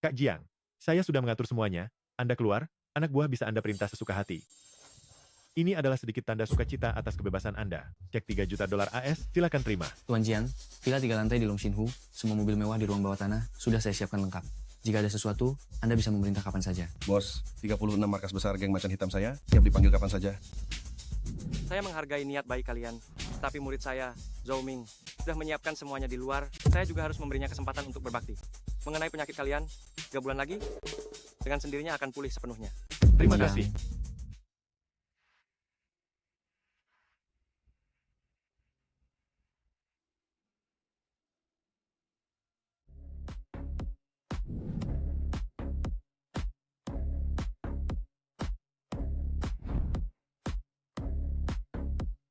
Kak Jiang, saya sudah mengatur semuanya. Anda keluar, anak buah bisa Anda perintah sesuka hati. Ini adalah sedikit tanda sukacita atas kebebasan Anda. Cek 3 juta dolar AS, silakan terima. Tuan Jian, villa 3 lantai di Longshinhu, semua mobil mewah di ruang bawah tanah sudah saya siapkan lengkap. Jika ada sesuatu, Anda bisa memerintah kapan saja. Bos, 36 markas besar geng macan hitam saya, siap dipanggil kapan saja. Saya menghargai niat baik kalian, tapi murid saya, Zhou Ming, sudah menyiapkan semuanya di luar. Saya juga harus memberinya kesempatan untuk berbakti. Mengenai penyakit kalian, 3 bulan lagi, dengan sendirinya akan pulih sepenuhnya. Terima Iya. kasih.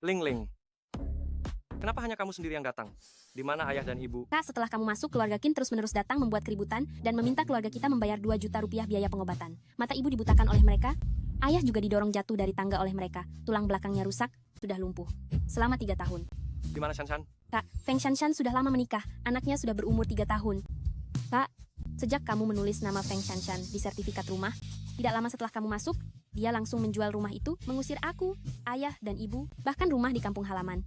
Ling Ling, kenapa hanya kamu sendiri yang datang? Di mana ayah dan ibu? Kak, setelah kamu masuk, keluarga Qin terus-menerus datang membuat keributan dan meminta keluarga kita membayar 2 juta rupiah biaya pengobatan. Mata ibu dibutakan oleh mereka. Ayah juga didorong jatuh dari tangga oleh mereka. Tulang belakangnya rusak, sudah lumpuh. Selama 3 tahun. Di mana Shanshan? Kak, Feng Shanshan sudah lama menikah. Anaknya sudah berumur 3 tahun. Kak, sejak kamu menulis nama Feng Shanshan di sertifikat rumah, tidak lama setelah kamu masuk, dia langsung menjual rumah itu, mengusir aku, ayah, dan ibu, bahkan rumah di kampung halaman.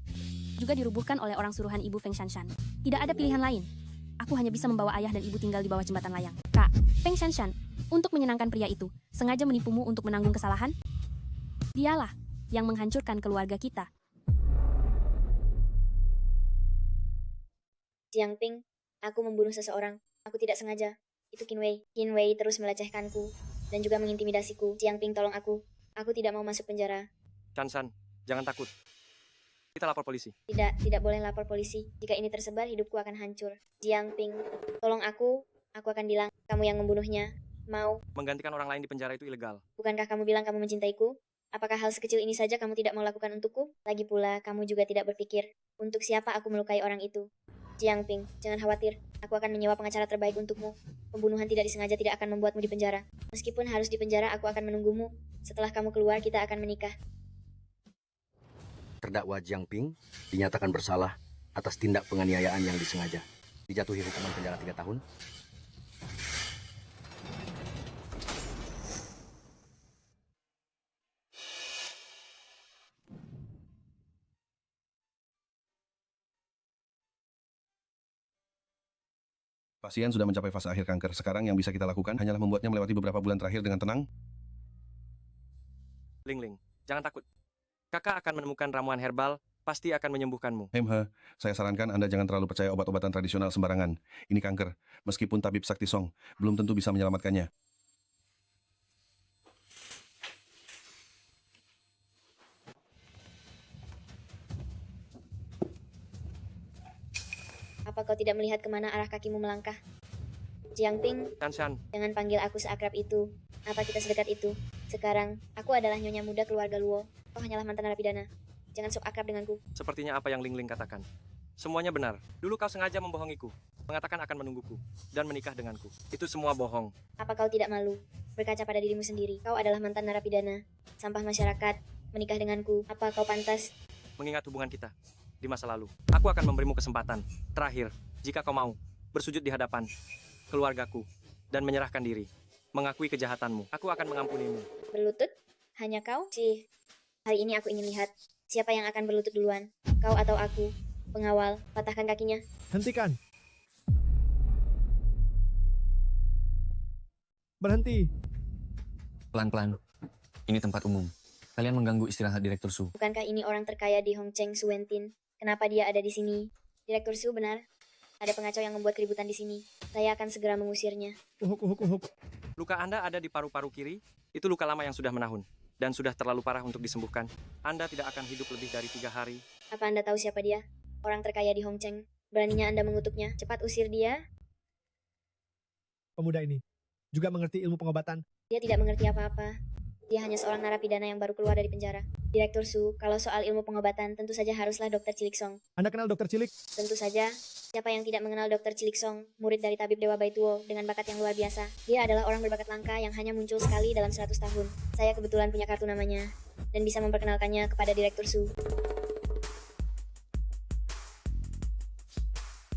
Juga dirubuhkan oleh orang suruhan ibu Feng Shanshan. Tidak ada pilihan lain. Aku hanya bisa membawa ayah dan ibu tinggal di bawah jembatan layang. Kak, Feng Shanshan, untuk menyenangkan pria itu, sengaja menipumu untuk menanggung kesalahan? Dialah yang menghancurkan keluarga kita. Jiang Ping, aku membunuh seseorang. Aku tidak sengaja. Itu Qin Wei. Qin Wei terus melecehkanku dan juga mengintimidasiku. Jiang Ping, tolong aku. Aku tidak mau masuk penjara. Shanshan, jangan takut. Kita lapor polisi. Tidak boleh lapor polisi. Jika ini tersebar, hidupku akan hancur. Jiang Ping, tolong aku. Aku akan bilang, kamu yang membunuhnya. Mau? Menggantikan orang lain di penjara itu ilegal. Bukankah kamu bilang kamu mencintaiku? Apakah hal sekecil ini saja kamu tidak mau lakukan untukku? Lagi pula, kamu juga tidak berpikir, untuk siapa aku melukai orang itu? Jiang Ping, jangan khawatir. Aku akan menyewa pengacara terbaik untukmu. Pembunuhan tidak disengaja tidak akan membuatmu di penjara. Meskipun harus di penjara, aku akan menunggumu. Setelah kamu keluar, kita akan menikah. Terdakwa Jiang Ping dinyatakan bersalah atas tindak penganiayaan yang disengaja. Dijatuhi hukuman penjara 3 tahun. Pasien sudah mencapai fase akhir kanker. Sekarang yang bisa kita lakukan hanyalah membuatnya melewati beberapa bulan terakhir dengan tenang. Ling Ling, jangan takut. Kakak akan menemukan ramuan herbal, pasti akan menyembuhkanmu. Hemhe, saya sarankan Anda jangan terlalu percaya obat-obatan tradisional sembarangan. Ini kanker. Meskipun tabib Sakti Song belum tentu bisa menyelamatkannya. Apa kau tidak melihat kemana arah kakimu melangkah? Jiang Ping, Shanshan, jangan panggil aku seakrab itu. Apa kita sedekat itu? Sekarang, aku adalah nyonya muda keluarga Luo. Kau hanyalah mantan narapidana. Jangan sok akrab denganku. sepertinya apa yang Ling Ling katakan. Semuanya benar. Dulu kau sengaja membohongiku. Mengatakan akan menungguku. Dan menikah denganku. Itu semua bohong. Apa kau tidak malu? Berkaca pada dirimu sendiri. Kau adalah mantan narapidana. Sampah masyarakat. Menikah denganku. Apa kau pantas? Mengingat hubungan kita di masa lalu. Aku akan memberimu kesempatan. Terakhir, jika kau mau, bersujud di hadapan keluargaku. Dan menyerahkan diri. Mengakui kejahatanmu. Aku akan mengampunimu. Berlutut? Hanya kau? Cih. Hari ini aku ingin lihat. Siapa yang akan berlutut duluan? Kau atau aku? Pengawal, patahkan kakinya. Hentikan. Berhenti. Pelan-pelan. Ini tempat umum. Kalian mengganggu istirahat Direktur Su. Bukankah ini orang terkaya di Hongcheng Suwentin? Kenapa dia ada di sini? Direktur Su, benar. Ada pengacau yang membuat keributan di sini. Saya akan segera mengusirnya. Uhuk. Luka Anda ada di paru-paru kiri. Itu luka lama yang sudah menahun. Dan sudah terlalu parah untuk disembuhkan. Anda tidak akan hidup lebih dari 3 hari. Apa Anda tahu siapa dia? Orang terkaya di Hongcheng. Beraninya Anda mengutuknya. Cepat usir dia. Pemuda ini juga mengerti ilmu pengobatan. Dia tidak mengerti apa-apa. Dia hanya seorang narapidana yang baru keluar dari penjara. Direktur Su, kalau soal ilmu pengobatan, tentu saja haruslah Dr. Cilik Song. Anda kenal Dokter Cilik? Tentu saja. Siapa yang tidak mengenal Dr. Cilik Song, murid dari tabib Dewa Baituo dengan bakat yang luar biasa. Dia adalah orang berbakat langka yang hanya muncul sekali dalam 100 tahun. Saya kebetulan punya kartu namanya dan bisa memperkenalkannya kepada Direktur Su.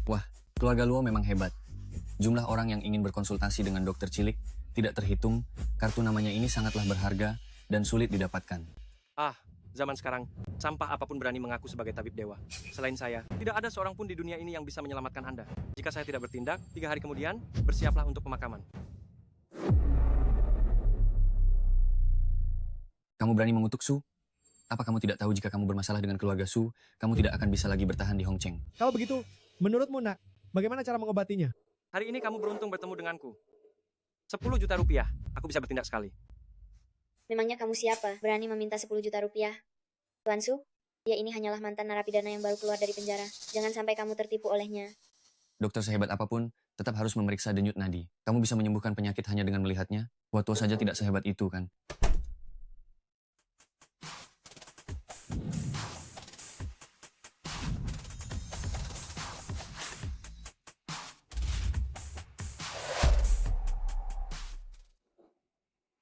Wah, keluarga Luo memang hebat. Jumlah orang yang ingin berkonsultasi dengan dokter cilik tidak terhitung, kartu namanya ini sangatlah berharga dan sulit didapatkan. Zaman sekarang, sampah apapun berani mengaku sebagai tabib dewa. Selain saya, tidak ada seorang pun di dunia ini yang bisa menyelamatkan Anda. Jika saya tidak bertindak, 3 hari kemudian, bersiaplah untuk pemakaman. Kamu berani mengutuk Su? Apa kamu tidak tahu jika kamu bermasalah dengan keluarga Su, kamu tidak akan bisa lagi bertahan di Hongcheng? Kalau begitu, menurutmu nak, bagaimana cara mengobatinya? Hari ini kamu beruntung bertemu denganku. 10 juta rupiah, aku bisa bertindak sekali. Memangnya kamu siapa? Berani meminta 10 juta rupiah? Tuan Su, dia ini hanyalah mantan narapidana yang baru keluar dari penjara. Jangan sampai kamu tertipu olehnya. Dokter sehebat apapun, tetap harus memeriksa denyut nadi. Kamu bisa menyembuhkan penyakit hanya dengan melihatnya? Wato saja tidak sehebat itu kan?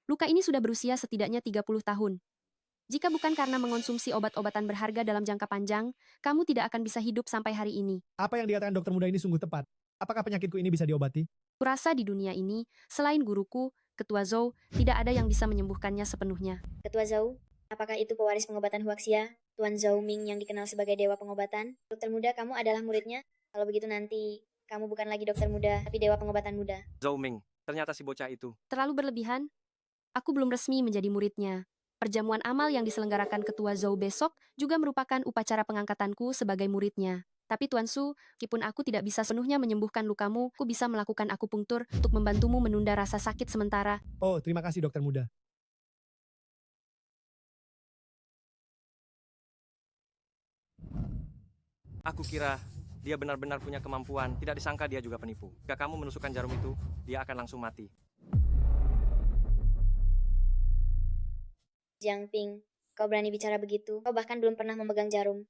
Luka ini sudah berusia setidaknya 30 tahun. Jika bukan karena mengonsumsi obat-obatan berharga dalam jangka panjang, kamu tidak akan bisa hidup sampai hari ini. Apa yang dikatakan dokter muda ini sungguh tepat. Apakah penyakitku ini bisa diobati? Kurasa di dunia ini, selain guruku, Ketua Zhou, tidak ada yang bisa menyembuhkannya sepenuhnya. Ketua Zhou, apakah itu pewaris pengobatan Huaxia? Tuan Zhou Ming yang dikenal sebagai dewa pengobatan? Dokter muda, kamu adalah muridnya? Kalau begitu nanti, kamu bukan lagi dokter muda, tapi dewa pengobatan muda. Zhou Ming, ternyata si bocah itu. Terlalu berlebihan? Aku belum resmi menjadi muridnya. Perjamuan amal yang diselenggarakan Ketua Zhou besok juga merupakan upacara pengangkatanku sebagai muridnya. Tapi Tuan Su, meskipun aku tidak bisa sepenuhnya menyembuhkan lukamu, aku bisa melakukan akupunktur untuk membantumu menunda rasa sakit sementara. Oh, terima kasih dokter muda. Aku kira dia benar-benar punya kemampuan. Tidak disangka dia juga penipu. Jika kamu menusukkan jarum itu, dia akan langsung mati. Jiang Ping, kau berani bicara begitu? Kau bahkan belum pernah memegang jarum.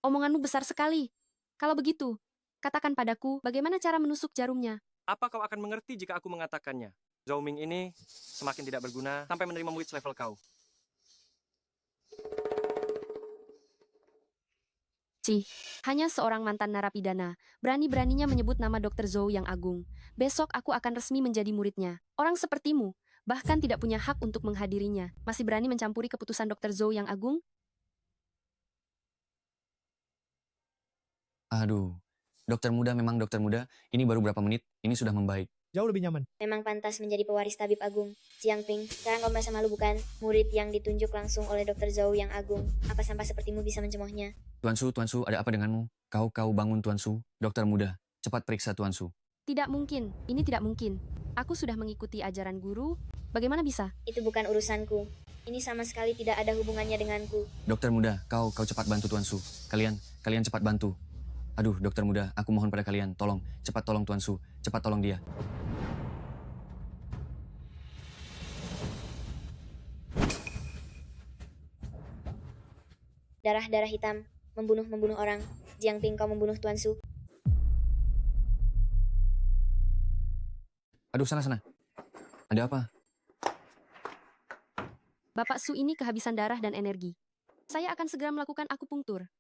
Omonganmu besar sekali. Kalau begitu, katakan padaku bagaimana cara menusuk jarumnya. Apa kau akan mengerti jika aku mengatakannya? Zhou Ming ini semakin tidak berguna sampai menerima murid selevel kau. Hanya seorang mantan narapidana, berani-beraninya menyebut nama Dr. Zhou yang agung. Besok aku akan resmi menjadi muridnya. Orang sepertimu, bahkan tidak punya hak untuk menghadirinya. Masih berani mencampuri keputusan Dr. Zhou yang agung? Aduh, dokter muda memang dokter muda, ini baru berapa menit, ini sudah membaik. Jauh lebih nyaman. Memang pantas menjadi pewaris tabib agung. Jiang Ping, sekarang kau merasa malu bukan? Murid yang ditunjuk langsung oleh Dr. Zhou yang agung. Apa sampah sepertimu bisa mencemoohnya? Tuan Su, ada apa denganmu? Kau bangun Tuan Su, dokter muda, cepat periksa Tuan Su. Tidak mungkin, ini tidak mungkin. Aku sudah mengikuti ajaran guru, bagaimana bisa? Itu bukan urusanku. Ini sama sekali tidak ada hubungannya denganku. Dokter muda, kau cepat bantu Tuan Su. Kalian cepat bantu. Aduh, dokter muda, aku mohon pada kalian, tolong, cepat tolong Tuan Su, cepat tolong dia. Darah-darah hitam, membunuh orang. Jiang Ping, kau membunuh Tuan Su. Aduh, sana. Ada apa? Bapak Su ini kehabisan darah dan energi. Saya akan segera melakukan akupunktur.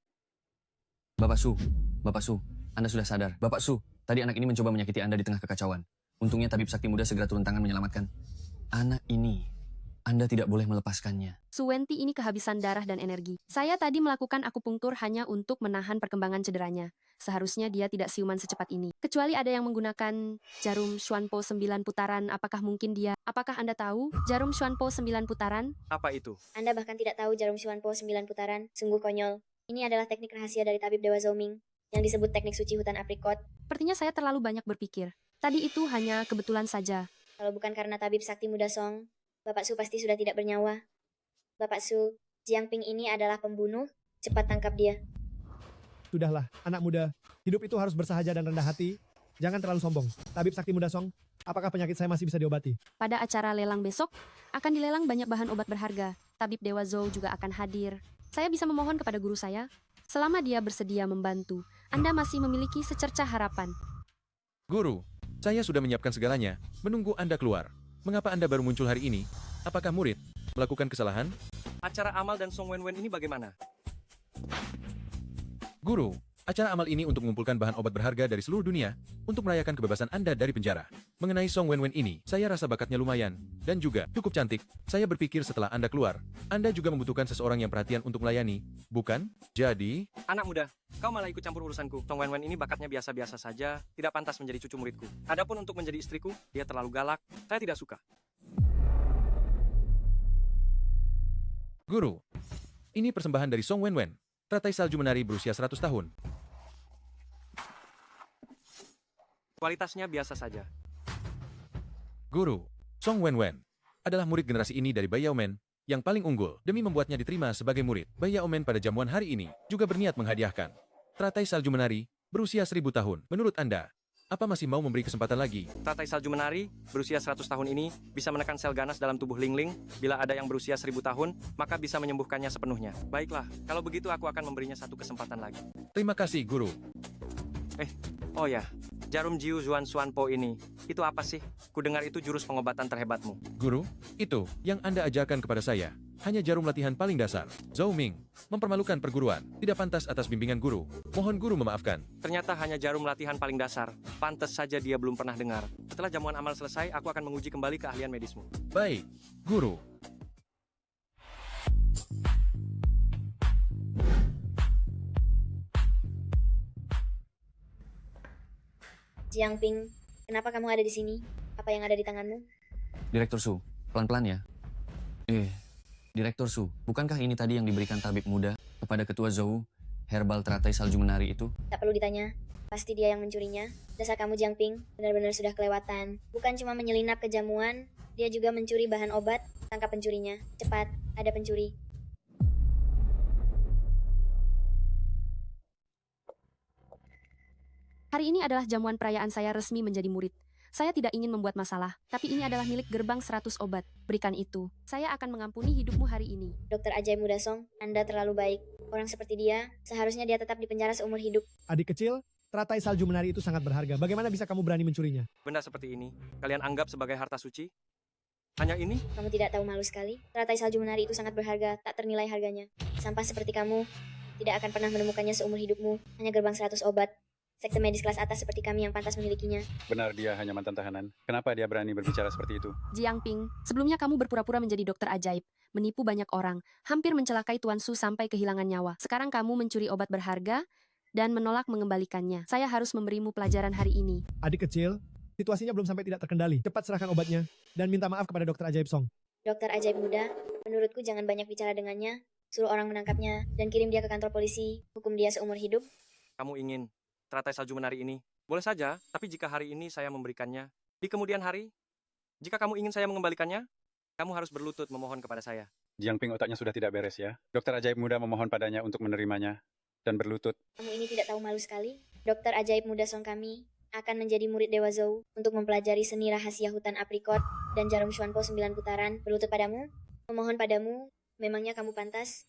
Bapak Su, Anda sudah sadar. Bapak Su, tadi anak ini mencoba menyakiti Anda di tengah kekacauan. Untungnya tabib sakti muda segera turun tangan menyelamatkan. Anak ini, Anda tidak boleh melepaskannya. Su Wenti ini kehabisan darah dan energi. Saya tadi melakukan akupunktur hanya untuk menahan perkembangan cederanya. Seharusnya dia tidak siuman secepat ini. Kecuali ada yang menggunakan jarum Xuanpo 9 putaran, apakah mungkin dia? Apakah Anda tahu jarum Xuanpo 9 putaran? Apa itu? Anda bahkan tidak tahu jarum Xuanpo 9 putaran. Sungguh konyol. Ini adalah teknik rahasia dari tabib Dewa Zhou Ming, yang disebut teknik suci hutan aprikot. Sepertinya saya terlalu banyak berpikir. Tadi itu hanya kebetulan saja. Kalau bukan karena tabib sakti muda Song, Bapak Su pasti sudah tidak bernyawa. Bapak Su, Jiang Ping ini adalah pembunuh. Cepat tangkap dia. Sudahlah, anak muda. Hidup itu harus bersahaja dan rendah hati. Jangan terlalu sombong. Tabib sakti muda Song, apakah penyakit saya masih bisa diobati? Pada acara lelang besok, akan dilelang banyak bahan obat berharga. Tabib Dewa Zhou juga akan hadir. Saya bisa memohon kepada guru saya, selama dia bersedia membantu, Anda masih memiliki secercah harapan. Guru, saya sudah menyiapkan segalanya, menunggu Anda keluar. Mengapa Anda baru muncul hari ini? Apakah murid melakukan kesalahan? Acara amal dan Song Wen Wen ini bagaimana? Guru, Acara amal ini untuk mengumpulkan bahan obat berharga dari seluruh dunia untuk merayakan kebebasan Anda dari penjara. Mengenai Song Wenwen ini, saya rasa bakatnya lumayan dan juga cukup cantik. Saya berpikir setelah Anda keluar, Anda juga membutuhkan seseorang yang perhatian untuk melayani, bukan? Jadi, Anak muda, kau malah ikut campur urusanku. Song Wenwen ini bakatnya biasa-biasa saja, tidak pantas menjadi cucu muridku. Adapun untuk menjadi istriku, dia terlalu galak, saya tidak suka. Guru, ini persembahan dari Song Wenwen, teratai salju menari berusia 100 tahun. Kualitasnya biasa saja. Guru, Song Wenwen adalah murid generasi ini dari Bai Yaomen yang paling unggul. Demi membuatnya diterima sebagai murid, Bai Yaomen pada jamuan hari ini juga berniat menghadiahkan teratai salju menari berusia 1000 tahun. Menurut Anda, apa masih mau memberi kesempatan lagi? Teratai salju menari berusia 100 tahun ini bisa menekan sel ganas dalam tubuh Ling Ling. Bila ada yang berusia 1000 tahun, maka bisa menyembuhkannya sepenuhnya. Baiklah, kalau begitu aku akan memberinya satu kesempatan lagi. Terima kasih, Guru. Oh ya, jarum Jiu Zuan Xuan Po ini, itu apa sih? Kudengar itu jurus pengobatan terhebatmu. Guru, itu yang Anda ajarkan kepada saya. Hanya jarum latihan paling dasar. Zhou Ming, mempermalukan perguruan. Tidak pantas atas bimbingan guru. Mohon guru memaafkan. Ternyata hanya jarum latihan paling dasar. Pantes saja dia belum pernah dengar. Setelah jamuan amal selesai, aku akan menguji kembali keahlian medismu. Baik, Guru. Jiangping, kenapa kamu ada di sini? Apa yang ada di tanganmu? Direktur Su, pelan-pelan ya. Direktur Su, bukankah ini tadi yang diberikan tabib muda kepada ketua Zhou, herbal teratai salju menari itu? Tak perlu ditanya. Pasti dia yang mencurinya. Dasar kamu Jiangping, benar-benar sudah kelewatan. Bukan cuma menyelinap ke jamuan, dia juga mencuri bahan obat. Tangkap pencurinya. Cepat, ada pencuri. Hari ini adalah jamuan perayaan saya resmi menjadi murid. Saya tidak ingin membuat masalah, tapi ini adalah milik gerbang 100 obat. Berikan itu. Saya akan mengampuni hidupmu hari ini. Dokter Ajaib Muda Song, Anda terlalu baik. Orang seperti dia, seharusnya dia tetap di penjara seumur hidup. Adik kecil, teratai salju menari itu sangat berharga. Bagaimana bisa kamu berani mencurinya? Benda seperti ini, kalian anggap sebagai harta suci? Hanya ini? Kamu tidak tahu malu sekali. Teratai salju menari itu sangat berharga, tak ternilai harganya. Sampah seperti kamu, tidak akan pernah menemukannya seumur hidupmu. Hanya gerbang 100 obat. Sekte medis kelas atas seperti kami yang pantas memilikinya. Benar dia hanya mantan tahanan. Kenapa dia berani berbicara seperti itu? Jiangping, sebelumnya kamu berpura-pura menjadi dokter ajaib, menipu banyak orang, hampir mencelakai Tuan Su sampai kehilangan nyawa. Sekarang kamu mencuri obat berharga dan menolak mengembalikannya. Saya harus memberimu pelajaran hari ini. Adik kecil, situasinya belum sampai tidak terkendali. Cepat serahkan obatnya dan minta maaf kepada dokter Ajaib Song. Dokter Ajaib Muda, menurutku jangan banyak bicara dengannya. Suruh orang menangkapnya dan kirim dia ke kantor polisi. Hukum dia seumur hidup. Kamu ingin teratai salju menari ini? Boleh saja, tapi jika hari ini saya memberikannya, di kemudian hari, jika kamu ingin saya mengembalikannya, kamu harus berlutut memohon kepada saya. Jiangping otaknya sudah tidak beres ya. Dokter ajaib muda memohon padanya untuk menerimanya dan berlutut. Kamu ini tidak tahu malu sekali. Dokter Ajaib Muda Song kami akan menjadi murid Dewa Zhou untuk mempelajari seni rahasia hutan aprikot dan jarum Xuanpo 9 putaran. Berlutut padamu, memohon padamu, memangnya kamu pantas?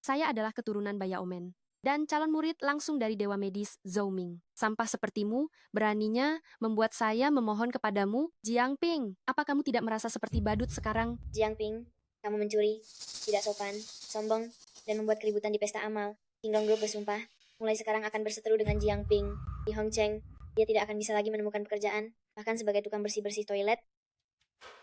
Saya adalah keturunan Bai Yaomen dan calon murid langsung dari Dewa Medis Zhou Ming. Sampah sepertimu beraninya membuat saya memohon kepadamu, Jiangping. Apa kamu tidak merasa seperti badut sekarang? Jiangping, kamu mencuri, tidak sopan, sombong, dan membuat keributan di pesta amal. Qingdong Group bersumpah, mulai sekarang akan berseteru dengan Jiangping. Di Hongcheng, dia tidak akan bisa lagi menemukan pekerjaan, bahkan sebagai tukang bersih-bersih toilet.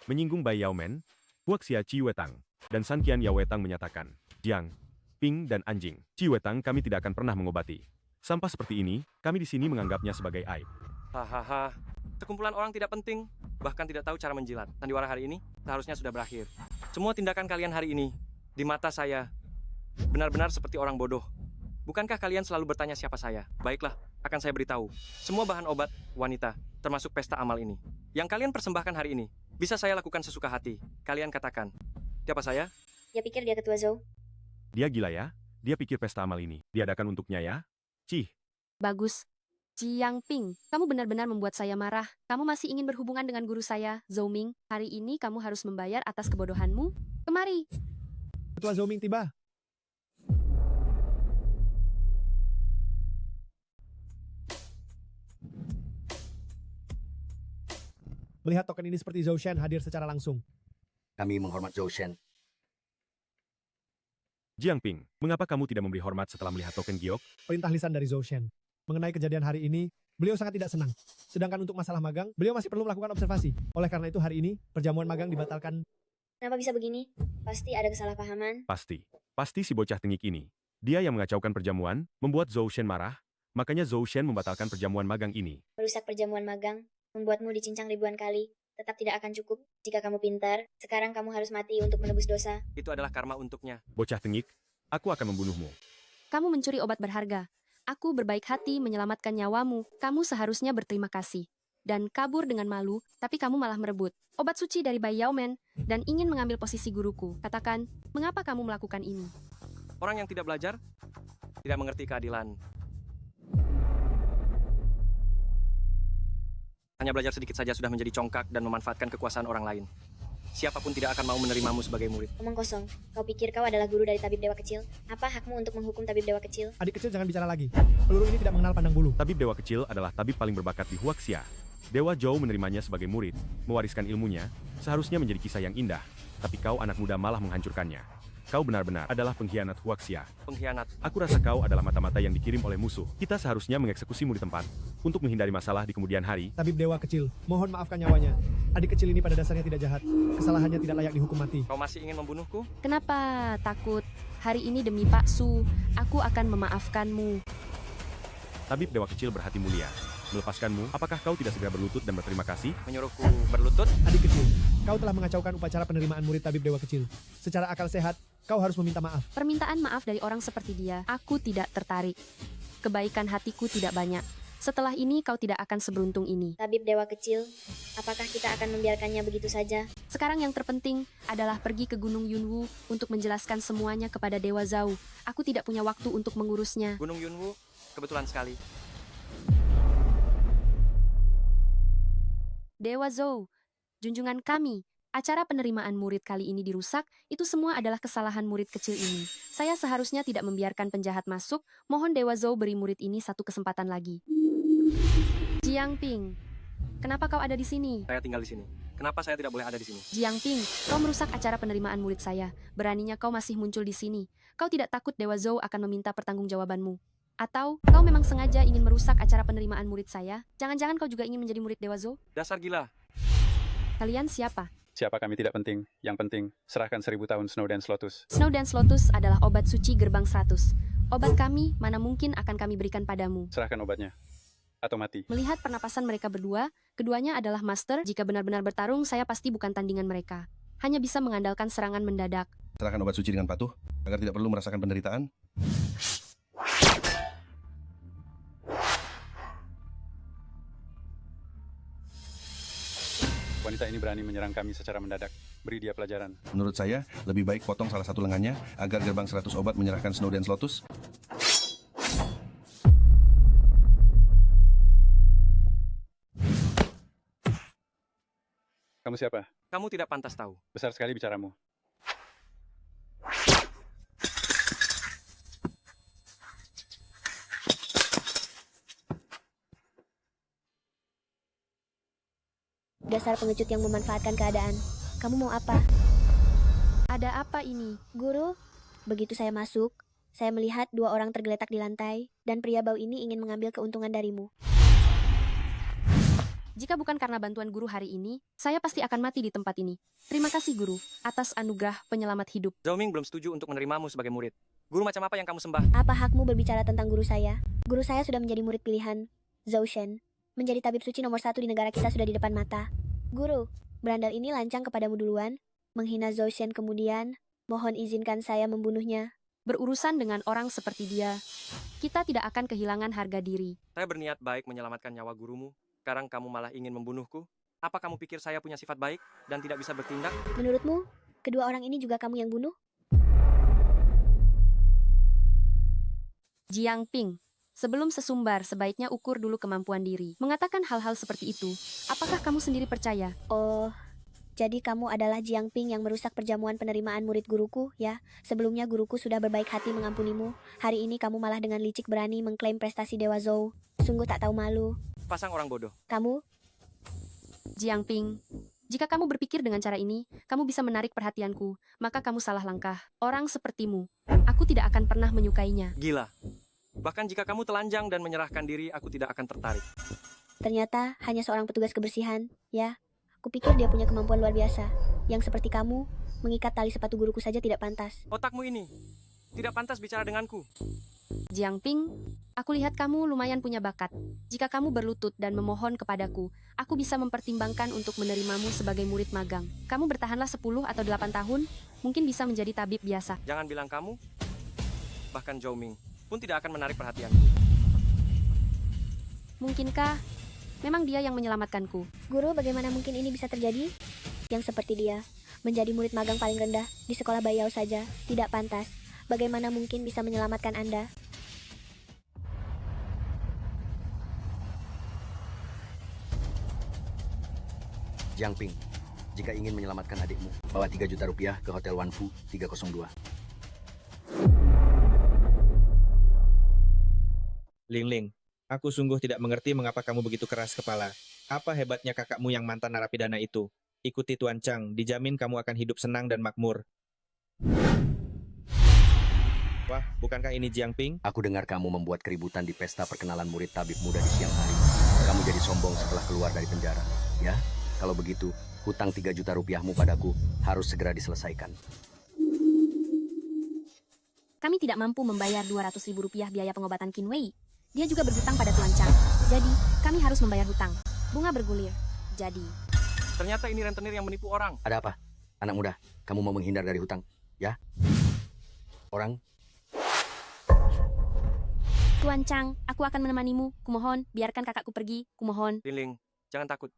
Menyinggung Bai Yaomen, Huak Xia Chi Wetang, dan San Qian Yao Wetang menyatakan, Jiang, Ping, dan anjing, Chi Wetang kami tidak akan pernah mengobati. Sampah seperti ini, kami di sini menganggapnya sebagai aib. Hahaha, sekumpulan orang tidak penting, bahkan tidak tahu cara menjilat. Sandiwara hari ini seharusnya sudah berakhir. Semua tindakan kalian hari ini, di mata saya, benar-benar seperti orang bodoh. Bukankah kalian selalu bertanya siapa saya? Baiklah, akan saya beritahu. Semua bahan obat, wanita, termasuk pesta amal ini, yang kalian persembahkan hari ini, bisa saya lakukan sesuka hati. Kalian katakan, siapa saya? Dia pikir dia ketua Zhou. Dia gila ya? Dia pikir pesta amal ini diadakan untuknya ya? Cih, Bagus. Jiangping, kamu benar-benar membuat saya marah. Kamu masih ingin berhubungan dengan guru saya, Zhou Ming. Hari ini kamu harus membayar atas kebodohanmu. Kemari. Ketua Zhou Ming tiba. Melihat token ini seperti Zhou Shen hadir secara langsung. Kami menghormat Zhou Shen. Jiangping, mengapa kamu tidak memberi hormat setelah melihat token giok? Perintah lisan dari Zhou Shen. Mengenai kejadian hari ini, beliau sangat tidak senang. Sedangkan untuk masalah magang, beliau masih perlu melakukan observasi. Oleh karena itu hari ini, perjamuan magang dibatalkan. Kenapa bisa begini? Pasti ada kesalahpahaman. Pasti si bocah tengik ini. Dia yang mengacaukan perjamuan, membuat Zhou Shen marah, makanya Zhou Shen membatalkan perjamuan magang ini. Merusak perjamuan magang, membuatmu dicincang ribuan kali. Tetap tidak akan cukup. Jika kamu pintar, sekarang kamu harus mati untuk menebus dosa. Itu adalah karma untuknya. Bocah tengik, aku akan membunuhmu. Kamu mencuri obat berharga. Aku berbaik hati menyelamatkan nyawamu. Kamu seharusnya berterima kasih. Dan kabur dengan malu, tapi kamu malah merebut obat suci dari Bai Yaomen dan ingin mengambil posisi guruku. Katakan, mengapa kamu melakukan ini? Orang yang tidak belajar, tidak mengerti keadilan. Hanya belajar sedikit saja sudah menjadi congkak dan memanfaatkan kekuasaan orang lain. Siapapun tidak akan mau menerimamu sebagai murid. Omong kosong. Kau pikir kau adalah guru dari tabib dewa kecil? Apa hakmu untuk menghukum tabib dewa kecil? Adik kecil jangan bicara lagi. Peluru ini tidak mengenal pandang bulu. Tabib Dewa Kecil adalah tabib paling berbakat di Huaxia. Dewa Zhou menerimanya sebagai murid, mewariskan ilmunya, seharusnya menjadi kisah yang indah, tapi kau anak muda malah menghancurkannya. Kau benar-benar adalah pengkhianat Huaxia. Pengkhianat. Aku rasa kau adalah mata-mata yang dikirim oleh musuh. Kita seharusnya mengeksekusimu di tempat, untuk menghindari masalah di kemudian hari. Tabib dewa kecil, mohon maafkan nyawanya. Adik kecil ini pada dasarnya tidak jahat. Kesalahannya tidak layak dihukum mati. Kau masih ingin membunuhku? Kenapa takut? Hari ini demi Pak Su, aku akan memaafkanmu. Tabib Dewa Kecil berhati mulia. Melepaskanmu, apakah kau tidak segera berlutut dan berterima kasih? Menyuruhku berlutut? Adik kecil, kau telah mengacaukan upacara penerimaan murid tabib dewa kecil. Secara akal sehat, kau harus meminta maaf. Permintaan maaf dari orang seperti dia, aku tidak tertarik. Kebaikan hatiku tidak banyak. Setelah ini kau tidak akan seberuntung ini. Tabib dewa kecil, apakah kita akan membiarkannya begitu saja? Sekarang yang terpenting adalah pergi ke Gunung Yunwu untuk menjelaskan semuanya kepada Dewa Zhou. Aku tidak punya waktu untuk mengurusnya. Gunung Yunwu? Kebetulan sekali. Dewa Zhou, junjungan kami, acara penerimaan murid kali ini dirusak, itu semua adalah kesalahan murid kecil ini. Saya seharusnya tidak membiarkan penjahat masuk, mohon Dewa Zhou beri murid ini satu kesempatan lagi. Jiangping, kenapa kau ada di sini? Saya tinggal di sini. Kenapa saya tidak boleh ada di sini? Jiangping, kau merusak acara penerimaan murid saya. Beraninya kau masih muncul di sini. Kau tidak takut Dewa Zhou akan meminta pertanggungjawabanmu? Atau kau memang sengaja ingin merusak acara penerimaan murid saya? Jangan-jangan kau juga ingin menjadi murid Dewa Zhou? Dasar gila. Kalian siapa? Siapa kami tidak penting. Yang penting, serahkan 1000 tahun Snow Dance Lotus. Snow Dance Lotus adalah obat suci gerbang 100. Obat kami, mana mungkin akan kami berikan padamu. Serahkan obatnya. Atau mati. Melihat pernapasan mereka berdua, keduanya adalah master. Jika benar-benar bertarung, saya pasti bukan tandingan mereka. Hanya bisa mengandalkan serangan mendadak. Serahkan obat suci dengan patuh, agar tidak perlu merasakan penderitaan. Wanita ini berani menyerang kami secara mendadak. Beri dia pelajaran. Menurut saya, lebih baik potong salah satu lengannya, agar gerbang 100 obat menyerahkan Snow Dance Lotus. Kamu siapa? Kamu tidak pantas tahu. Besar sekali bicaramu. Dasar pengecut yang memanfaatkan keadaan. Kamu mau apa? Ada apa ini? Guru, begitu saya masuk, saya melihat 2 orang tergeletak di lantai, dan pria bau ini ingin mengambil keuntungan darimu. Jika bukan karena bantuan guru hari ini, saya pasti akan mati di tempat ini. Terima kasih guru, atas anugerah penyelamat hidup. Zhou Ming belum setuju untuk menerimamu sebagai murid. Guru macam apa yang kamu sembah? Apa hakmu berbicara tentang guru saya? Guru saya sudah menjadi murid pilihan, Zhou Shen. Menjadi tabib suci nomor 1 di negara kita sudah di depan mata. Guru, berandal ini lancang kepadamu duluan, menghina Zhou Shen kemudian, mohon izinkan saya membunuhnya. Berurusan dengan orang seperti dia, kita tidak akan kehilangan harga diri. Saya berniat baik menyelamatkan nyawa gurumu. Sekarang kamu malah ingin membunuhku? Apa kamu pikir saya punya sifat baik dan tidak bisa bertindak? Menurutmu, kedua orang ini juga kamu yang bunuh? Jiangping, sebelum sesumbar sebaiknya ukur dulu kemampuan diri. Mengatakan hal-hal seperti itu, apakah kamu sendiri percaya? Oh, jadi kamu adalah Jiangping yang merusak perjamuan penerimaan murid guruku, ya? Sebelumnya guruku sudah berbaik hati mengampunimu. Hari ini kamu malah dengan licik berani mengklaim prestasi Dewa Zhou. Sungguh tak tahu malu. Pasang orang bodoh. Kamu, Jiangping, Jika kamu berpikir dengan cara ini, kamu bisa menarik perhatianku, maka kamu salah langkah. Orang sepertimu, aku tidak akan pernah menyukainya. Gila. Bahkan jika kamu telanjang dan menyerahkan diri, aku tidak akan tertarik. Ternyata hanya seorang petugas kebersihan, ya. Kupikir dia punya kemampuan luar biasa. Yang seperti kamu, mengikat tali sepatu guruku saja tidak pantas. Otakmu ini tidak pantas bicara denganku. Jiangping, aku lihat kamu lumayan punya bakat. Jika kamu berlutut dan memohon kepadaku, aku bisa mempertimbangkan untuk menerimamu sebagai murid magang. Kamu bertahanlah 10 atau 8 tahun, mungkin bisa menjadi tabib biasa. Jangan bilang kamu, bahkan Zhou Ming pun tidak akan menarik perhatianku. Mungkinkah? Memang dia yang menyelamatkanku. Guru, bagaimana mungkin ini bisa terjadi? Yang seperti dia, menjadi murid magang paling rendah di sekolah Baiyao saja, tidak pantas. Bagaimana mungkin bisa menyelamatkan Anda? Jiang Ping, jika ingin menyelamatkan adikmu, bawa 3 juta rupiah ke Hotel Wanfu 302. Ling Ling, aku sungguh tidak mengerti mengapa kamu begitu keras kepala. Apa hebatnya kakakmu yang mantan narapidana itu? Ikuti Tuan Chang, dijamin kamu akan hidup senang dan makmur. Wah, bukankah ini Jiang Ping? Aku dengar kamu membuat keributan di pesta perkenalan murid tabib muda di siang hari. Kamu jadi sombong setelah keluar dari penjara. Ya, kalau begitu, hutang 3 juta rupiahmu padaku harus segera diselesaikan. Kami tidak mampu membayar 200.000 rupiah biaya pengobatan Qin Wei. Dia juga berhutang pada Tuan Chang. Jadi, kami harus membayar hutang. Bunga bergulir. Jadi, Ternyata ini rentenir yang menipu orang. Ada apa? Anak muda, kamu mau menghindar dari hutang? Ya? Orang? Tuan Chang, aku akan menemanimu. Kumohon, biarkan kakakku pergi. Kumohon. Lin, jangan takut.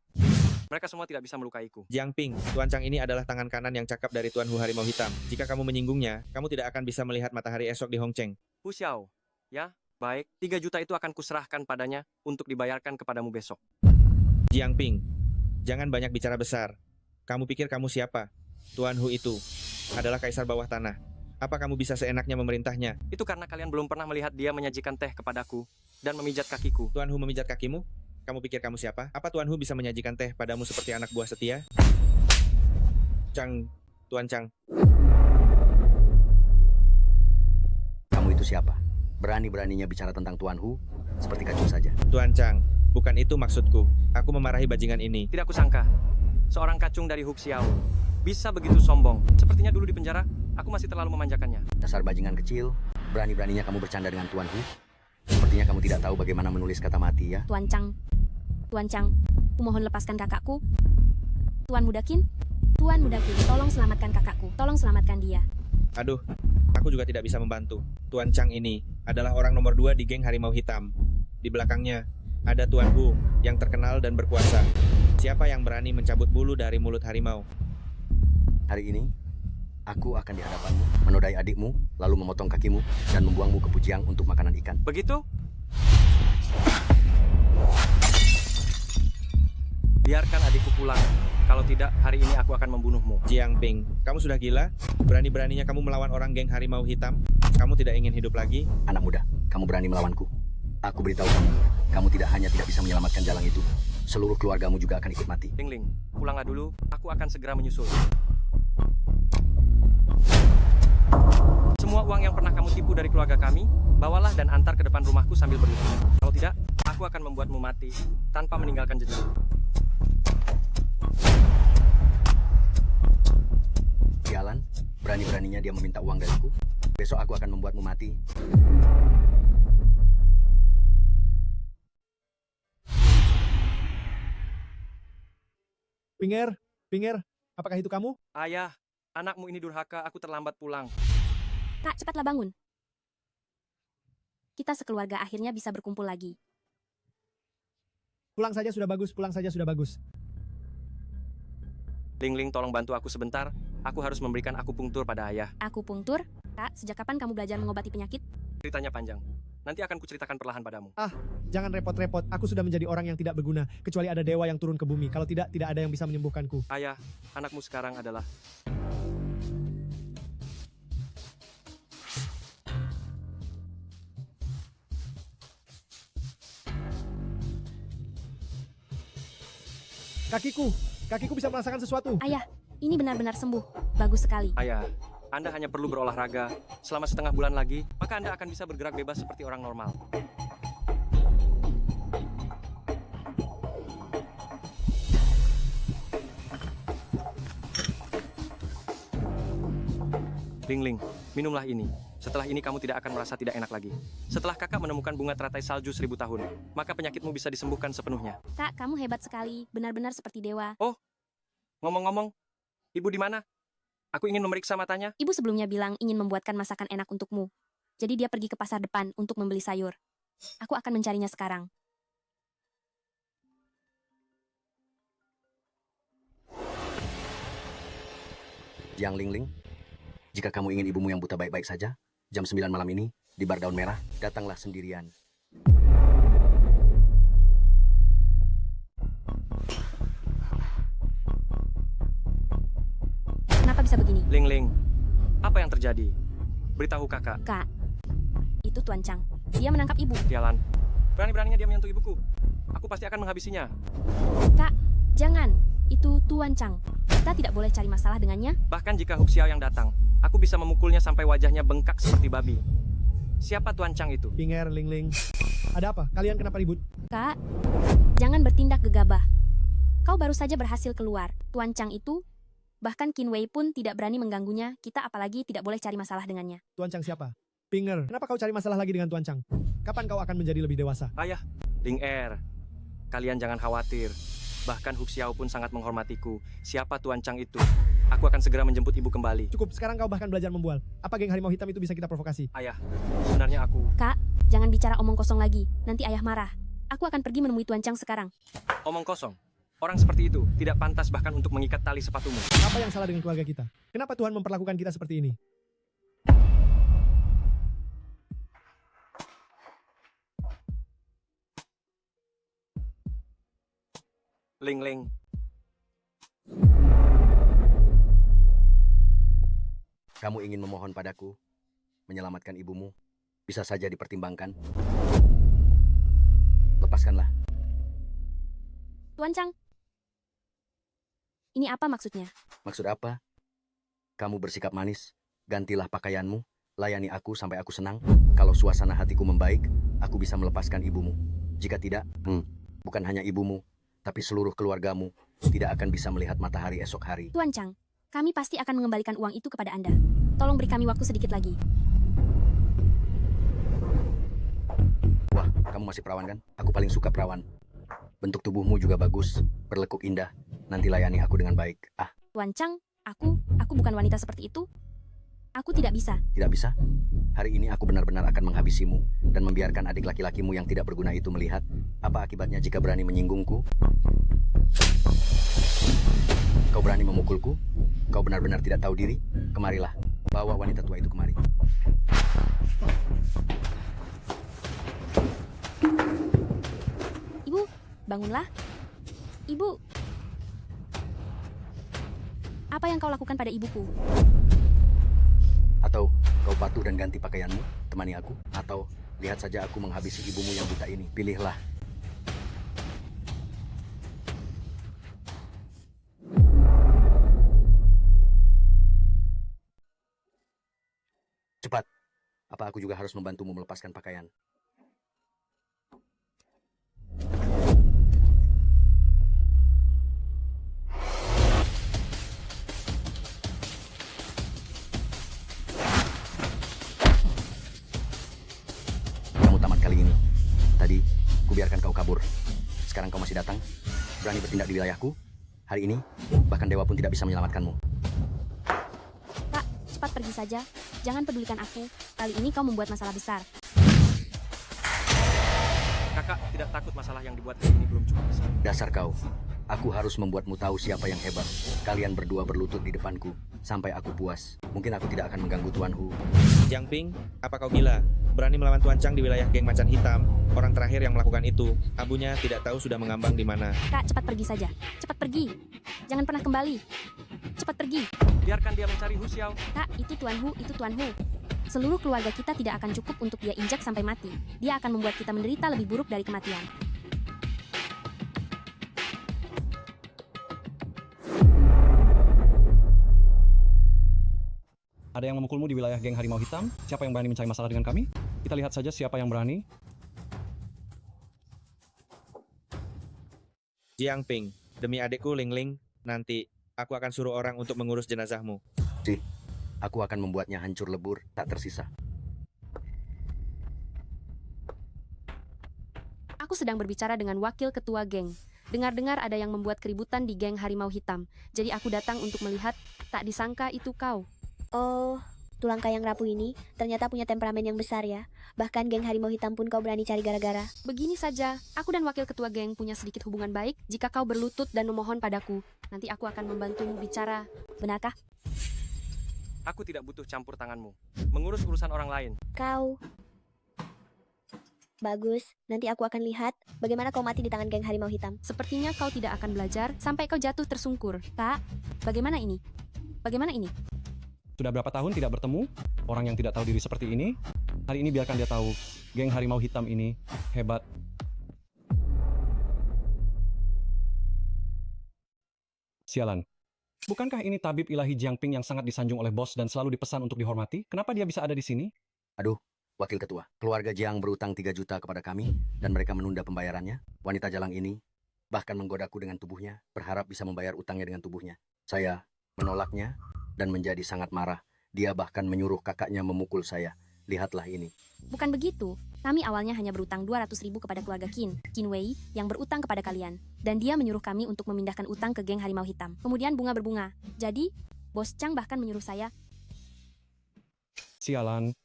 Mereka semua tidak bisa melukaiku. Jiang Ping, Tuan Chang ini adalah tangan kanan yang cakap dari Tuan Hu Harimau Hitam. Jika kamu menyinggungnya, kamu tidak akan bisa melihat matahari esok di Hongcheng. Hu Xiao, ya, baik. 3 juta itu akan kuserahkan padanya untuk dibayarkan kepadamu besok. Jiang Ping, jangan banyak bicara besar. Kamu pikir kamu siapa? Tuan Hu itu adalah kaisar bawah tanah. Apa kamu bisa seenaknya memerintahnya? Itu karena kalian belum pernah melihat dia menyajikan teh kepadaku dan memijat kakiku. Tuan Hu memijat kakimu? Kamu pikir kamu siapa? Apa Tuan Hu bisa menyajikan teh padamu seperti anak buah setia? Chang, Tuan Chang. Kamu itu siapa? Berani-beraninya bicara tentang Tuan Hu? Seperti kacung saja. Tuan Chang, bukan itu maksudku. Aku memarahi bajingan ini. Tidak kusangka, seorang kacung dari Hu Xiao bisa begitu sombong. Sepertinya dulu di penjara, aku masih terlalu memanjakannya. Dasar bajingan kecil, berani-beraninya kamu bercanda dengan Tuan Hu? Sepertinya kamu tidak tahu bagaimana menulis kata mati, ya? Tuan Chang. Tuan Chang, kumohon lepaskan kakakku. Tuan Mudakin. Tuan Mudakin, tolong selamatkan kakakku. Tolong selamatkan dia. Aduh, aku juga tidak bisa membantu. Tuan Chang ini adalah orang nomor 2 di geng Harimau Hitam. Di belakangnya ada Tuan Hu yang terkenal dan berkuasa. Siapa yang berani mencabut bulu dari mulut harimau? Hari ini, aku akan di hadapanmu, menodai adikmu, lalu memotong kakimu, dan membuangmu ke Pujiang untuk makanan ikan. Begitu? Biarkan adikku pulang. Kalau tidak, hari ini aku akan membunuhmu. Jiang Ping, kamu sudah gila? Berani-beraninya kamu melawan orang geng Harimau Hitam? Kamu tidak ingin hidup lagi? Anak muda, kamu berani melawanku. Aku beritahu kamu, kamu tidak hanya tidak bisa menyelamatkan jalang itu, seluruh keluargamu juga akan ikut mati. Ling, pulanglah dulu. Aku akan segera menyusul. Semua uang yang pernah kamu tipu dari keluarga kami, bawalah dan antar ke depan rumahku sambil berlutut. Kalau tidak, aku akan membuatmu mati tanpa meninggalkan jejak. Sialan, berani-beraninya dia meminta uang dariku. Besok aku akan membuatmu mati. Pinger, apakah itu kamu? Ayah, anakmu ini durhaka, aku terlambat pulang. Kak, cepatlah bangun. Kita sekeluarga akhirnya bisa berkumpul lagi. Pulang saja sudah bagus, pulang saja sudah bagus. Ling, tolong bantu aku sebentar. Aku harus memberikan akupunktur pada ayah. Akupunktur? Kak, sejak kapan kamu belajar mengobati penyakit? Ceritanya panjang. Nanti akan kuceritakan perlahan padamu. Jangan repot-repot, aku sudah menjadi orang yang tidak berguna, kecuali ada dewa yang turun ke bumi. Kalau tidak ada yang bisa menyembuhkanku. Ayah, anakmu sekarang adalah... Kakiku, Kakiku bisa merasakan sesuatu. Ayah, ini benar-benar sembuh. Bagus sekali. Ayah, Anda hanya perlu berolahraga selama setengah bulan lagi, maka Anda akan bisa bergerak bebas seperti orang normal. Ling, minumlah ini. Setelah ini kamu tidak akan merasa tidak enak lagi. Setelah kakak menemukan bunga teratai salju 1000 tahun, maka penyakitmu bisa disembuhkan sepenuhnya. Kak, kamu hebat sekali. Benar-benar seperti dewa. Ngomong-ngomong, ibu di mana? Aku ingin memeriksa matanya. Ibu sebelumnya bilang ingin membuatkan masakan enak untukmu. Jadi dia pergi ke pasar depan untuk membeli sayur. Aku akan mencarinya sekarang. Jiang Ling, jika kamu ingin ibumu yang buta baik-baik saja, jam 9 malam ini, di bar daun merah, datanglah sendirian. Kenapa bisa begini? Ling, apa yang terjadi? Beritahu kakak. Kak, itu Tuan Chang. Dia menangkap ibu. Sialan. Berani-beraninya dia menyentuh ibuku. Aku pasti akan menghabisinya. Kak, jangan. Itu Tuan Chang. Kita tidak boleh cari masalah dengannya. Bahkan jika Hu Xiao yang datang, aku bisa memukulnya sampai wajahnya bengkak seperti babi. Siapa Tuan Chang itu? Pinger, Ling. Ada apa? Kalian kenapa ribut? Kak, jangan bertindak gegabah. Kau baru saja berhasil keluar. Tuan Chang itu, bahkan Qin Wei pun tidak berani mengganggunya. Kita apalagi tidak boleh cari masalah dengannya. Tuan Chang siapa? Pinger, kenapa kau cari masalah lagi dengan Tuan Chang? Kapan kau akan menjadi lebih dewasa? Ayah, Ling kalian jangan khawatir. Bahkan Hu Xiao pun sangat menghormatiku. Siapa Tuan Chang itu? Aku akan segera menjemput ibu kembali. Cukup, sekarang kau bahkan belajar membual. Apa geng harimau hitam itu bisa kita provokasi? Ayah, sebenarnya aku... Kak, jangan bicara omong kosong lagi. Nanti ayah marah. Aku akan pergi menemui Tuan Chang sekarang. Omong kosong. Orang seperti itu tidak pantas bahkan untuk mengikat tali sepatumu. Apa yang salah dengan keluarga kita? Kenapa Tuhan memperlakukan kita seperti ini? Ling. Kamu ingin memohon padaku, menyelamatkan ibumu, bisa saja dipertimbangkan. Lepaskanlah. Tuan Chang, ini apa maksudnya? Maksud apa? Kamu bersikap manis, gantilah pakaianmu, layani aku sampai aku senang. Kalau suasana hatiku membaik, aku bisa melepaskan ibumu. Jika tidak, bukan hanya ibumu, tapi seluruh keluargamu tidak akan bisa melihat matahari esok hari. Tuan Chang, kami pasti akan mengembalikan uang itu kepada Anda. Tolong beri kami waktu sedikit lagi. Wah, kamu masih perawan kan? Aku paling suka perawan. Bentuk tubuhmu juga bagus, berlekuk indah. Nanti layani aku dengan baik. Tuan Chang, aku bukan wanita seperti itu. Aku tidak bisa. Tidak bisa? Hari ini aku benar-benar akan menghabisimu dan membiarkan adik laki-lakimu yang tidak berguna itu melihat apa akibatnya jika berani menyinggungku. Kau berani memukulku? Kau benar-benar tidak tahu diri? Kemarilah, bawa wanita tua itu kemari. Ibu, bangunlah. Ibu. Apa yang kau lakukan pada ibuku? Atau kau patuh dan ganti pakaianmu, temani aku. Atau lihat saja aku menghabisi ibumu yang buta ini. Pilihlah. Cepat. Apa aku juga harus membantumu melepaskan pakaian? Kubiarkan kau kabur. Sekarang kau masih datang, berani bertindak di wilayahku. Hari ini, bahkan dewa pun tidak bisa menyelamatkanmu. Pak, cepat pergi saja. Jangan pedulikan aku. Kali ini kau membuat masalah besar. Kakak tidak takut masalah yang dibuat kali ini belum cukup besar. Dasar kau. Aku harus membuatmu tahu siapa yang hebat. Kalian berdua berlutut di depanku sampai aku puas. Mungkin aku tidak akan mengganggu Tuan Hu. Jiang Ping, apa kau gila? Berani melawan Tuan Chang di wilayah geng macan hitam. Orang terakhir yang melakukan itu, abunya tidak tahu sudah mengambang di mana. Kak, cepat pergi saja. Cepat pergi. Jangan pernah kembali. Cepat pergi. Biarkan dia mencari Hu Xiao. Kak, itu Tuan Hu. Seluruh keluarga kita tidak akan cukup untuk dia injak sampai mati. Dia akan membuat kita menderita lebih buruk dari kematian. Ada yang memukulmu di wilayah geng Harimau Hitam? Siapa yang berani mencari masalah dengan kami? Kita lihat saja siapa yang berani. Jiang Ping, demi adikku Ling Ling, nanti aku akan suruh orang untuk mengurus jenazahmu. Aku akan membuatnya hancur lebur, tak tersisa. Aku sedang berbicara dengan wakil ketua geng. Dengar-dengar ada yang membuat keributan di geng Harimau Hitam. Jadi aku datang untuk melihat, tak disangka itu kau. Oh, tulang kayang rapuh ini ternyata punya temperamen yang besar ya. Bahkan geng Harimau Hitam pun kau berani cari gara-gara. Begini saja, aku dan wakil ketua geng punya sedikit hubungan baik. Jika kau berlutut dan memohon padaku, nanti aku akan membantumu bicara. Benarkah? Aku tidak butuh campur tanganmu. Mengurus urusan orang lain. Kau... Bagus, nanti aku akan lihat bagaimana kau mati di tangan geng Harimau Hitam. Sepertinya kau tidak akan belajar sampai kau jatuh tersungkur. Tak? Bagaimana ini? Bagaimana ini? Sudah berapa tahun tidak bertemu? Orang yang tidak tahu diri seperti ini? Hari ini biarkan dia tahu, geng Harimau Hitam ini hebat. Sialan. Bukankah ini tabib ilahi Jiang Ping yang sangat disanjung oleh bos dan selalu dipesan untuk dihormati? Kenapa dia bisa ada di sini? Aduh, Wakil Ketua, keluarga Jiang berutang 3 juta kepada kami dan mereka menunda pembayarannya. Wanita jalang ini bahkan menggodaku dengan tubuhnya, berharap bisa membayar utangnya dengan tubuhnya. Saya menolaknya dan menjadi sangat marah. Dia bahkan menyuruh kakaknya memukul saya. Lihatlah ini. Bukan begitu. Kami awalnya hanya berutang 200.000 kepada keluarga Qin Wei, yang berutang kepada kalian. Dan dia menyuruh kami untuk memindahkan utang ke geng Harimau Hitam. Kemudian bunga berbunga. Jadi, Bos Chang bahkan menyuruh saya. Sialan.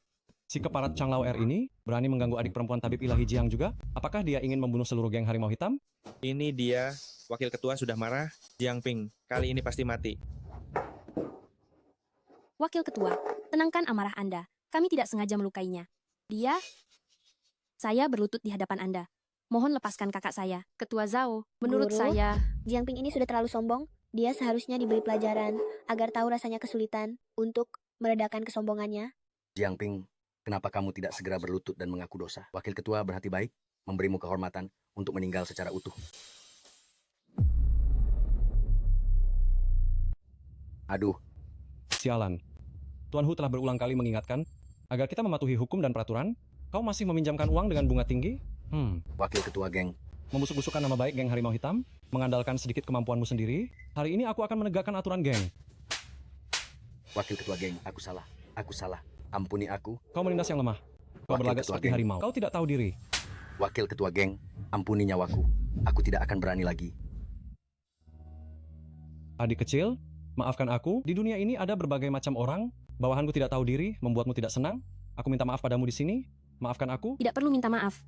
Si keparat Chang Lao R ini berani mengganggu adik perempuan tabib ilahi Jiang juga? Apakah dia ingin membunuh seluruh geng Harimau Hitam? Ini dia, wakil ketua sudah marah. Jiang Ping, kali ini pasti mati. Wakil ketua, tenangkan amarah Anda. Kami tidak sengaja melukainya. Saya berlutut di hadapan Anda. Mohon lepaskan kakak saya, Ketua Zhao. Menurut Guru? saya, Jiang Ping ini sudah terlalu sombong. Dia seharusnya diberi pelajaran agar tahu rasanya kesulitan untuk meredakan kesombongannya. Jiang Ping, kenapa kamu tidak segera berlutut dan mengaku dosa? Wakil Ketua berhati baik, memberimu kehormatan untuk meninggal secara utuh. Aduh. Sialan. Tuan Hu telah berulang kali mengingatkan agar kita mematuhi hukum dan peraturan. Kau masih meminjamkan uang dengan bunga tinggi? Wakil Ketua geng. Membusuk-busukkan nama baik geng Harimau Hitam, mengandalkan sedikit kemampuanmu sendiri. Hari ini aku akan menegakkan aturan geng. Wakil Ketua geng, aku salah. Ampuni aku. Kau menindas yang lemah. Kau Wakil berlagak Ketua seperti geng. harimau. Kau tidak tahu diri. Wakil Ketua geng, ampuni nyawaku. Aku tidak akan berani lagi. Adik kecil, maafkan aku. Di dunia ini ada berbagai macam orang. Bawahanku tidak tahu diri, membuatmu tidak senang. Aku minta maaf padamu di sini. Maafkan aku. tidak perlu minta maaf.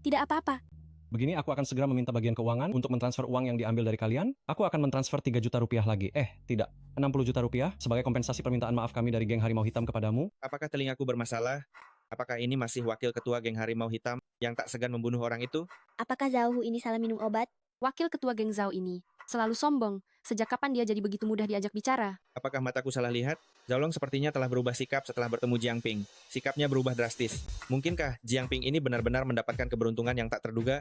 Tidak apa-apa. Begini, aku akan segera meminta bagian keuangan untuk mentransfer uang yang diambil dari kalian. Aku akan mentransfer 3 juta rupiah lagi. Tidak. 60 juta rupiah sebagai kompensasi permintaan maaf kami dari geng Harimau Hitam kepadamu. Apakah telingaku bermasalah? Apakah ini masih wakil ketua geng Harimau Hitam yang tak segan membunuh orang itu? Apakah Zhao Hu ini salah minum obat? Wakil ketua geng Zhao ini selalu sombong. Sejak kapan dia jadi begitu mudah diajak bicara? Apakah mataku salah lihat? Zhaolong sepertinya telah berubah sikap setelah bertemu Jiang Ping. Sikapnya berubah drastis. Mungkinkah Jiang Ping ini benar-benar mendapatkan keberuntungan yang tak terduga?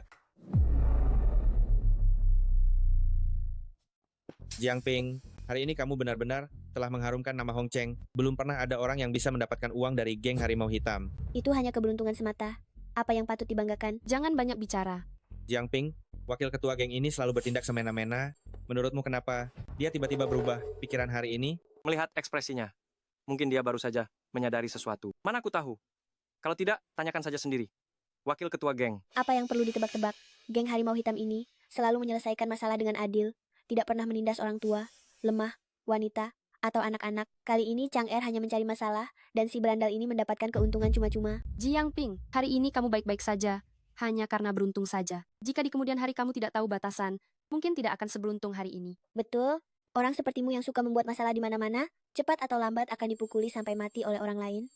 Jiang Ping, hari ini kamu benar-benar telah mengharumkan nama Hong Cheng. Belum pernah ada orang yang bisa mendapatkan uang dari geng Harimau Hitam. Itu hanya keberuntungan semata. Apa yang patut dibanggakan? Jangan banyak bicara. Jiang Ping, wakil ketua geng ini selalu bertindak semena-mena. Menurutmu kenapa dia tiba-tiba berubah pikiran hari ini? Melihat ekspresinya, mungkin dia baru saja menyadari sesuatu. Mana aku tahu? Kalau tidak, tanyakan saja sendiri. Wakil ketua geng. Apa yang perlu ditebak-tebak? Geng Harimau Hitam ini selalu menyelesaikan masalah dengan adil. Tidak pernah menindas orang tua, lemah, wanita, atau anak-anak. Kali ini Chang Er hanya mencari masalah, dan si berandal ini mendapatkan keuntungan cuma-cuma. Jiang Ping, hari ini kamu baik-baik saja. Hanya karena beruntung saja. Jika di kemudian hari kamu tidak tahu batasan, mungkin tidak akan seberuntung hari ini. Betul, orang sepertimu yang suka membuat masalah di mana-mana, cepat atau lambat akan dipukuli sampai mati oleh orang lain.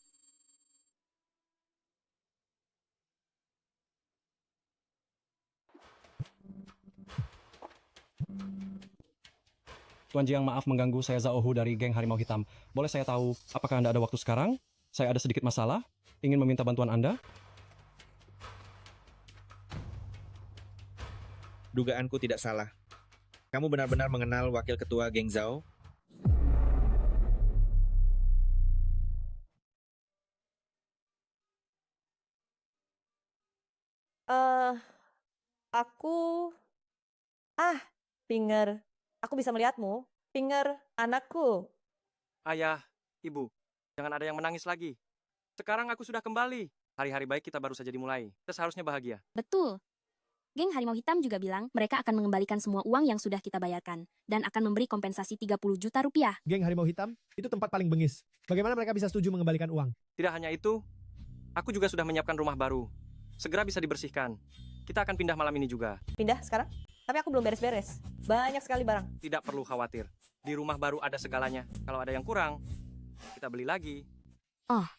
Tuan Jiang, maaf mengganggu. Saya Zhao Hu dari geng Harimau Hitam. Boleh saya tahu, apakah Anda ada waktu sekarang? Saya ada sedikit masalah. Ingin meminta bantuan Anda? Dugaanku tidak salah. Kamu benar-benar mengenal wakil ketua geng Zhao? Aku... Ah, Pinger. Aku bisa melihatmu. Pinger, anakku. Ayah, ibu, jangan ada yang menangis lagi. Sekarang aku sudah kembali. Hari-hari baik kita baru saja dimulai. Kita seharusnya bahagia. Betul. Geng Harimau Hitam juga bilang mereka akan mengembalikan semua uang yang sudah kita bayarkan dan akan memberi kompensasi 30 juta rupiah. Geng Harimau Hitam itu tempat paling bengis. Bagaimana mereka bisa setuju mengembalikan uang? Tidak hanya itu, aku juga sudah menyiapkan rumah baru. Segera bisa dibersihkan. Kita akan pindah malam ini juga. Pindah sekarang? Tapi aku belum beres-beres. Banyak sekali barang. Tidak perlu khawatir. Di rumah baru ada segalanya. Kalau ada yang kurang, kita beli lagi. Oh,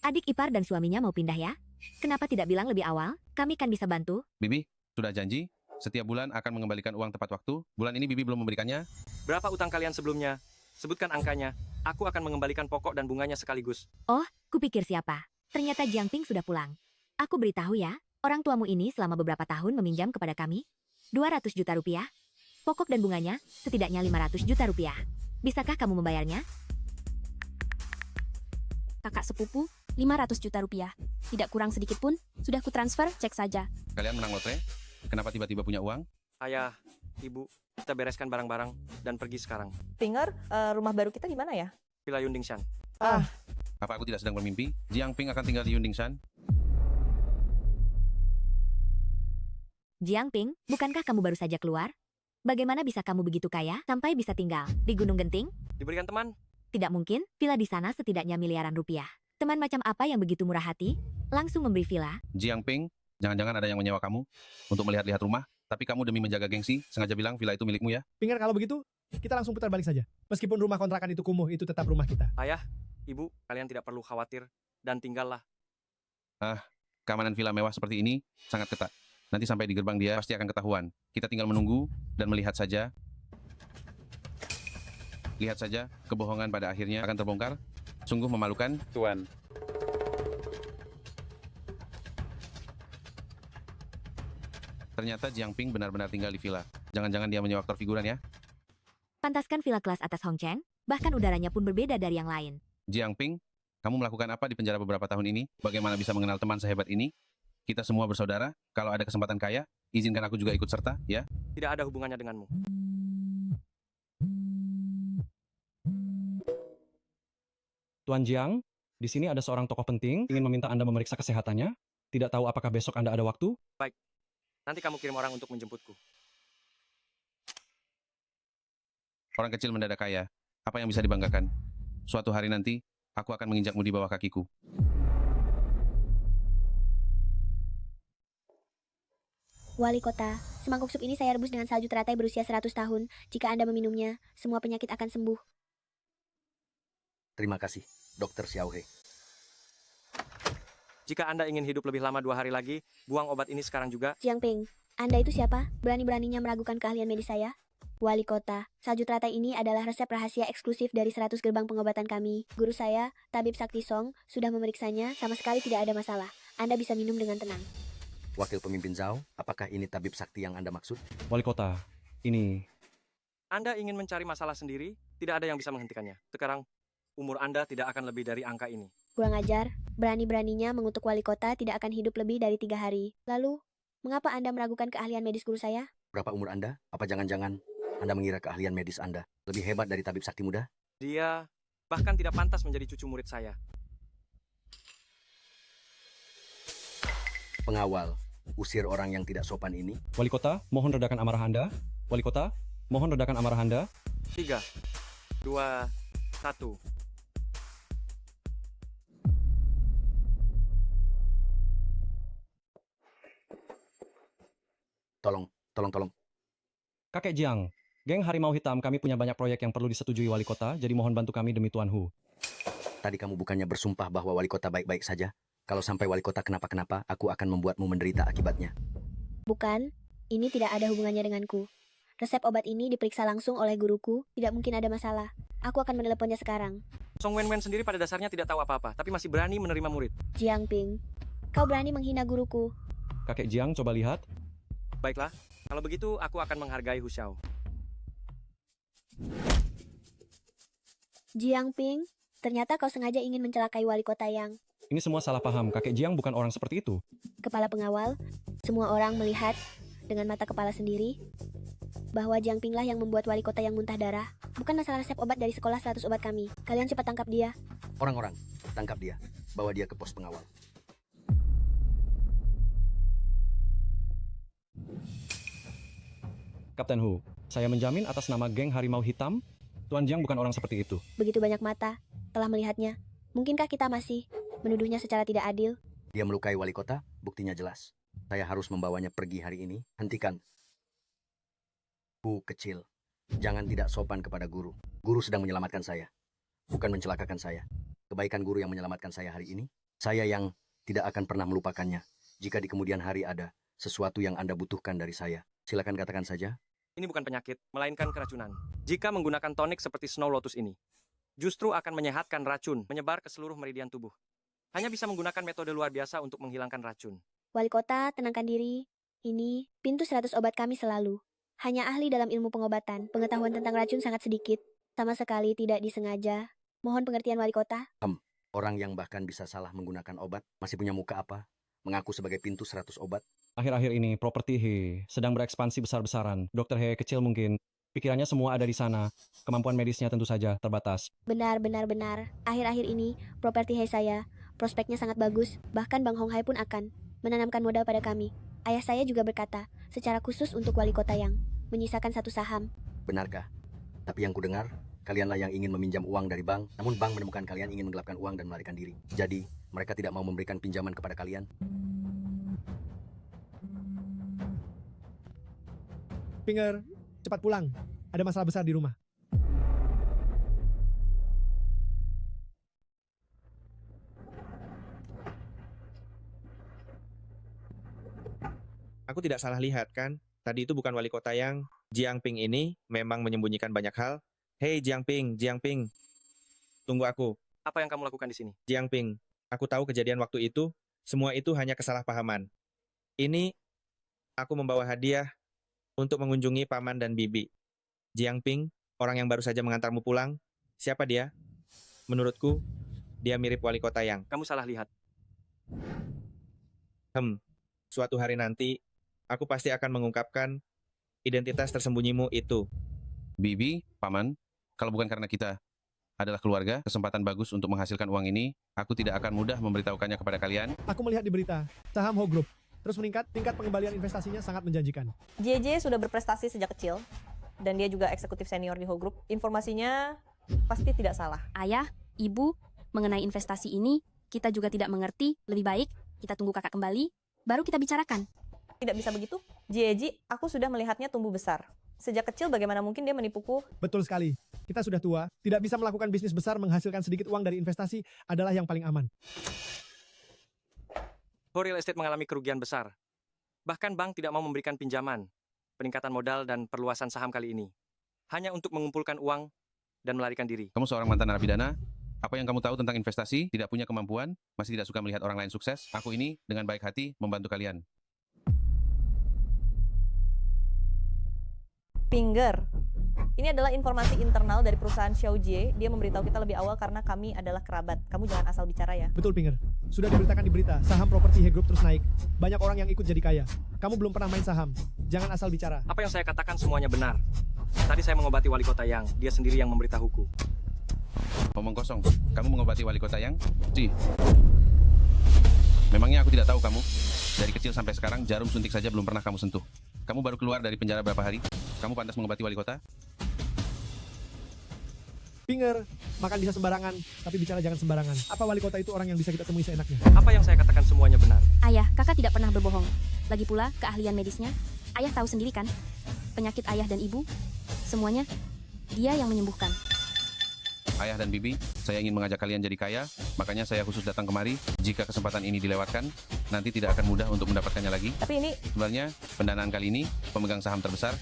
adik ipar dan suaminya mau pindah ya? Kenapa tidak bilang lebih awal? Kami kan bisa bantu. Bibi, sudah janji setiap bulan akan mengembalikan uang tepat waktu. Bulan ini Bibi belum memberikannya. Berapa utang kalian sebelumnya? Sebutkan angkanya. Aku akan mengembalikan pokok dan bunganya sekaligus. Oh, kupikir siapa? Ternyata Jiang Ping sudah pulang. Aku beritahu ya, orang tuamu ini selama beberapa tahun meminjam kepada kami 200 juta rupiah. Pokok dan bunganya setidaknya 500 juta rupiah. Bisakah kamu membayarnya? Kakak sepupu, 500 juta rupiah. Tidak kurang sedikit pun, sudah kutransfer, cek saja. Kalian menang lotre? Kenapa tiba-tiba punya uang? Ayah, ibu, kita bereskan barang-barang dan pergi sekarang. Pinger, rumah baru kita di mana ya? Villa Yundingshan. Apa aku tidak sedang bermimpi? Jiang Ping akan tinggal di Yundingshan? Jiang Ping, bukankah kamu baru saja keluar? Bagaimana bisa kamu begitu kaya sampai bisa tinggal di Gunung Genting? Diberikan teman? Tidak mungkin, villa di sana setidaknya miliaran rupiah. Teman macam apa yang begitu murah hati? Langsung memberi villa? Jiang Ping, jangan-jangan ada yang menyewa kamu untuk melihat-lihat rumah, tapi kamu demi menjaga gengsi, sengaja bilang villa itu milikmu ya? Pinger, kalau begitu, kita langsung putar balik saja. Meskipun rumah kontrakan itu kumuh, itu tetap rumah kita. Ayah, ibu, kalian tidak perlu khawatir dan tinggallah. Keamanan villa mewah seperti ini sangat ketat. Nanti sampai di gerbang dia pasti akan ketahuan. Kita tinggal menunggu dan melihat saja. Lihat saja, kebohongan pada akhirnya akan terbongkar. Sungguh memalukan. Tuan, Ternyata Jiang Ping benar-benar tinggal di villa. Jangan-jangan dia menyewa aktor figuran ya? Pantaskan villa kelas atas Hong Cheng, bahkan udaranya pun berbeda dari yang lain. Jiang Ping, kamu melakukan apa di penjara beberapa tahun ini? Bagaimana bisa mengenal teman sehebat ini? Kita semua bersaudara. Kalau ada kesempatan kaya, izinkan aku juga ikut serta, ya? Tidak ada hubungannya denganmu. Tuan Jiang, di sini ada seorang tokoh penting ingin meminta Anda memeriksa kesehatannya. Tidak tahu apakah besok Anda ada waktu? Baik, nanti kamu kirim orang untuk menjemputku. Orang kecil mendadak kaya. Apa yang bisa dibanggakan? Suatu hari nanti, aku akan menginjakmu di bawah kakiku. Wali kota, semangkuk sup ini saya rebus dengan salju teratai berusia 100 tahun. Jika Anda meminumnya, semua penyakit akan sembuh. Terima kasih, Dr. Xiao He. Jika Anda ingin hidup lebih lama 2 hari lagi, buang obat ini sekarang juga. Jiang Ping, Anda itu siapa? Berani-beraninya meragukan keahlian medis saya? Wali kota, salju teratai ini adalah resep rahasia eksklusif dari 100 gerbang pengobatan kami. Guru saya, Tabib Sakti Song, sudah memeriksanya, sama sekali tidak ada masalah. Anda bisa minum dengan tenang. Wakil pemimpin Zhao, apakah ini tabib sakti yang Anda maksud? Wali kota, ini... Anda ingin mencari masalah sendiri, tidak ada yang bisa menghentikannya. Sekarang, umur Anda tidak akan lebih dari angka ini. Kurang ajar, berani-beraninya mengutuk wali kota tidak akan hidup lebih dari 3 hari. Lalu, mengapa Anda meragukan keahlian medis guru saya? Berapa umur Anda? Apa jangan-jangan Anda mengira keahlian medis Anda lebih hebat dari tabib sakti muda? Dia bahkan tidak pantas menjadi cucu murid saya. Pengawal, usir orang yang tidak sopan ini. Wali kota, mohon redakan amarah Anda. Wali kota, mohon redakan amarah Anda. 3, 2, 1. Tolong. Kakek Jiang, geng Harimau Hitam kami punya banyak proyek yang perlu disetujui wali kota, jadi mohon bantu kami demi Tuan Hu. Tadi kamu bukannya bersumpah bahwa wali kota baik-baik saja? Kalau sampai wali kota kenapa-kenapa, aku akan membuatmu menderita akibatnya. Bukan, ini tidak ada hubungannya denganku. Resep obat ini diperiksa langsung oleh guruku, tidak mungkin ada masalah. Aku akan meneleponnya sekarang. Song Wen sendiri pada dasarnya tidak tahu apa-apa, tapi masih berani menerima murid. Jiang Ping, kau berani menghina guruku. Kakek Jiang, coba lihat. Baiklah, kalau begitu aku akan menghargai Hu Xiao. Jiang Ping, ternyata kau sengaja ingin mencelakai wali kota yang... Ini semua salah paham, kakek Jiang bukan orang seperti itu. Kepala pengawal, semua orang melihat dengan mata kepala sendiri bahwa Jiang Ping lah yang membuat wali kota yang muntah darah. Bukan masalah resep obat dari sekolah 100 obat kami. Kalian cepat tangkap dia. Orang-orang, tangkap dia. Bawa dia ke pos pengawal. Kapten Hu, saya menjamin atas nama geng Harimau Hitam, Tuan Jiang bukan orang seperti itu. Begitu banyak mata telah melihatnya. Mungkinkah kita masih menuduhnya secara tidak adil? Dia melukai wali kota, buktinya jelas. Saya harus membawanya pergi hari ini. Hentikan. Bu kecil, jangan tidak sopan kepada guru. Guru sedang menyelamatkan saya, bukan mencelakakan saya. Kebaikan guru yang menyelamatkan saya hari ini, saya yang tidak akan pernah melupakannya. Jika di kemudian hari ada sesuatu yang Anda butuhkan dari saya, silakan katakan saja. Ini bukan penyakit, melainkan keracunan. Jika menggunakan tonik seperti Snow Lotus ini, justru akan menyehatkan racun, menyebar ke seluruh meridian tubuh. Hanya bisa menggunakan metode luar biasa untuk menghilangkan racun. Wali kota, tenangkan diri. Ini pintu 100 obat kami selalu. Hanya ahli dalam ilmu pengobatan, pengetahuan tentang racun sangat sedikit, sama sekali tidak disengaja. Mohon pengertian wali kota. Orang yang bahkan bisa salah menggunakan obat, masih punya muka apa? Mengaku sebagai pintu 100 obat. Akhir-akhir ini properti He sedang berekspansi besar-besaran. Dokter He kecil mungkin. Pikirannya semua ada di sana. Kemampuan medisnya tentu saja terbatas. Benar. Akhir-akhir ini, properti Hai saya, prospeknya sangat bagus. Bahkan Bang Hong Hai pun akan menanamkan modal pada kami. Ayah saya juga berkata, secara khusus untuk wali kota yang menyisakan 1 saham. Benarkah? Tapi yang kudengar, kalianlah yang ingin meminjam uang dari bank, namun bank menemukan kalian ingin menggelapkan uang dan melarikan diri. Jadi, mereka tidak mau memberikan pinjaman kepada kalian. Pinger, cepat pulang. Ada masalah besar di rumah. Aku tidak salah lihat kan? Tadi itu bukan wali kota yang Jiang Ping ini memang menyembunyikan banyak hal. Hei Jiang Ping. Tunggu aku. Apa yang kamu lakukan di sini? Jiang Ping, aku tahu kejadian waktu itu, semua itu hanya kesalahpahaman. Ini, aku membawa hadiah untuk mengunjungi paman dan bibi. Jiang Ping, orang yang baru saja mengantarmu pulang, siapa dia? Menurutku, dia mirip wali kota yang. Kamu salah lihat. Suatu hari nanti, aku pasti akan mengungkapkan identitas tersembunyimu itu. Bibi, paman, kalau bukan karena kita adalah keluarga, kesempatan bagus untuk menghasilkan uang ini, aku tidak akan mudah memberitahukannya kepada kalian. Aku melihat di berita, saham Ho Group terus meningkat, tingkat pengembalian investasinya sangat menjanjikan. JJ sudah berprestasi sejak kecil, dan dia juga eksekutif senior di Ho Group. Informasinya pasti tidak salah. Ayah, ibu, mengenai investasi ini, kita juga tidak mengerti. Lebih baik, kita tunggu kakak kembali, baru kita bicarakan. Tidak bisa begitu. JJ, aku sudah melihatnya tumbuh besar. Sejak kecil bagaimana mungkin dia menipuku? Betul sekali. Kita sudah tua, tidak bisa melakukan bisnis besar menghasilkan sedikit uang dari investasi adalah yang paling aman. Ho Real Estate mengalami kerugian besar. Bahkan bank tidak mau memberikan pinjaman, peningkatan modal dan perluasan saham kali ini. Hanya untuk mengumpulkan uang dan melarikan diri. Kamu seorang mantan narapidana, apa yang kamu tahu tentang investasi, tidak punya kemampuan, masih tidak suka melihat orang lain sukses, aku ini dengan baik hati membantu kalian. Pinger. Ini adalah informasi internal dari perusahaan Xiaojie. Dia memberitahu kita lebih awal karena kami adalah kerabat. Kamu jangan asal bicara ya. Betul, Pinger. Sudah diberitakan di berita, saham properti He Group terus naik. Banyak orang yang ikut jadi kaya. Kamu belum pernah main saham. Jangan asal bicara. Apa yang saya katakan semuanya benar. Tadi saya mengobati wali kota yang, dia sendiri yang memberitahuku. Omong kosong, kamu mengobati wali kota yang? Memangnya aku tidak tahu kamu? Dari kecil sampai sekarang, jarum suntik saja belum pernah kamu sentuh. Kamu baru keluar dari penjara berapa hari? Kamu pantas mengobati wali kota? Pinger, makan bisa sembarangan, tapi bicara jangan sembarangan. Apa wali kota itu orang yang bisa kita temui seenaknya? Apa yang saya katakan semuanya benar. Ayah, kakak tidak pernah berbohong. Lagi pula, keahlian medisnya, ayah tahu sendiri kan? Penyakit ayah dan ibu, semuanya, dia yang menyembuhkan. Ayah dan bibi, saya ingin mengajak kalian jadi kaya, makanya saya khusus datang kemari. Jika kesempatan ini dilewatkan, nanti tidak akan mudah untuk mendapatkannya lagi. Tapi ini... Sebenarnya, pendanaan kali ini, pemegang saham terbesar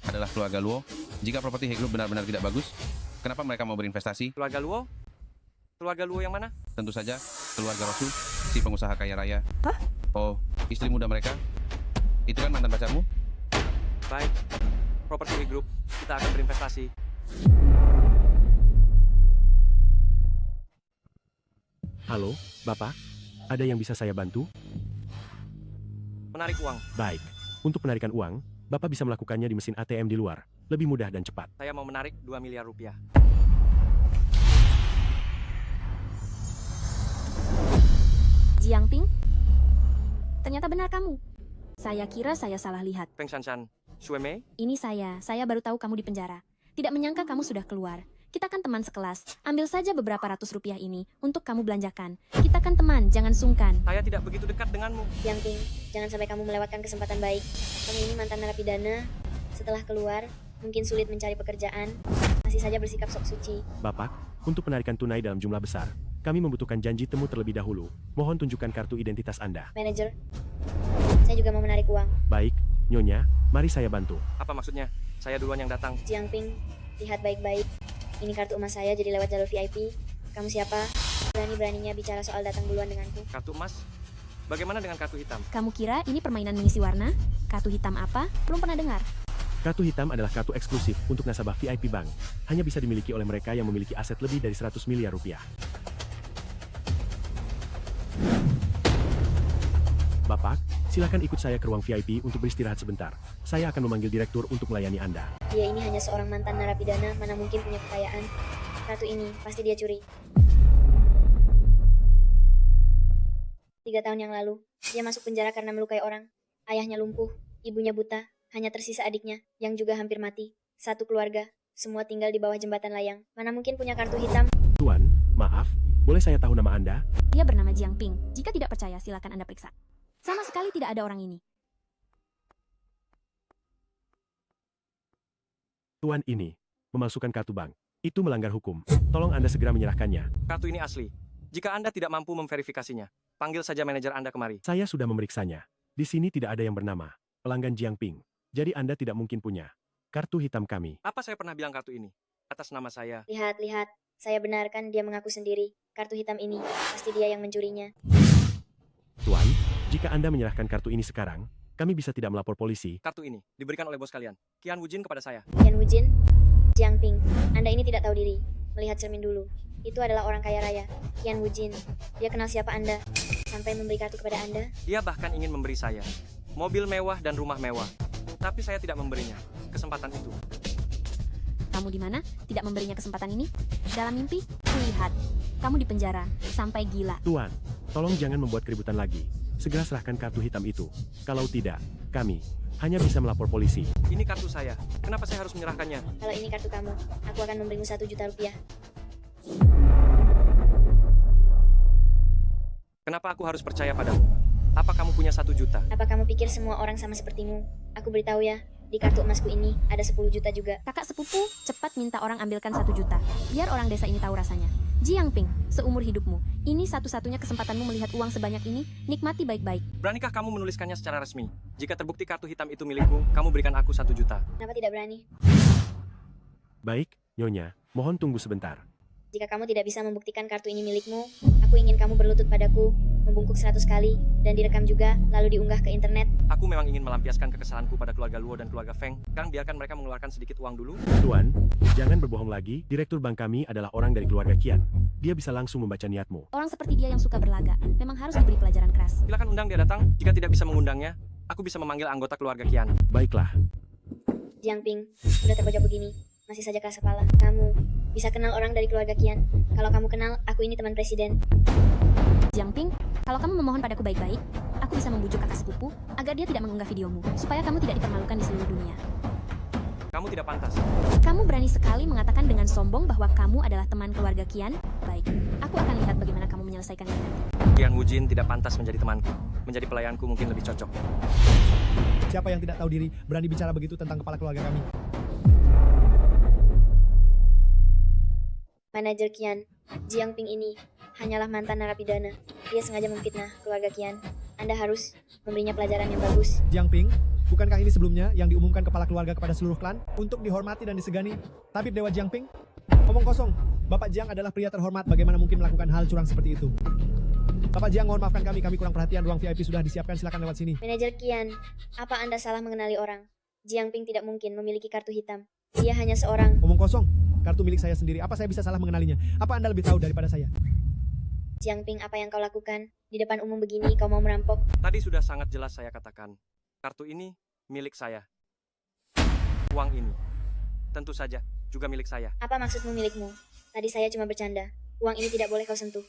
adalah keluarga Luo. Jika properti He Group benar-benar tidak bagus, kenapa mereka mau berinvestasi? Keluarga Luo? Keluarga Luo yang mana? Tentu saja, keluarga Rosu, si pengusaha kaya raya. Hah? Oh, istri muda mereka? Itu kan mantan pacarmu? Baik, properti He Group, kita akan berinvestasi. Halo, Bapak. Ada yang bisa saya bantu? Menarik uang. Baik. Untuk penarikan uang, Bapak bisa melakukannya di mesin ATM di luar. Lebih mudah dan cepat. Saya mau menarik 2 miliar rupiah. Jiangping? Ternyata benar kamu. Saya kira saya salah lihat. Feng Shanshan, Shuemei, Ini saya baru tahu kamu di penjara. Tidak menyangka kamu sudah keluar. Kita kan teman sekelas. Ambil saja beberapa ratus rupiah ini untuk kamu belanjakan. Kita kan teman, jangan sungkan. saya tidak begitu dekat denganmu. Jiangping, jangan sampai kamu melewatkan kesempatan baik. Kamu ini mantan narapidana. Setelah keluar, mungkin sulit mencari pekerjaan. Masih saja bersikap sok suci. Bapak, untuk penarikan tunai dalam jumlah besar, kami membutuhkan janji temu terlebih dahulu. Mohon tunjukkan kartu identitas Anda. Manajer, saya juga mau menarik uang. Baik, Nyonya, mari saya bantu. Apa maksudnya? Saya duluan yang datang. Jiangping, lihat baik-baik. Ini kartu emas saya jadi lewat jalur VIP. Kamu siapa? Berani-beraninya bicara soal datang duluan denganku. Kartu emas? Bagaimana dengan kartu hitam? Kamu kira ini permainan mengisi warna? Kartu hitam apa? Belum pernah dengar. Kartu hitam adalah kartu eksklusif untuk nasabah VIP Bank. Hanya bisa dimiliki oleh mereka yang memiliki aset lebih dari 100 miliar rupiah. Bapak, silakan ikut saya ke ruang VIP untuk beristirahat sebentar. Saya akan memanggil direktur untuk melayani Anda. Dia ini hanya seorang mantan narapidana, mana mungkin punya kekayaan. Kartu ini pasti dia curi. 3 tahun yang lalu, dia masuk penjara karena melukai orang. Ayahnya lumpuh, ibunya buta, hanya tersisa adiknya, yang juga hampir mati. Satu keluarga, semua tinggal di bawah jembatan layang. Mana mungkin punya kartu hitam? Tuan, maaf, boleh saya tahu nama Anda? Dia bernama Jiangping. Jika tidak percaya, silakan Anda periksa. Sama sekali tidak ada orang ini. Tuan ini, memalsukan kartu bank. Itu melanggar hukum. Tolong Anda segera menyerahkannya. Kartu ini asli. Jika Anda tidak mampu memverifikasinya, panggil saja manajer Anda kemari. Saya sudah memeriksanya. Di sini tidak ada yang bernama pelanggan Jiangping. Jadi Anda tidak mungkin punya kartu hitam kami. Apa saya pernah bilang kartu ini? Atas nama saya. Lihat. Saya benarkan dia mengaku sendiri. Kartu hitam ini, pasti dia yang mencurinya. Tuan, jika Anda menyerahkan kartu ini sekarang, kami bisa tidak melapor polisi. Kartu ini diberikan oleh bos kalian, Qian Wujin, kepada saya. Qian Wujin, Jiangping, Anda ini tidak tahu diri. Melihat cermin dulu. Itu adalah orang kaya raya, Qian Wujin. Dia kenal siapa Anda, sampai memberi kartu kepada Anda. Dia bahkan ingin memberi saya mobil mewah dan rumah mewah. Tapi saya tidak memberinya kesempatan itu. Kamu di mana? Tidak memberinya kesempatan ini? Dalam mimpi? Kulihat. Kamu di penjara. Sampai gila. Tuan, tolong jangan membuat keributan lagi. Segera serahkan kartu hitam itu. Kalau tidak, kami hanya bisa melapor polisi. Ini kartu saya. Kenapa saya harus menyerahkannya? Kalau ini kartu kamu, aku akan memberimu 1 juta rupiah. Kenapa aku harus percaya padamu? Apa kamu punya 1 juta? Apa kamu pikir semua orang sama sepertimu? Aku beritahu ya, di kartu emasku ini ada 10 juta juga. Kakak sepupu, cepat minta orang ambilkan 1 juta. Biar orang desa ini tahu rasanya. Jiangping, seumur hidupmu, ini satu-satunya kesempatanmu melihat uang sebanyak ini, nikmati baik-baik. Beranikah kamu menuliskannya secara resmi? Jika terbukti kartu hitam itu milikku, kamu berikan aku 1 juta. Kenapa tidak berani? Baik, Nyonya, mohon tunggu sebentar. Jika kamu tidak bisa membuktikan kartu ini milikmu, aku ingin kamu berlutut padaku, membungkuk 100 kali, dan direkam juga, lalu diunggah ke internet. Aku memang ingin melampiaskan kekesalanku pada keluarga Luo dan keluarga Feng. Sekarang biarkan mereka mengeluarkan sedikit uang dulu. Tuan, jangan berbohong lagi. Direktur bank kami adalah orang dari keluarga Qian. Dia bisa langsung membaca niatmu. Orang seperti dia yang suka berlaga, memang harus diberi pelajaran keras. Silakan undang dia datang. Jika tidak bisa mengundangnya, aku bisa memanggil anggota keluarga Qian. Baiklah. Jiangping, sudah terpojok begini, masih saja keras kepala. Kamu bisa kenal orang dari keluarga Qian. Kalau kamu kenal, aku ini teman presiden. Jiangping, kalau kamu memohon padaku baik-baik, aku bisa membujuk kakak sepupu agar dia tidak mengunggah videomu, supaya kamu tidak dipermalukan di seluruh dunia. Kamu tidak pantas. Kamu berani sekali mengatakan dengan sombong bahwa kamu adalah teman keluarga Qian? Baik, aku akan lihat bagaimana kamu menyelesaikannya nanti. Qian Wujin tidak pantas menjadi temanku. Menjadi pelayanku mungkin lebih cocok. Siapa yang tidak tahu diri berani bicara begitu tentang kepala keluarga kami? Manajer Qian, Jiangping ini hanyalah mantan narapidana. Dia sengaja memfitnah keluarga Qian. Anda harus memberinya pelajaran yang bagus. Jiangping, bukankah ini sebelumnya yang diumumkan kepala keluarga kepada seluruh klan untuk dihormati dan disegani? Tabib Dewa Jiangping? Omong kosong. Bapak Jiang adalah pria terhormat, bagaimana mungkin melakukan hal curang seperti itu? Bapak Jiang, mohon maafkan kami kurang perhatian. Ruang VIP sudah disiapkan, silakan lewat sini. Manajer Qian, apa Anda salah mengenali orang? Jiangping tidak mungkin memiliki kartu hitam. Dia hanya seorang... Omong kosong. Kartu milik saya sendiri. Apa saya bisa salah mengenalinya? Apa Anda lebih tahu daripada saya? Jiangping, apa yang kau lakukan? Di depan umum begini, kau mau merampok? Tadi sudah sangat jelas saya katakan. Kartu ini milik saya. Uang ini, tentu saja, juga milik saya. Apa maksudmu milikmu? Tadi saya cuma bercanda. Uang ini tidak boleh kau sentuh.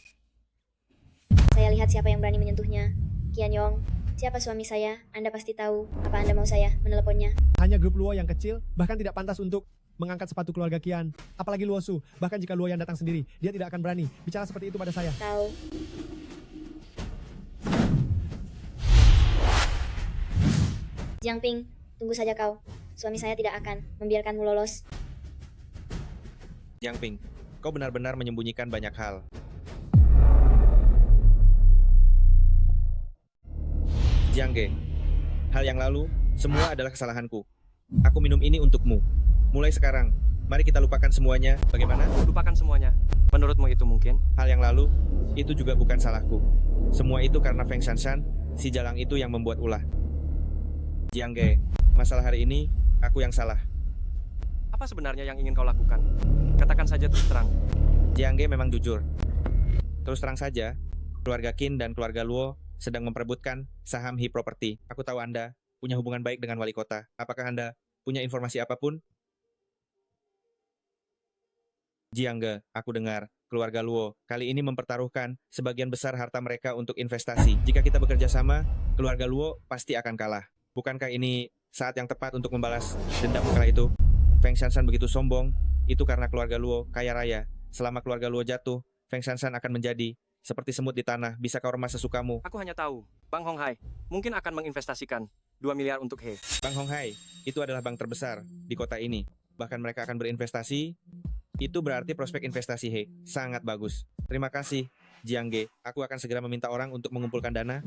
Saya lihat siapa yang berani menyentuhnya. Kian Yong, siapa suami saya? Anda pasti tahu. Apa Anda mau saya meneleponnya? Hanya grup Luo yang kecil, bahkan tidak pantas untuk mengangkat sepatu keluarga Kian. Apalagi Luo Su, bahkan jika Luo yang datang sendiri, dia tidak akan berani bicara seperti itu pada saya. Tahu. Jiang Ping, tunggu saja kau. Suami saya tidak akan membiarkanmu lolos. Jiang Ping, kau benar-benar menyembunyikan banyak hal. Jiang Ge, hal yang lalu, semua adalah kesalahanku. Aku minum ini untukmu. Mulai sekarang, mari kita lupakan semuanya. Bagaimana? Lupakan semuanya. Menurutmu itu mungkin? Hal yang lalu, itu juga bukan salahku. Semua itu karena Feng Shanshan, si jalang itu yang membuat ulah. Jiang Ge, masalah hari ini, aku yang salah. Apa sebenarnya yang ingin kau lakukan? Katakan saja terus terang. Jiang Ge memang jujur. Terus terang saja, keluarga Qin dan keluarga Luo sedang memperebutkan saham He Property. Aku tahu Anda punya hubungan baik dengan wali kota. Apakah Anda punya informasi apapun? Jiang Ge, aku dengar keluarga Luo kali ini mempertaruhkan sebagian besar harta mereka untuk investasi. Jika kita bekerja sama, keluarga Luo pasti akan kalah. Bukankah ini saat yang tepat untuk membalas dendam kala itu? Feng Shanshan begitu sombong, itu karena keluarga Luo kaya raya. Selama keluarga Luo jatuh, Feng Shanshan akan menjadi seperti semut di tanah. Bisa kau remas sesukamu. Aku hanya tahu, Bang Hong Hai mungkin akan menginvestasikan 2 miliar untuk He. Bang Hong Hai, itu adalah bank terbesar di kota ini. Bahkan mereka akan berinvestasi. Itu berarti prospek investasi He sangat bagus. Terima kasih, Jiang Ge. Aku akan segera meminta orang untuk mengumpulkan dana.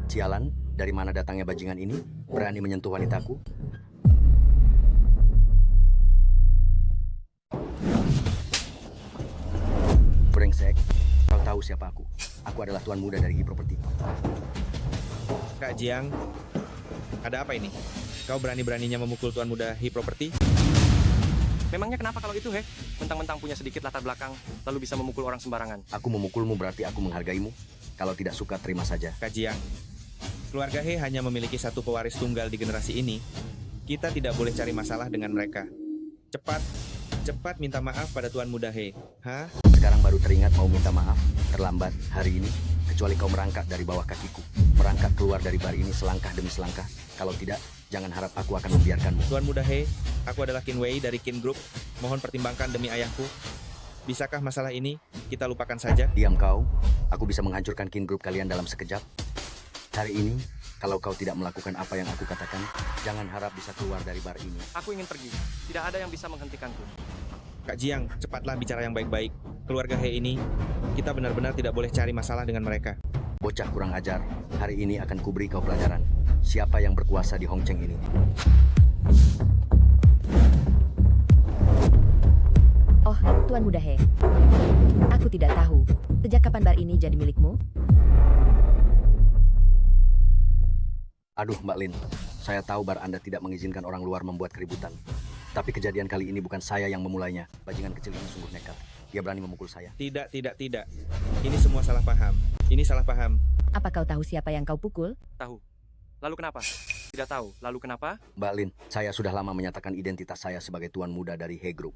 Sialan, dari mana datangnya bajingan ini? Berani menyentuh wanitaku? Brengsek, kau tahu siapa aku? Aku adalah tuan muda dari He Property. Kak Jiang, ada apa ini? Kau berani-beraninya memukul tuan muda He Property? Memangnya kenapa kalau itu, He? Mentang-mentang punya sedikit latar belakang, lalu bisa memukul orang sembarangan. Aku memukulmu berarti aku menghargaimu. Kalau tidak suka, terima saja. Kak Jiang, keluarga He hanya memiliki satu pewaris tunggal di generasi ini. Kita tidak boleh cari masalah dengan mereka. Cepat minta maaf pada tuan muda He. Hah? Sekarang baru teringat mau minta maaf. Terlambat hari ini, kecuali kau merangkak dari bawah kakiku. Merangkak keluar dari bar ini selangkah demi selangkah. Kalau tidak, jangan harap aku akan membiarkanmu. Tuan muda He, aku adalah Qin Wei dari Qin Group. Mohon pertimbangkan demi ayahku. Bisakah masalah ini kita lupakan saja? Diam kau. Aku bisa menghancurkan Qin Group kalian dalam sekejap. Hari ini, kalau kau tidak melakukan apa yang aku katakan, jangan harap bisa keluar dari bar ini. Aku ingin pergi. Tidak ada yang bisa menghentikanku. Kak Jiang, cepatlah bicara yang baik-baik. Keluarga He ini, kita benar-benar tidak boleh cari masalah dengan mereka. Bocah kurang ajar, hari ini akan kuberi kau pelajaran. Siapa yang berkuasa di Hongcheng ini? Oh, Tuan Muda He. Aku tidak tahu. Sejak kapan bar ini jadi milikmu? Aduh, Mbak Lin. Saya tahu bar Anda tidak mengizinkan orang luar membuat keributan. Tapi kejadian kali ini bukan saya yang memulainya. Bajingan kecil ini sungguh nekat. Dia berani memukul saya. Tidak. Ini semua salah paham. Ini salah paham. Apa kau tahu siapa yang kau pukul? Tahu. Lalu kenapa? Tidak tahu. Lalu kenapa? Mbak Lin, saya sudah lama menyatakan identitas saya sebagai tuan muda dari He Group.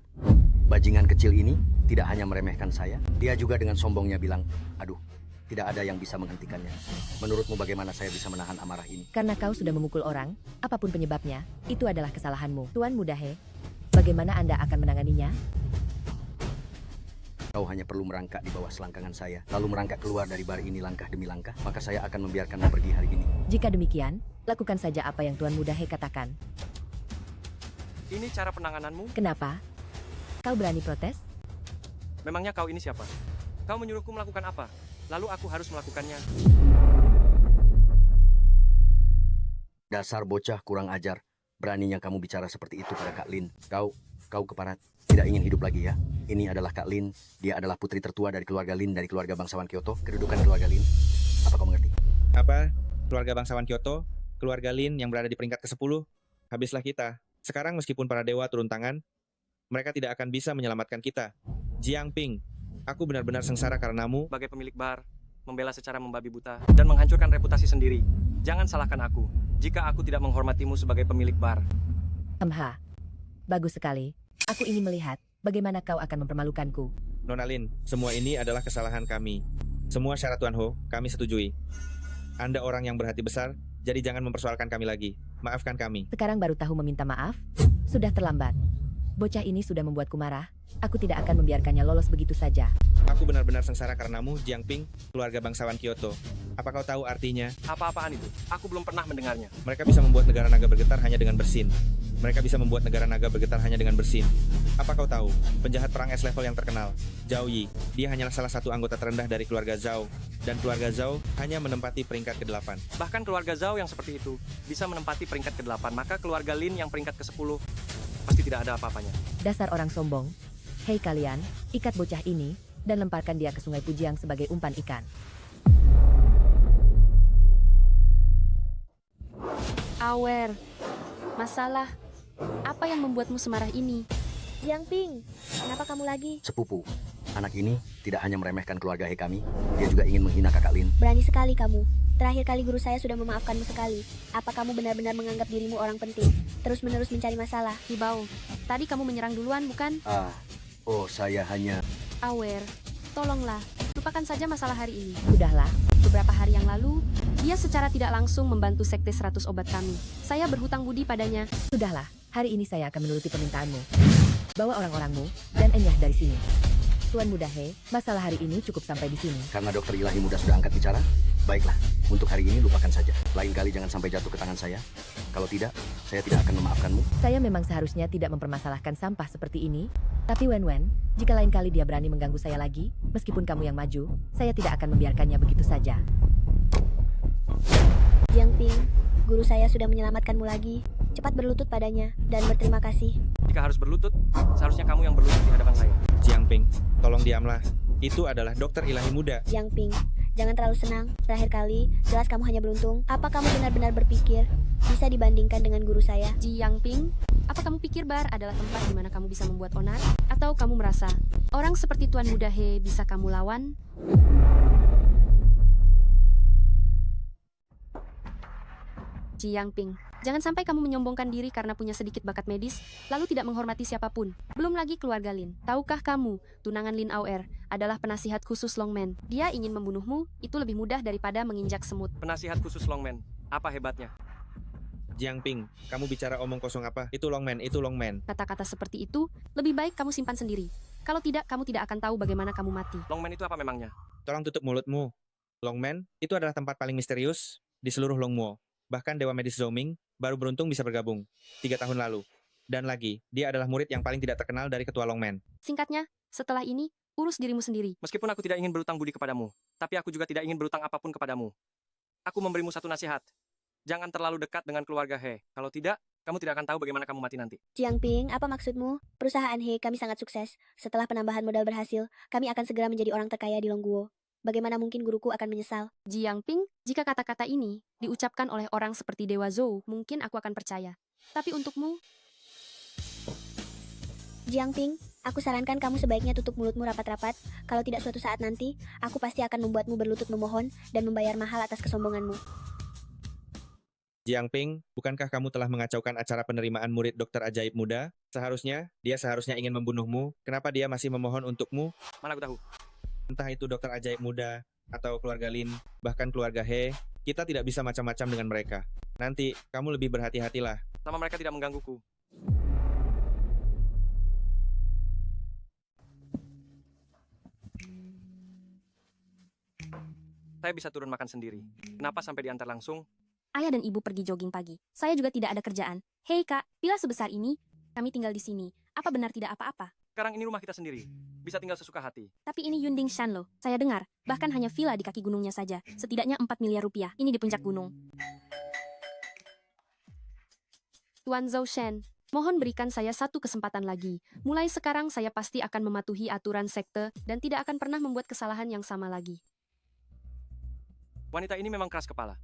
Bajingan kecil ini tidak hanya meremehkan saya, dia juga dengan sombongnya bilang, aduh, tidak ada yang bisa menghentikannya. Menurutmu bagaimana saya bisa menahan amarah ini? Karena kau sudah memukul orang, apapun penyebabnya, itu adalah kesalahanmu. Tuan Muda He, bagaimana Anda akan menanganinya? Kau hanya perlu merangkak di bawah selangkangan saya, lalu merangkak keluar dari bar ini langkah demi langkah, maka saya akan membiarkanmu pergi hari ini. Jika demikian, lakukan saja apa yang Tuan Muda He katakan. Ini cara penangananmu? Kenapa? Kau berani protes? Memangnya kau ini siapa? Kau menyuruhku melakukan apa? Lalu aku harus melakukannya. Dasar bocah kurang ajar. Beraninya kamu bicara seperti itu pada Kak Lin. Kau keparat. Tidak ingin hidup lagi ya? Ini adalah Kak Lin. Dia adalah putri tertua dari keluarga Lin, dari keluarga bangsawan Kyoto. Kedudukan keluarga Lin. Apa kau mengerti? Apa? Keluarga bangsawan Kyoto? Keluarga Lin yang berada di peringkat ke-10? Habislah kita. Sekarang meskipun para dewa turun tangan, mereka tidak akan bisa menyelamatkan kita. Jiang Ping, aku benar-benar sengsara karenamu. Sebagai pemilik bar, membela secara membabi buta, dan menghancurkan reputasi sendiri. Jangan salahkan aku jika aku tidak menghormatimu sebagai pemilik bar. Bagus sekali. Aku ingin melihat bagaimana kau akan mempermalukanku. Nona Lin, semua ini adalah kesalahan kami. Semua syarat Tuan Ho, kami setujui. Anda orang yang berhati besar, jadi jangan mempersoalkan kami lagi. Maafkan kami. Sekarang baru tahu meminta maaf? Sudah terlambat. Bocah ini sudah membuatku marah. Aku tidak akan membiarkannya lolos begitu saja. Aku benar-benar sengsara karenamu, Jiang Ping, keluarga bangsawan Kyoto. Apa kau tahu artinya? Apa-apaan itu? Aku belum pernah mendengarnya. Mereka bisa membuat negara naga bergetar hanya dengan bersin. Mereka bisa membuat negara naga bergetar hanya dengan bersin. Apa kau tahu? Penjahat perang S level yang terkenal, Zhao Yi. Dia hanyalah salah satu anggota terendah dari keluarga Zhao. Dan keluarga Zhao hanya menempati peringkat ke-8. Bahkan keluarga Zhao yang seperti itu bisa menempati peringkat ke-8, maka keluarga Lin yang peringkat ke-10 pasti tidak ada apa-apanya. Dasar orang sombong. Hei kalian, ikat bocah ini dan lemparkan dia ke Sungai Pujiang sebagai umpan ikan. Awer, masalah. Apa yang membuatmu semarah ini? Jiang Ping, kenapa kamu lagi? Sepupu, anak ini tidak hanya meremehkan keluarga He kami, dia juga ingin menghina kakak Lin. Berani sekali kamu. Terakhir kali guru saya sudah memaafkanmu sekali. Apa kamu benar-benar menganggap dirimu orang penting? Terus-menerus mencari masalah. Hibao, tadi kamu menyerang duluan bukan? Saya hanya... Awer, tolonglah, lupakan saja masalah hari ini. Sudahlah. Beberapa hari yang lalu, dia secara tidak langsung membantu Sekte 100 Obat kami. Saya berhutang budi padanya. Sudahlah, hari ini saya akan menuruti permintaanmu. Bawa orang-orangmu dan enyah dari sini. Tuan Muda He, masalah hari ini cukup sampai di sini. Karena Dokter Ilahi Muda sudah angkat bicara, baiklah, untuk hari ini lupakan saja. Lain kali jangan sampai jatuh ke tangan saya. Kalau tidak, saya tidak akan memaafkanmu. Saya memang seharusnya tidak mempermasalahkan sampah seperti ini. Tapi Wen, jika lain kali dia berani mengganggu saya lagi, meskipun kamu yang maju, saya tidak akan membiarkannya begitu saja. Jiang Ping, guru saya sudah menyelamatkanmu lagi. Cepat berlutut padanya dan berterima kasih. Jika harus berlutut, seharusnya kamu yang berlutut di hadapan saya. Jiang Ping, tolong diamlah. Itu adalah Dokter Ilahi Muda. Jiang Ping, jangan terlalu senang. Terakhir kali, jelas kamu hanya beruntung. Apa kamu benar-benar berpikir bisa dibandingkan dengan guru saya? Jiang Ping, apa kamu pikir bar adalah tempat di mana kamu bisa membuat onar? Atau kamu merasa orang seperti Tuan Muda He bisa kamu lawan? Jiang Ping, jangan sampai kamu menyombongkan diri karena punya sedikit bakat medis, lalu tidak menghormati siapapun. Belum lagi keluarga Lin. Tahukah kamu, tunangan Lin Aoer adalah penasihat khusus Longman. Dia ingin membunuhmu, itu lebih mudah daripada menginjak semut. Penasihat khusus Longman, apa hebatnya? Jiang Ping, kamu bicara omong kosong apa? Itu Longman, itu Longman. Kata-kata seperti itu, lebih baik kamu simpan sendiri. Kalau tidak, kamu tidak akan tahu bagaimana kamu mati. Longman itu apa memangnya? Tolong tutup mulutmu. Longman, itu adalah tempat paling misterius di seluruh Longmo. Bahkan Dewa Medis Zhao Ming baru beruntung bisa bergabung 3 tahun lalu. Dan lagi, dia adalah murid yang paling tidak terkenal dari ketua Longman. Singkatnya, setelah ini, urus dirimu sendiri. Meskipun aku tidak ingin berutang budi kepadamu, tapi aku juga tidak ingin berutang apapun kepadamu. Aku memberimu satu nasihat. Jangan terlalu dekat dengan keluarga He. Kalau tidak, kamu tidak akan tahu bagaimana kamu mati nanti. Jiang Ping, apa maksudmu? Perusahaan He kami sangat sukses. Setelah penambahan modal berhasil, kami akan segera menjadi orang terkaya di Longguo. Bagaimana mungkin guruku akan menyesal? Jiang Ping, jika kata-kata ini diucapkan oleh orang seperti Dewa Zhou, mungkin aku akan percaya. Tapi untukmu... Jiang Ping, aku sarankan kamu sebaiknya tutup mulutmu rapat-rapat. Kalau tidak suatu saat nanti, aku pasti akan membuatmu berlutut memohon dan membayar mahal atas kesombonganmu. Jiang Ping, bukankah kamu telah mengacaukan acara penerimaan murid dokter ajaib muda? Dia seharusnya ingin membunuhmu. Kenapa dia masih memohon untukmu? Mana aku tahu. Entah itu dokter ajaib muda, atau keluarga Lin, bahkan keluarga He, kita tidak bisa macam-macam dengan mereka. Nanti, kamu lebih berhati-hatilah. Sama mereka tidak menggangguku. Saya bisa turun makan sendiri. Kenapa sampai diantar langsung? Ayah dan ibu pergi jogging pagi. Saya juga tidak ada kerjaan. Hei kak, villa sebesar ini, kami tinggal di sini. Apa benar tidak apa-apa? Sekarang ini rumah kita sendiri. Bisa tinggal sesuka hati. Tapi ini Yunding Shan loh. Saya dengar, bahkan hanya villa di kaki gunungnya saja. Setidaknya 4 miliar rupiah. Ini di puncak gunung. Tuan Zhou Shen, mohon berikan saya satu kesempatan lagi. Mulai sekarang saya pasti akan mematuhi aturan sekte dan tidak akan pernah membuat kesalahan yang sama lagi. Wanita ini memang keras kepala.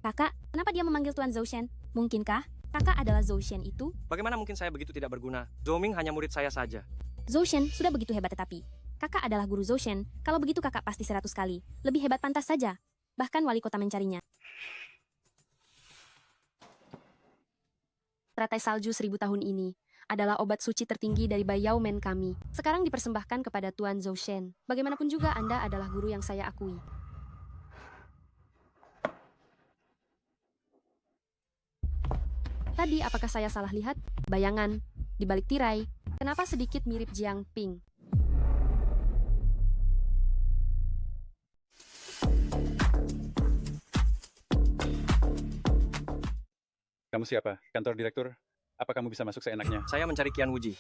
Kakak, kenapa dia memanggil Tuan Zhou Shen? Mungkinkah Kakak adalah Zhou Shen itu? Bagaimana mungkin saya begitu tidak berguna? Zhou Ming hanya murid saya saja. Zhou Shen sudah begitu hebat tetapi kakak adalah guru Zhou Shen. Kalau begitu kakak pasti 100 kali lebih hebat, pantas saja bahkan wali kota mencarinya. Teratai salju 1000 tahun ini adalah obat suci tertinggi dari Bayao Men kami. Sekarang dipersembahkan kepada Tuan Zhou Shen. Bagaimanapun juga Anda adalah guru yang saya akui. Tadi apakah saya salah lihat? Bayangan di balik tirai, kenapa sedikit mirip Jiang Ping? Kamu siapa? Kantor direktur? Apa kamu bisa masuk seenaknya? Saya mencari Qian Wuji,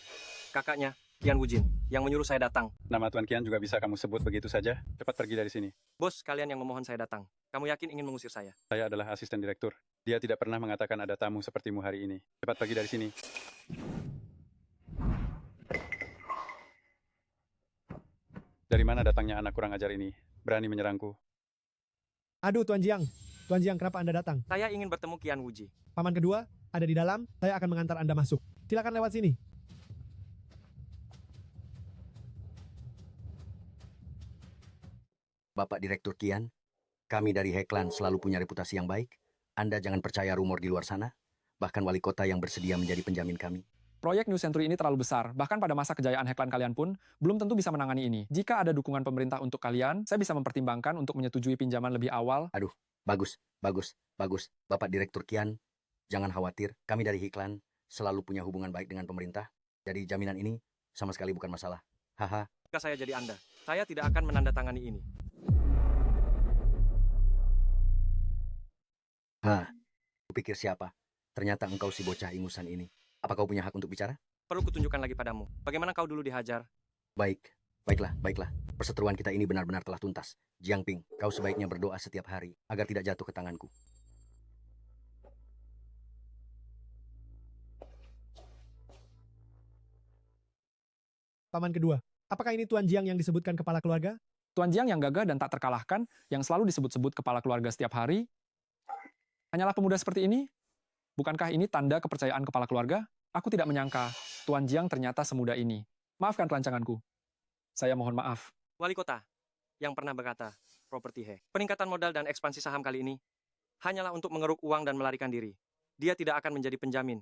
kakaknya Qian Wujin, yang menyuruh saya datang. Nama Tuan Qian juga bisa kamu sebut begitu saja? Cepat pergi dari sini. Bos, kalian yang memohon saya datang. Kamu yakin ingin mengusir saya? Saya adalah asisten direktur. Dia tidak pernah mengatakan ada tamu sepertimu hari ini. Cepat pergi dari sini. Dari mana datangnya anak kurang ajar ini? Berani menyerangku. Aduh, Tuan Jiang. Tuan Jiang, kenapa Anda datang? Saya ingin bertemu Qian Wuji. Paman kedua, ada di dalam. Saya akan mengantar Anda masuk. Silakan lewat sini. Bapak Direktur Qian, kami dari Heklan selalu punya reputasi yang baik. Anda jangan percaya rumor di luar sana. Bahkan wali kota yang bersedia menjadi penjamin kami. Proyek New Century ini terlalu besar, bahkan pada masa kejayaan Heklan kalian pun belum tentu bisa menangani ini. Jika ada dukungan pemerintah untuk kalian, saya bisa mempertimbangkan untuk menyetujui pinjaman lebih awal. Aduh, bagus. Bapak Direktur Qian, jangan khawatir. Kami dari Heklan selalu punya hubungan baik dengan pemerintah. Jadi jaminan ini sama sekali bukan masalah. Haha. Jika saya jadi Anda, saya tidak akan menandatangani ini. Kupikir siapa? Ternyata engkau si bocah ingusan ini. Apa kau punya hak untuk bicara? Perlu kutunjukkan lagi padamu. Bagaimana kau dulu dihajar? Baiklah. Perseteruan kita ini benar-benar telah tuntas. Jiang Ping, kau sebaiknya berdoa setiap hari agar tidak jatuh ke tanganku. Paman kedua, apakah ini Tuan Jiang yang disebutkan kepala keluarga? Tuan Jiang yang gagah dan tak terkalahkan, yang selalu disebut-sebut kepala keluarga setiap hari, hanyalah pemuda seperti ini? Bukankah ini tanda kepercayaan kepala keluarga? Aku tidak menyangka Tuan Jiang ternyata semuda ini. Maafkan kelancanganku. Saya mohon maaf. Wali kota yang pernah berkata, properti He. Peningkatan modal dan ekspansi saham kali ini hanyalah untuk mengeruk uang dan melarikan diri. Dia tidak akan menjadi penjamin.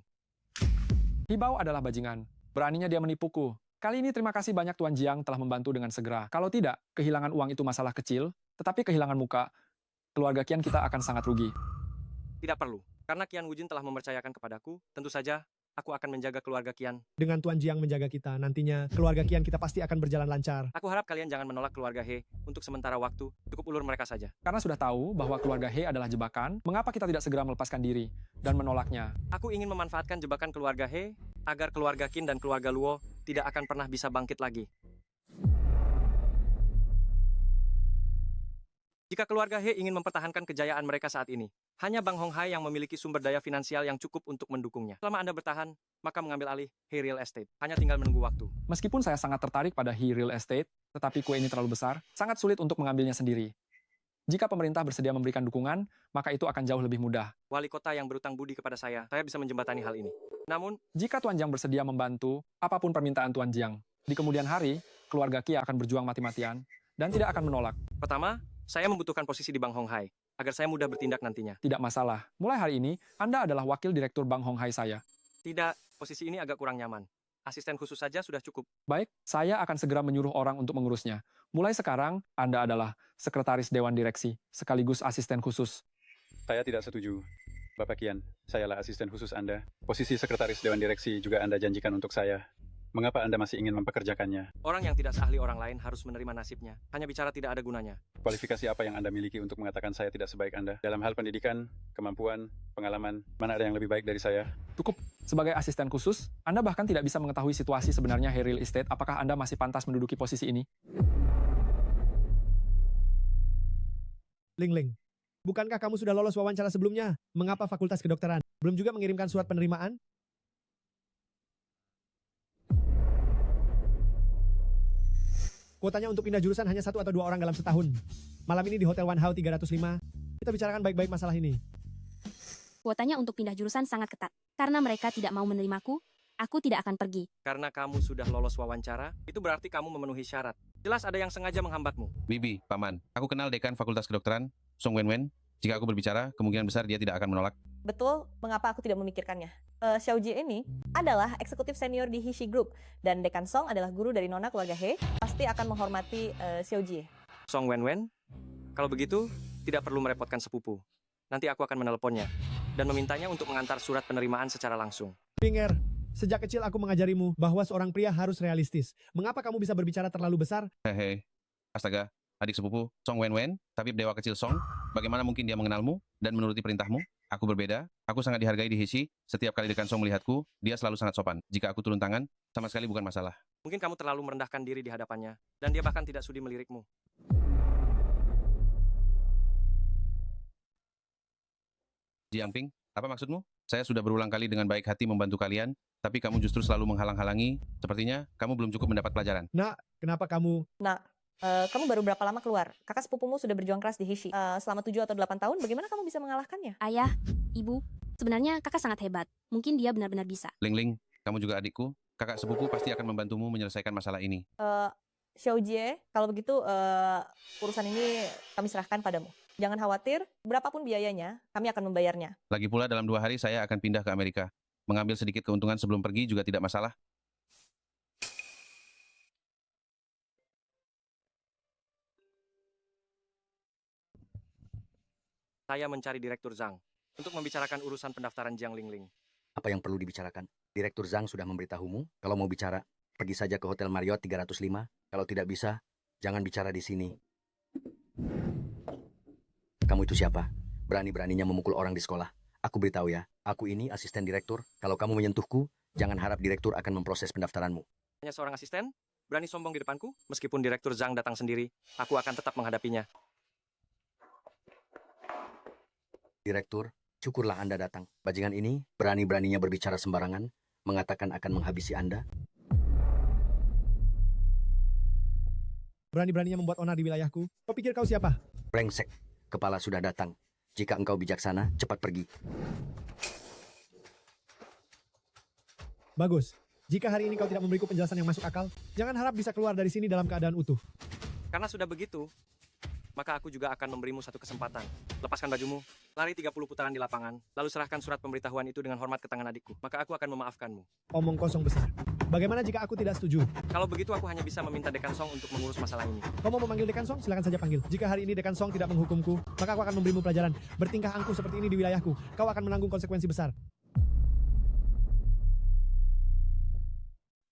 Hibao adalah bajingan. Beraninya dia menipuku. Kali ini terima kasih banyak Tuan Jiang telah membantu dengan segera. Kalau tidak, kehilangan uang itu masalah kecil, tetapi kehilangan muka, keluarga Qian kita akan sangat rugi. Tidak perlu. Karena Qian Wujin telah mempercayakan kepadaku, tentu saja aku akan menjaga keluarga Qian. Dengan Tuan Jiang menjaga kita, nantinya keluarga Qian kita pasti akan berjalan lancar. Aku harap kalian jangan menolak keluarga He untuk sementara waktu. Cukup ulur mereka saja. Karena sudah tahu bahwa keluarga He adalah jebakan, mengapa kita tidak segera melepaskan diri dan menolaknya? Aku ingin memanfaatkan jebakan keluarga He agar keluarga Qin dan keluarga Luo tidak akan pernah bisa bangkit lagi. Jika keluarga He ingin mempertahankan kejayaan mereka saat ini, hanya Bang Hong Hai yang memiliki sumber daya finansial yang cukup untuk mendukungnya. Selama Anda bertahan, maka mengambil alih He Real Estate. Hanya tinggal menunggu waktu. Meskipun saya sangat tertarik pada He Real Estate, tetapi kue ini terlalu besar, sangat sulit untuk mengambilnya sendiri. Jika pemerintah bersedia memberikan dukungan, maka itu akan jauh lebih mudah. Wali kota yang berutang budi kepada saya bisa menjembatani hal ini. Namun, jika Tuan Jiang bersedia membantu, apapun permintaan Tuan Jiang, di kemudian hari, keluarga Qia akan berjuang mati-matian dan tidak akan menolak. Pertama, saya membutuhkan posisi di Bang Hong Hai, agar saya mudah bertindak nantinya. Tidak masalah. Mulai hari ini, Anda adalah wakil direktur Bang Hong Hai saya. Tidak, posisi ini agak kurang nyaman. Asisten khusus saja sudah cukup. Baik, saya akan segera menyuruh orang untuk mengurusnya. Mulai sekarang, Anda adalah sekretaris Dewan Direksi, sekaligus asisten khusus. Saya tidak setuju. Bapak Qian, sayalah asisten khusus Anda. Posisi sekretaris Dewan Direksi juga Anda janjikan untuk saya. Mengapa Anda masih ingin mempekerjakannya? Orang yang tidak seahli orang lain harus menerima nasibnya. Hanya bicara tidak ada gunanya. Kualifikasi apa yang Anda miliki untuk mengatakan saya tidak sebaik Anda? Dalam hal pendidikan, kemampuan, pengalaman, mana ada yang lebih baik dari saya? Cukup. Sebagai asisten khusus, Anda bahkan tidak bisa mengetahui situasi sebenarnya He Real Estate. Apakah Anda masih pantas menduduki posisi ini? Ling Ling, bukankah kamu sudah lolos wawancara sebelumnya? Mengapa Fakultas Kedokteran belum juga mengirimkan surat penerimaan? Kuotanya untuk pindah jurusan hanya 1 atau 2 orang dalam setahun. Malam ini di Hotel One Hao 305, kita bicarakan baik-baik masalah ini. Kuotanya untuk pindah jurusan sangat ketat. Karena mereka tidak mau menerimaku, aku tidak akan pergi. Karena kamu sudah lolos wawancara, itu berarti kamu memenuhi syarat. Jelas ada yang sengaja menghambatmu. Bibi, Paman, aku kenal Dekan Fakultas Kedokteran, Song Wenwen. Jika aku berbicara, kemungkinan besar dia tidak akan menolak. Betul, mengapa aku tidak memikirkannya? Xiao Jie ini adalah eksekutif senior di Hishi Group, dan Dekan Song adalah guru dari nona keluarga He, pasti akan menghormati Xiao Jie. Song Wenwen, kalau begitu, tidak perlu merepotkan sepupu. Nanti aku akan menelponnya, dan memintanya untuk mengantar surat penerimaan secara langsung. Pinger, sejak kecil aku mengajarimu bahwa seorang pria harus realistis. Mengapa kamu bisa berbicara terlalu besar? Hehe, astaga, adik sepupu, Song Wenwen, tabib dewa kecil Song, bagaimana mungkin dia mengenalmu dan menuruti perintahmu? Aku berbeda, aku sangat dihargai di Hishi, setiap kali Dekan Song melihatku, dia selalu sangat sopan. Jika aku turun tangan, sama sekali bukan masalah. Mungkin kamu terlalu merendahkan diri di hadapannya, dan dia bahkan tidak sudi melirikmu. Jiangping, apa maksudmu? Saya sudah berulang kali dengan baik hati membantu kalian, tapi kamu justru selalu menghalang-halangi. Sepertinya kamu belum cukup mendapat pelajaran. Nak, kenapa kamu... Nak, kamu baru berapa lama keluar? Kakak sepupumu sudah berjuang keras di Hishi. Selama 7 atau 8 tahun, bagaimana kamu bisa mengalahkannya? Ayah, ibu, sebenarnya kakak sangat hebat. Mungkin dia benar-benar bisa. Ling Ling, kamu juga adikku. Kakak sepupu pasti akan membantumu menyelesaikan masalah ini. Xiao Jie, kalau begitu urusan ini kami serahkan padamu. Jangan khawatir, berapapun biayanya, kami akan membayarnya. Lagi pula dalam 2 hari saya akan pindah ke Amerika. Mengambil sedikit keuntungan sebelum pergi juga tidak masalah. Saya mencari Direktur Zhang untuk membicarakan urusan pendaftaran Jiang Lingling. Apa yang perlu dibicarakan? Direktur Zhang sudah memberitahumu. Kalau mau bicara, pergi saja ke Hotel Marriott 305. Kalau tidak bisa, jangan bicara di sini. Kamu itu siapa? Berani-beraninya memukul orang di sekolah. Aku beritahu ya, aku ini asisten direktur. Kalau kamu menyentuhku, jangan harap direktur akan memproses pendaftaranmu. Hanya seorang asisten, berani sombong di depanku? Meskipun Direktur Zhang datang sendiri, aku akan tetap menghadapinya. Direktur, syukurlah Anda datang. Bajingan ini berani-beraninya berbicara sembarangan, mengatakan akan menghabisi Anda. Berani-beraninya membuat onar di wilayahku. Kau pikir kau siapa? Brengsek, kepala sudah datang. Jika engkau bijaksana, cepat pergi. Bagus. Jika hari ini kau tidak memberiku penjelasan yang masuk akal, jangan harap bisa keluar dari sini dalam keadaan utuh. Karena sudah begitu, maka aku juga akan memberimu satu kesempatan. Lepaskan bajumu, lari 30 putaran di lapangan, lalu serahkan surat pemberitahuan itu dengan hormat ke tangan adikku. Maka aku akan memaafkanmu. Omong kosong besar. Bagaimana jika aku tidak setuju? Kalau begitu aku hanya bisa meminta Dekan Song untuk mengurus masalah ini. Kau mau memanggil Dekan Song? Silakan saja panggil. Jika hari ini Dekan Song tidak menghukumku, maka aku akan memberimu pelajaran. Bertingkah angkuh seperti ini di wilayahku, kau akan menanggung konsekuensi besar.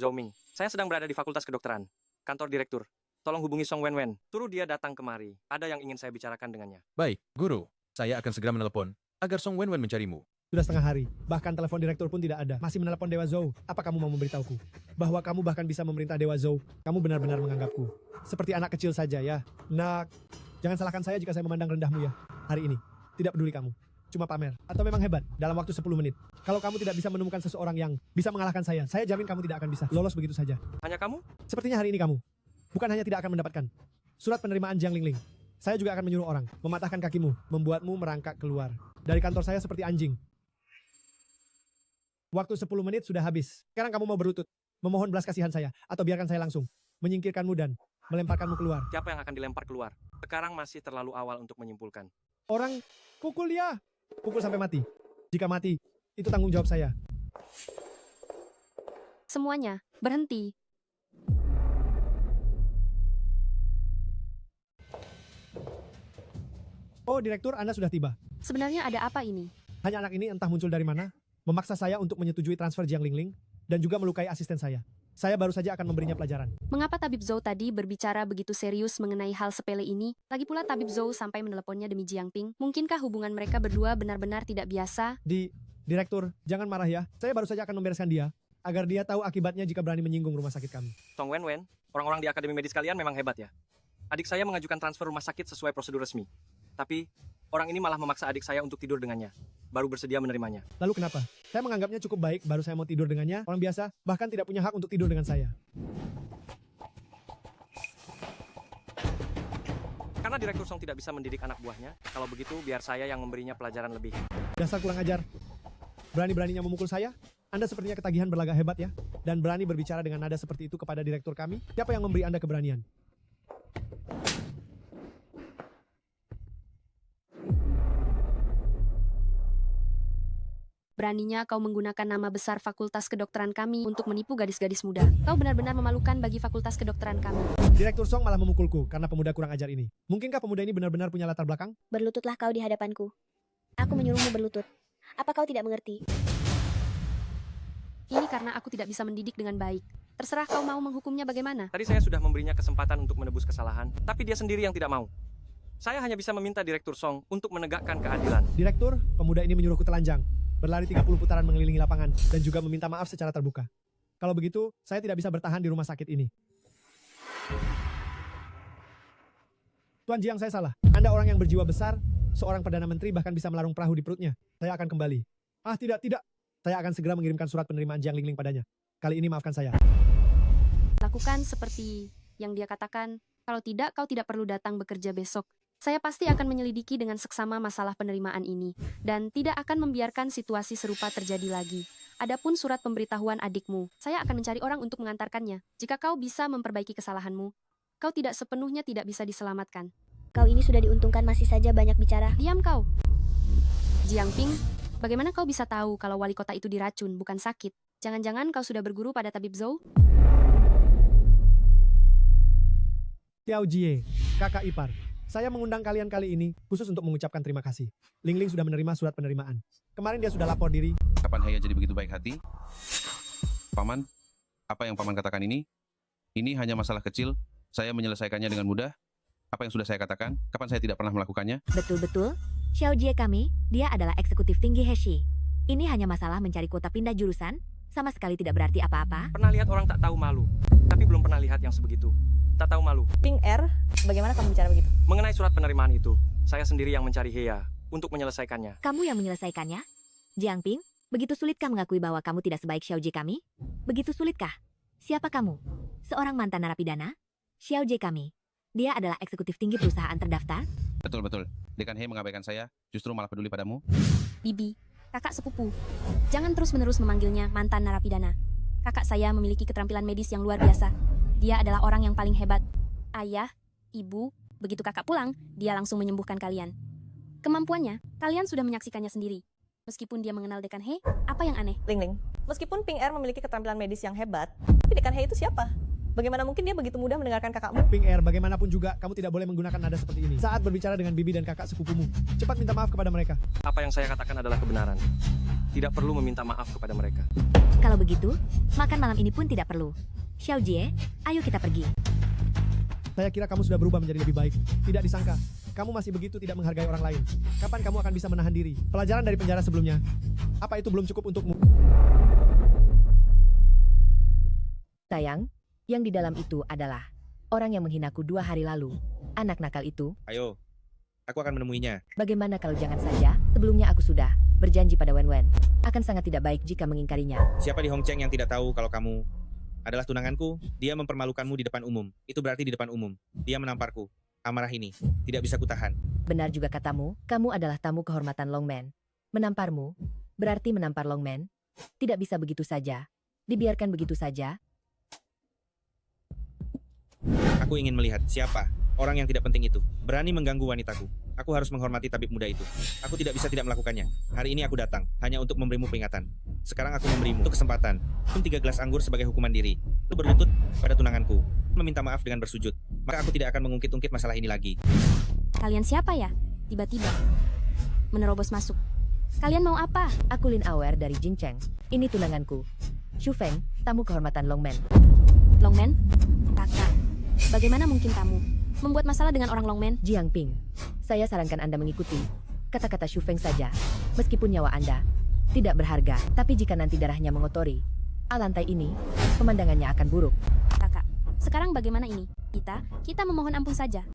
Zhou Ming, saya sedang berada di Fakultas Kedokteran, kantor direktur. Tolong hubungi Song Wenwen, suruh dia datang kemari. Ada yang ingin saya bicarakan dengannya. Baik, Guru. Saya akan segera menelepon agar Song Wenwen mencarimu. Sudah setengah hari, bahkan telepon direktur pun tidak ada. Masih menelepon Dewa Zhou. Apa kamu mau memberitahuku? Bahwa kamu bahkan bisa memerintah Dewa Zhou. Kamu benar-benar menganggapku seperti anak kecil saja ya. Nak, jangan salahkan saya jika saya memandang rendahmu ya. Hari ini, tidak peduli kamu. Cuma pamer. Atau memang hebat dalam waktu 10 menit. Kalau kamu tidak bisa menemukan seseorang yang bisa mengalahkan saya jamin kamu tidak akan bisa lolos begitu saja. Hanya kamu? Sepertinya hari ini kamu. Bukan hanya tidak akan mendapatkan surat penerimaan Jiang Lingling. Saya juga akan menyuruh orang mematahkan kakimu, membuatmu merangkak keluar dari kantor saya seperti anjing. Waktu 10 menit sudah habis. Sekarang kamu mau berlutut, memohon belas kasihan saya, atau biarkan saya langsung menyingkirkanmu dan melemparkanmu keluar. Siapa yang akan dilempar keluar? Sekarang masih terlalu awal untuk menyimpulkan. Orang, pukul dia. Pukul sampai mati. Jika mati, itu tanggung jawab saya. Semuanya, berhenti. Oh, Direktur, Anda sudah tiba. Sebenarnya ada apa ini? Hanya anak ini entah muncul dari mana, memaksa saya untuk menyetujui transfer Jiang Lingling, dan juga melukai asisten saya. Saya baru saja akan memberinya pelajaran. Mengapa Tabib Zhou tadi berbicara begitu serius mengenai hal sepele ini? Lagi pula Tabib Zhou sampai meneleponnya demi Jiangping. Mungkinkah hubungan mereka berdua benar-benar tidak biasa? Direktur, jangan marah ya. Saya baru saja akan membereskan dia, agar dia tahu akibatnya jika berani menyinggung rumah sakit kami. Song Wenwen, orang-orang di Akademi Medis kalian memang hebat ya. Adik saya mengajukan transfer rumah sakit sesuai prosedur resmi. Tapi, orang ini malah memaksa adik saya untuk tidur dengannya. Baru bersedia menerimanya. Lalu kenapa? Saya menganggapnya cukup baik, baru saya mau tidur dengannya. Orang biasa, bahkan tidak punya hak untuk tidur dengan saya. Karena Direktur Song tidak bisa mendidik anak buahnya, kalau begitu biar saya yang memberinya pelajaran lebih. Dasar kurang ajar. Berani-beraninya memukul saya? Anda sepertinya ketagihan berlagak hebat ya? Dan berani berbicara dengan nada seperti itu kepada direktur kami? Siapa yang memberi Anda keberanian? Beraninya kau menggunakan nama besar fakultas kedokteran kami untuk menipu gadis-gadis muda. Kau benar-benar memalukan bagi fakultas kedokteran kami. Direktur Song malah memukulku karena pemuda kurang ajar ini. Mungkinkah pemuda ini benar-benar punya latar belakang? Berlututlah kau di hadapanku. Aku menyuruhmu berlutut. Apa kau tidak mengerti? Ini karena aku tidak bisa mendidik dengan baik. Terserah kau mau menghukumnya bagaimana. Tadi saya sudah memberinya kesempatan untuk menebus kesalahan, tapi dia sendiri yang tidak mau. Saya hanya bisa meminta Direktur Song untuk menegakkan keadilan. Direktur, pemuda ini menyuruhku telanjang, berlari 30 putaran mengelilingi lapangan, dan juga meminta maaf secara terbuka. Kalau begitu, saya tidak bisa bertahan di rumah sakit ini. Tuan Jiang, saya salah. Anda orang yang berjiwa besar, seorang Perdana Menteri bahkan bisa melarung perahu di perutnya. Saya akan kembali. Ah, tidak. Saya akan segera mengirimkan surat penerimaan Jiang Lingling padanya. Kali ini maafkan saya. Lakukan seperti yang dia katakan. Kalau tidak, kau tidak perlu datang bekerja besok. Saya pasti akan menyelidiki dengan seksama masalah penerimaan ini, dan tidak akan membiarkan situasi serupa terjadi lagi. Adapun surat pemberitahuan adikmu, saya akan mencari orang untuk mengantarkannya. Jika kau bisa memperbaiki kesalahanmu, kau tidak sepenuhnya tidak bisa diselamatkan. Kau ini sudah diuntungkan masih saja banyak bicara. Diam kau. Jiang Ping, bagaimana kau bisa tahu kalau wali kota itu diracun, bukan sakit? Jangan-jangan kau sudah berguru pada tabib Zhou? Xiao Jie, kakak ipar. Saya mengundang kalian kali ini khusus untuk mengucapkan terima kasih. Lingling sudah menerima surat penerimaan. Kemarin dia sudah lapor diri. Kapan Heya jadi begitu baik hati? Paman, apa yang Paman katakan ini hanya masalah kecil. Saya menyelesaikannya dengan mudah. Apa yang sudah saya katakan? Kapan saya tidak pernah melakukannya? Betul-betul. Xiao Jie kami, dia adalah eksekutif tinggi Heshi. Ini hanya masalah mencari kuota pindah jurusan, sama sekali tidak berarti apa-apa. Pernah lihat orang tak tahu malu, tapi belum pernah lihat yang sebegitu. Tak tahu malu. Ping R, bagaimana kamu bicara begitu? Mengenai surat penerimaan itu, saya sendiri yang mencari Heya untuk menyelesaikannya. Kamu yang menyelesaikannya? Jiang Ping, begitu sulitkah mengakui bahwa kamu tidak sebaik Xiao Jie kami? Begitu sulitkah? Siapa kamu? Seorang mantan narapidana? Xiao Jie kami. Dia adalah eksekutif tinggi perusahaan terdaftar? Betul. Dekan He mengabaikan saya, justru malah peduli padamu. Bibi, kakak sepupu. Jangan terus-menerus memanggilnya mantan narapidana. Kakak saya memiliki keterampilan medis yang luar biasa. Dia adalah orang yang paling hebat. Ayah, ibu, begitu kakak pulang, dia langsung menyembuhkan kalian. Kemampuannya, kalian sudah menyaksikannya sendiri. Meskipun dia mengenal Dekan He, apa yang aneh? Lingling, meskipun Ping R memiliki keterampilan medis yang hebat, tapi Dekan He itu siapa? Bagaimana mungkin dia begitu mudah mendengarkan kakakmu? Ping R, bagaimanapun juga, kamu tidak boleh menggunakan nada seperti ini saat berbicara dengan bibi dan kakak sepupumu. Cepat minta maaf kepada mereka. Apa yang saya katakan adalah kebenaran. Tidak perlu meminta maaf kepada mereka. Kalau begitu, makan malam ini pun tidak perlu. Xiao Jie, ayo kita pergi. Saya kira kamu sudah berubah menjadi lebih baik. Tidak disangka, kamu masih begitu tidak menghargai orang lain. Kapan kamu akan bisa menahan diri? Pelajaran dari penjara sebelumnya, apa itu belum cukup untukmu? Sayang, yang di dalam itu adalah orang yang menghinaku 2 hari lalu. Anak nakal itu. Ayo, aku akan menemuinya. Bagaimana kalau jangan saja, sebelumnya aku sudah berjanji pada Wen Wen. Akan sangat tidak baik jika mengingkarinya. Siapa di Hong Cheng yang tidak tahu kalau kamu adalah tunanganku? Dia mempermalukanmu di depan umum. Itu berarti di depan umum. Dia menamparku. Amarah ini tidak bisa kutahan. Benar juga katamu, kamu adalah tamu kehormatan Longman. Menamparmu, berarti menampar Longman. Tidak bisa begitu saja. Dibiarkan begitu saja. Aku ingin melihat siapa orang yang tidak penting itu berani mengganggu wanitaku. Aku harus menghormati tabib muda itu. Aku tidak bisa tidak melakukannya. Hari ini aku datang hanya untuk memberimu peringatan. Sekarang aku memberimu kesempatan. 3 gelas anggur sebagai hukuman diri. Lu berlutut pada tunanganku, meminta maaf dengan bersujud. Maka aku tidak akan mengungkit-ungkit masalah ini lagi. Kalian siapa ya? Tiba-tiba menerobos masuk. Kalian mau apa? Aku Lin Awer dari Jingcheng. Ini tunanganku. Xu Feng, tamu kehormatan Longman. Longman? Kakak, bagaimana mungkin kamu membuat masalah dengan orang Longman? Jiang Ping, saya sarankan Anda mengikuti kata-kata Xu Feng saja. Meskipun nyawa Anda tidak berharga, tapi jika nanti darahnya mengotori lantai ini, pemandangannya akan buruk. Kakak, sekarang bagaimana ini? Kita memohon ampun saja.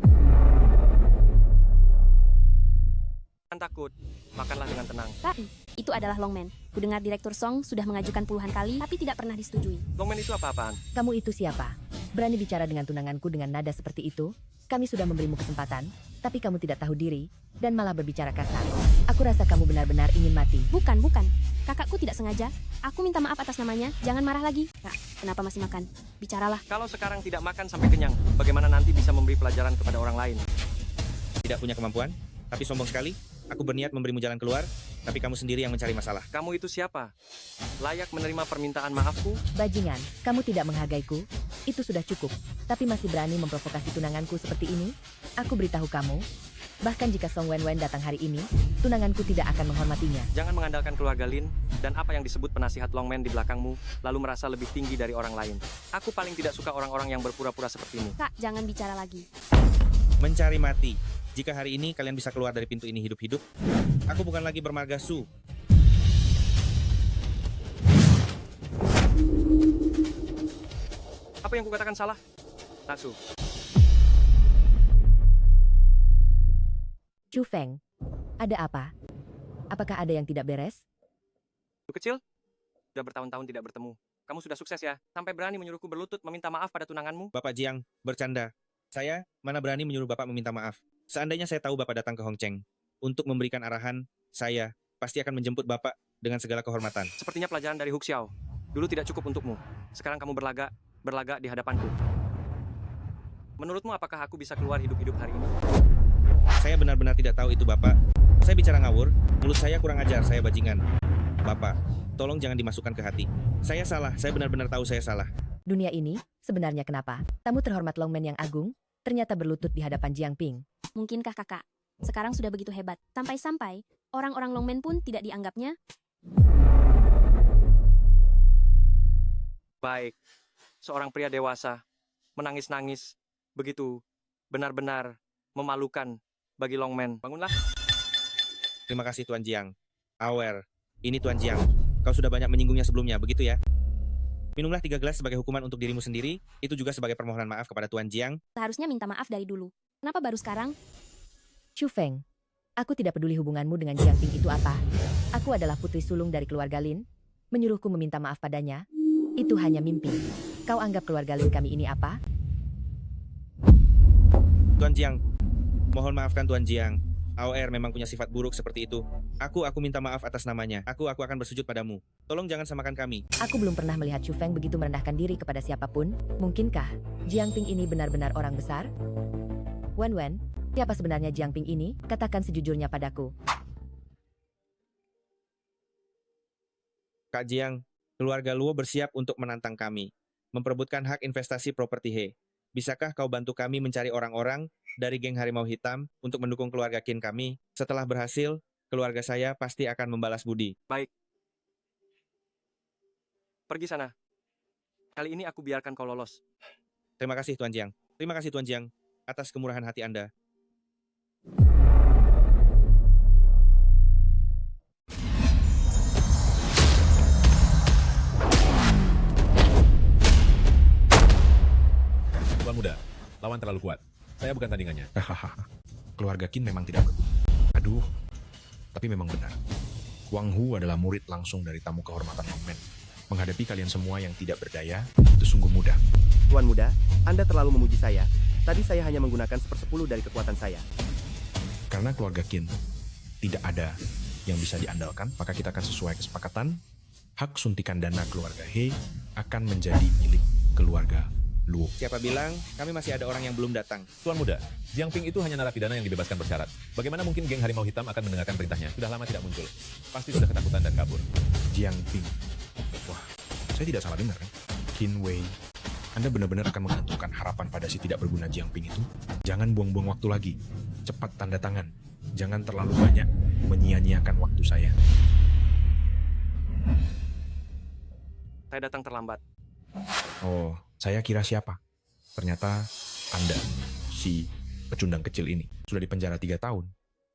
Jangan takut, makanlah dengan tenang. Tapi, itu adalah Longman. Kudengar Direktur Song sudah mengajukan puluhan kali, tapi tidak pernah disetujui. Longman itu apa-apaan? Kamu itu siapa? Berani bicara dengan tunanganku dengan nada seperti itu? Kami sudah memberimu kesempatan, tapi kamu tidak tahu diri, dan malah berbicara kasar. Aku rasa kamu benar-benar ingin mati. Bukan. Kakakku tidak sengaja. Aku minta maaf atas namanya. Jangan marah lagi. Kak, kenapa masih makan? Bicaralah. Kalau sekarang tidak makan sampai kenyang, bagaimana nanti bisa memberi pelajaran kepada orang lain? Tidak punya kemampuan, tapi sombong sekali. Aku berniat memberimu jalan keluar, tapi kamu sendiri yang mencari masalah. Kamu itu siapa? Layak menerima permintaan maafku? Bajingan, kamu tidak menghargaiku. Itu sudah cukup. Tapi masih berani memprovokasi tunanganku seperti ini? Aku beritahu kamu, bahkan jika Song Wenwen datang hari ini, tunanganku tidak akan menghormatinya. Jangan mengandalkan keluarga Lin dan apa yang disebut penasihat Longman di belakangmu, lalu merasa lebih tinggi dari orang lain. Aku paling tidak suka orang-orang yang berpura-pura sepertimu. Kak, jangan bicara lagi. Mencari mati. Jika hari ini kalian bisa keluar dari pintu ini hidup-hidup, aku bukan lagi bermarga Su. Apa yang kukatakan salah? Natsu, Chu Feng, ada apa? Apakah ada yang tidak beres? lu kecil? Sudah bertahun-tahun tidak bertemu. Kamu sudah sukses ya, sampai berani menyuruhku berlutut meminta maaf pada tunanganmu? Bapak Jiang, bercanda. Saya mana berani menyuruh Bapak meminta maaf. Seandainya saya tahu Bapak datang ke Hongcheng untuk memberikan arahan, saya pasti akan menjemput Bapak dengan segala kehormatan. Sepertinya pelajaran dari Hu Xiao. Dulu tidak cukup untukmu. Sekarang kamu berlagak di hadapanku. Menurutmu apakah aku bisa keluar hidup-hidup hari ini? Saya benar-benar tidak tahu itu Bapak. Saya bicara ngawur, mulut saya kurang ajar, saya bajingan. Bapak, tolong jangan dimasukkan ke hati. Saya salah, saya benar-benar tahu saya salah. Dunia ini, sebenarnya kenapa? Tamu terhormat Longmen yang agung, ternyata berlutut di hadapan Jiang Ping. Mungkinkah kakak? Sekarang sudah begitu hebat. Sampai-sampai, orang-orang Longmen pun tidak dianggapnya. Baik, seorang pria dewasa, menangis-nangis, begitu, benar-benar memalukan bagi Longman. Bangunlah. Terima kasih Tuan Jiang. Aware, ini Tuan Jiang. Kau sudah banyak menyinggungnya sebelumnya, begitu ya? Minumlah 3 gelas sebagai hukuman untuk dirimu sendiri, itu juga sebagai permohonan maaf kepada Tuan Jiang. Seharusnya minta maaf dari dulu. Kenapa baru sekarang? Chu Feng, aku tidak peduli hubunganmu dengan Jiang Ping itu apa. Aku adalah putri sulung dari keluarga Lin. Menyuruhku meminta maaf padanya, itu hanya mimpi. Kau anggap keluarga Lin kami ini apa? Tuan Jiang, mohon maafkan Tuan Jiang. AOR memang punya sifat buruk seperti itu. Aku minta maaf atas namanya. Aku akan bersujud padamu. Tolong jangan samakan kami. Aku belum pernah melihat Chu Feng begitu merendahkan diri kepada siapapun. Mungkinkah Jiang Ping ini benar-benar orang besar? Wen, siapa sebenarnya Jiang Ping ini? Katakan sejujurnya padaku. Kak Jiang, keluarga Luo bersiap untuk menantang kami, memperebutkan hak investasi properti He. Bisakah kau bantu kami mencari orang-orang dari geng Harimau Hitam untuk mendukung keluarga Qin kami? Setelah berhasil, keluarga saya pasti akan membalas budi. Baik. Pergi sana. Kali ini aku biarkan kau lolos. Terima kasih Tuan Jiang. Terima kasih Tuan Jiang atas kemurahan hati Anda. Tuan muda, lawan terlalu kuat. Saya bukan tandingannya. Keluarga Qin memang tidak berguna. Aduh, tapi memang benar. Wang Hu adalah murid langsung dari tamu kehormatan Longmen. Menghadapi kalian semua yang tidak berdaya, itu sungguh mudah. Tuan muda, Anda terlalu memuji saya. Tadi saya hanya menggunakan 1/10 dari kekuatan saya. Karena keluarga Qin tidak ada yang bisa diandalkan, maka kita akan sesuai kesepakatan, hak suntikan dana keluarga He akan menjadi milik keluarga Luo. Siapa bilang kami masih ada orang yang belum datang? Tuan muda, Jiang Ping itu hanya narapidana yang dibebaskan bersyarat. Bagaimana mungkin geng Harimau Hitam akan mendengarkan perintahnya? Sudah lama tidak muncul. Pasti sudah ketakutan dan kabur. Jiang Ping. Wah, saya tidak salah dengar kan? Qin Wei, Anda benar-benar akan menggantungkan harapan pada si tidak berguna Jiang Ping itu? Jangan buang-buang waktu lagi. Cepat tanda tangan. Jangan terlalu banyak menyia-nyiakan waktu saya. Saya datang terlambat. Oh, saya kira siapa? Ternyata Anda, si pecundang kecil ini. Sudah dipenjara 3 tahun.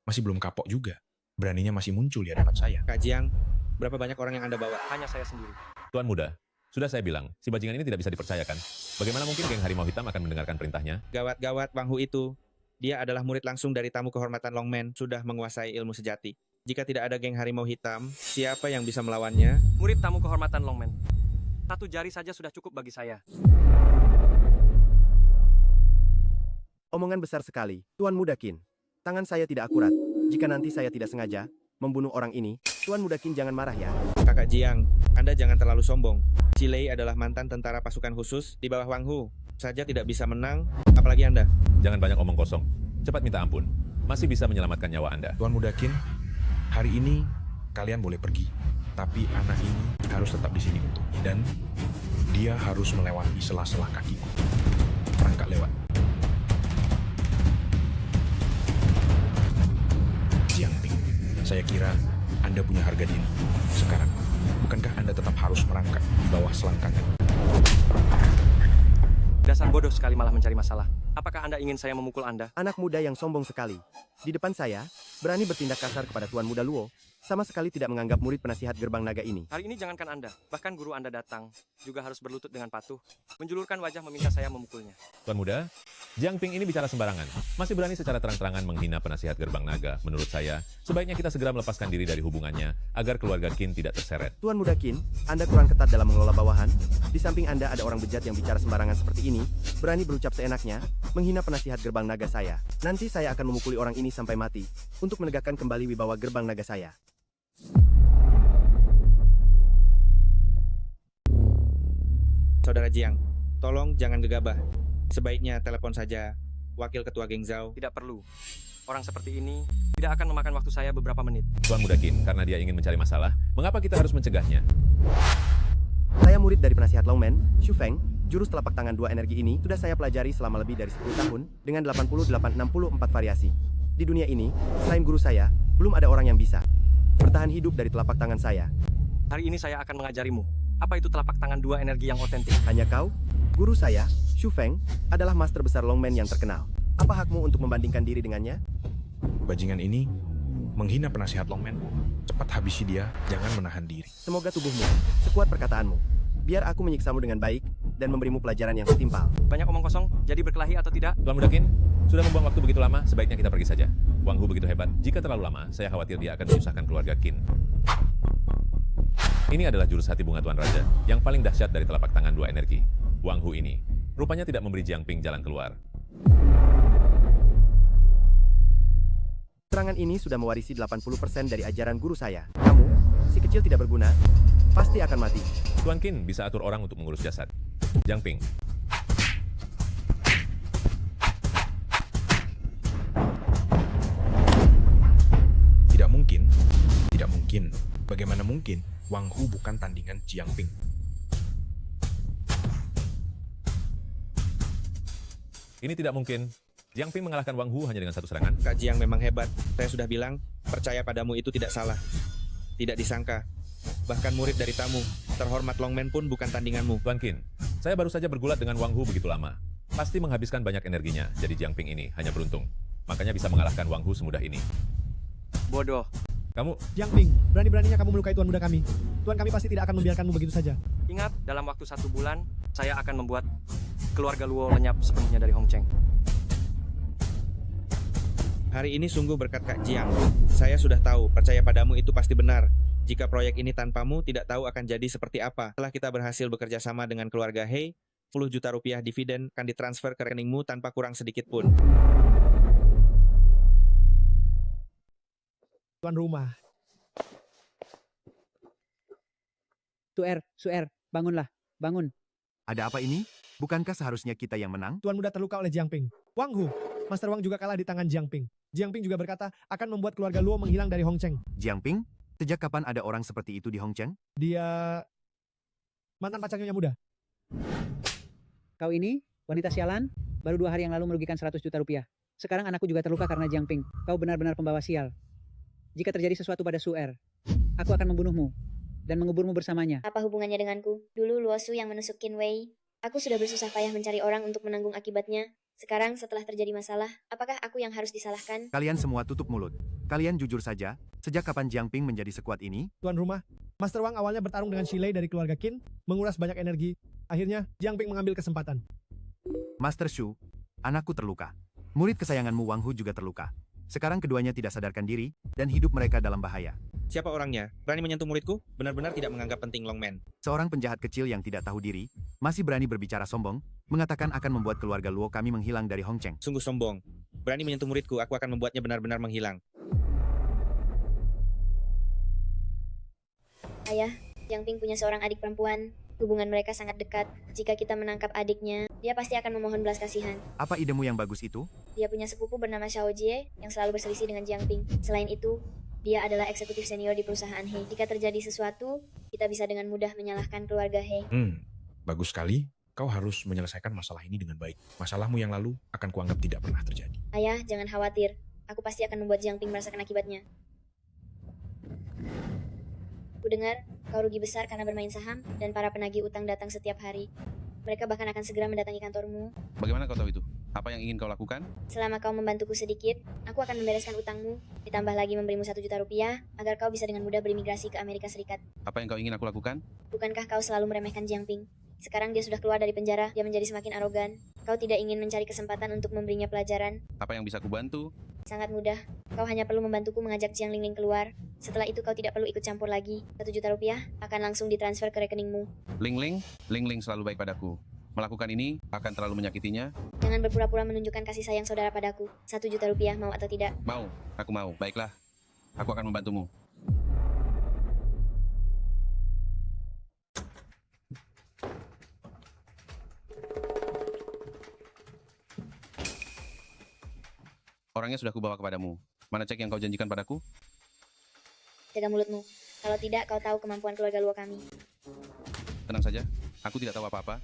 Masih belum kapok juga. Beraninya masih muncul di hadapan saya. Kak Jiang, berapa banyak orang yang Anda bawa? Hanya saya sendiri. Tuan muda, sudah saya bilang, si bajingan ini tidak bisa dipercayakan. Bagaimana mungkin geng Harimau Hitam akan mendengarkan perintahnya? Gawat-gawat Wang Hu itu. Dia adalah murid langsung dari tamu kehormatan Longmen, sudah menguasai ilmu sejati. Jika tidak ada geng Harimau Hitam, siapa yang bisa melawannya? Murid tamu kehormatan Longmen. 1 jari saja sudah cukup bagi saya. Omongan besar sekali, Tuan Muda Qin. Tangan saya tidak akurat. Jika nanti saya tidak sengaja membunuh orang ini, Tuan Muda Qin jangan marah ya. Kakak Jiang, Anda jangan terlalu sombong. Chilei adalah mantan tentara pasukan khusus di bawah Wang Hu. Saja tidak bisa menang, apalagi Anda. Jangan banyak omong kosong. Cepat minta ampun. Masih bisa menyelamatkan nyawa Anda. Tuan Muda Qin, hari ini kalian boleh pergi. Tapi anak ini harus tetap di sini untuknya. Dan dia harus melewati sela-sela kakiku. Perangkap lewat. Jiang Ping, saya kira Anda punya harga diri. Sekarang, bukankah Anda tetap harus merangkak di bawah selangkangan? Dasar bodoh sekali malah mencari masalah. Apakah Anda ingin saya memukul Anda? Anak muda yang sombong sekali. Di depan saya, berani bertindak kasar kepada Tuan Muda Luo, sama sekali tidak menganggap murid penasihat gerbang naga ini. Hari ini jangankan Anda, bahkan guru Anda datang, juga harus berlutut dengan patuh, menjulurkan wajah meminta saya memukulnya. Tuan Muda, Jiang Ping ini bicara sembarangan. Masih berani secara terang-terangan menghina penasihat gerbang naga. Menurut saya, sebaiknya kita segera melepaskan diri dari hubungannya, agar keluarga Qin tidak terseret. Tuan Muda Qin, Anda kurang ketat dalam mengelola bawahan. Di samping Anda ada orang bejat yang bicara sembarangan seperti ini, berani berucap seenaknya, menghina penasihat gerbang naga saya. Nanti saya akan memukuli orang ini sampai mati, untuk menegakkan kembali wibawa gerbang naga saya. Saudara Jiang, tolong jangan gegabah. Sebaiknya telepon saja Wakil Ketua Geng Zhao. Tidak perlu. Orang seperti ini tidak akan memakan waktu saya beberapa menit. Tuan Muda Qin, karena dia ingin mencari masalah, mengapa kita harus mencegahnya? Saya murid dari penasihat Longman, Xu Feng. Jurus telapak tangan dua energi ini sudah saya pelajari selama lebih dari 10 tahun dengan 8864 variasi. Di dunia ini, selain guru saya, belum ada orang yang bisa bertahan hidup dari telapak tangan saya. Hari ini saya akan mengajarimu. Apa itu telapak tangan dua energi yang otentik? Hanya kau, guru saya, Xu Feng, adalah master besar Longman yang terkenal. Apa hakmu untuk membandingkan diri dengannya? Bajingan ini menghina penasihat Longman. Cepat habisi dia, jangan menahan diri. Semoga tubuhmu sekuat perkataanmu. Biar aku menyiksamu dengan baik dan memberimu pelajaran yang setimpal. Banyak omong kosong, jadi berkelahi atau tidak? Tuan Muda Qin, sudah membuang waktu begitu lama, sebaiknya kita pergi saja. Wang Hu begitu hebat, jika terlalu lama, saya khawatir dia akan menyusahkan keluarga Qin. Ini adalah jurus hati bunga Tuan Raja, yang paling dahsyat dari telapak tangan dua energi. Wang Hu ini, rupanya tidak memberi Jiang Ping jalan keluar. Serangan ini sudah mewarisi 80% dari ajaran guru saya. Kamu, si kecil tidak berguna, pasti akan mati. Tuan Qin bisa atur orang untuk mengurus jasad. Jiang Ping. Tidak mungkin. Tidak mungkin. Bagaimana mungkin? Wang Hu bukan tandingan Jiang Ping. Ini tidak mungkin. Jiang Ping mengalahkan Wang Hu hanya dengan satu serangan. Kak Jiang memang hebat. Saya sudah bilang, percaya padamu itu tidak salah. Tidak disangka. Bahkan murid dari tamu, terhormat Longman pun bukan tandinganmu. Tuan Qin, saya baru saja bergulat dengan Wang Hu begitu lama. Pasti menghabiskan banyak energinya, jadi Jiang Ping ini hanya beruntung. Makanya bisa mengalahkan Wang Hu semudah ini. Bodoh. Kamu... Jiang Ping, berani-beraninya kamu melukai tuan muda kami. Tuan kami pasti tidak akan membiarkanmu begitu saja. Ingat, dalam waktu 1 bulan, saya akan membuat keluarga Luo lenyap sepenuhnya dari Hong Cheng. Hari ini sungguh berkat Kak Jiang. Saya sudah tahu, percaya padamu itu pasti benar. Jika proyek ini tanpamu, tidak tahu akan jadi seperti apa. Setelah kita berhasil bekerja sama dengan keluarga He, 10 juta rupiah dividen akan ditransfer ke rekeningmu tanpa kurang sedikit pun. Tuan rumah. Suer, bangunlah, bangun. Ada apa ini? Bukankah seharusnya kita yang menang? Tuan muda terluka oleh Jiang Ping. Wang Hu, Master Wang juga kalah di tangan Jiang Ping. Jiang Ping juga berkata akan membuat keluarga Luo menghilang dari Hong Cheng. Jiang Ping? Sejak kapan ada orang seperti itu di Hong Cheng? Dia mantan pacarnya muda. Kau ini, wanita sialan, baru 2 hari yang lalu merugikan 100 juta rupiah. Sekarang anakku juga terluka karena Jiang Ping. Kau benar-benar pembawa sial. Jika terjadi sesuatu pada Suer, aku akan membunuhmu dan menguburmu bersamanya. Apa hubungannya denganku? Dulu Luo Su yang menusuk Qin Wei. Aku sudah bersusah payah mencari orang untuk menanggung akibatnya. Sekarang setelah terjadi masalah, apakah aku yang harus disalahkan? Kalian semua tutup mulut. Kalian jujur saja, sejak kapan Jiang Ping menjadi sekuat ini? Tuan rumah, Master Wang awalnya bertarung dengan Shilei dari keluarga Qin, menguras banyak energi. Akhirnya, Jiang Ping mengambil kesempatan. Master Shu, anakku terluka. Murid kesayanganmu Wang Hu juga terluka. Sekarang keduanya tidak sadarkan diri, dan hidup mereka dalam bahaya. Siapa orangnya? Berani menyentuh muridku? Benar-benar tidak menganggap penting Longman. Seorang penjahat kecil yang tidak tahu diri, masih berani berbicara sombong, mengatakan akan membuat keluarga Luo kami menghilang dari Hong Cheng. Sungguh sombong. Berani menyentuh muridku, aku akan membuatnya benar-benar menghilang. Ayah, Jiang Ping punya seorang adik perempuan. Hubungan mereka sangat dekat. Jika kita menangkap adiknya, dia pasti akan memohon belas kasihan. Apa idemu yang bagus itu? Dia punya sepupu bernama Xiao Jie yang selalu berselisih dengan Jiang Ping. Selain itu, dia adalah eksekutif senior di perusahaan He. Jika terjadi sesuatu, kita bisa dengan mudah menyalahkan keluarga He. Bagus sekali. Kau harus menyelesaikan masalah ini dengan baik. Masalahmu yang lalu akan kuanggap tidak pernah terjadi. Ayah, jangan khawatir. Aku pasti akan membuat Jiang Ping merasakan akibatnya. Ku dengar, kau rugi besar karena bermain saham, dan para penagih utang datang setiap hari. Mereka bahkan akan segera mendatangi kantormu. Bagaimana kau tahu itu? Apa yang ingin kau lakukan? Selama kau membantuku sedikit, aku akan membereskan utangmu, ditambah lagi memberimu 1 juta rupiah, agar kau bisa dengan mudah berimigrasi ke Amerika Serikat. Apa yang kau ingin aku lakukan? Bukankah kau selalu meremehkan Jiang Ping? Sekarang dia sudah keluar dari penjara, dia menjadi semakin arogan. Kau tidak ingin mencari kesempatan untuk memberinya pelajaran? Apa yang bisa kubantu? Sangat mudah. Kau hanya perlu membantuku mengajak Jiang Lingling keluar. Setelah itu kau tidak perlu ikut campur lagi. 1 juta rupiah akan langsung ditransfer ke rekeningmu. Ling selalu baik padaku. Melakukan ini akan terlalu menyakitinya. Jangan berpura-pura menunjukkan kasih sayang saudara padaku. 1 juta rupiah mau atau tidak? Mau, aku mau. Baiklah, aku akan membantumu. Orangnya sudah kubawa kepadamu. Mana cek yang kau janjikan padaku? Jaga mulutmu. Kalau tidak, kau tahu kemampuan keluarga luar kami. Tenang saja, aku tidak tahu apa-apa.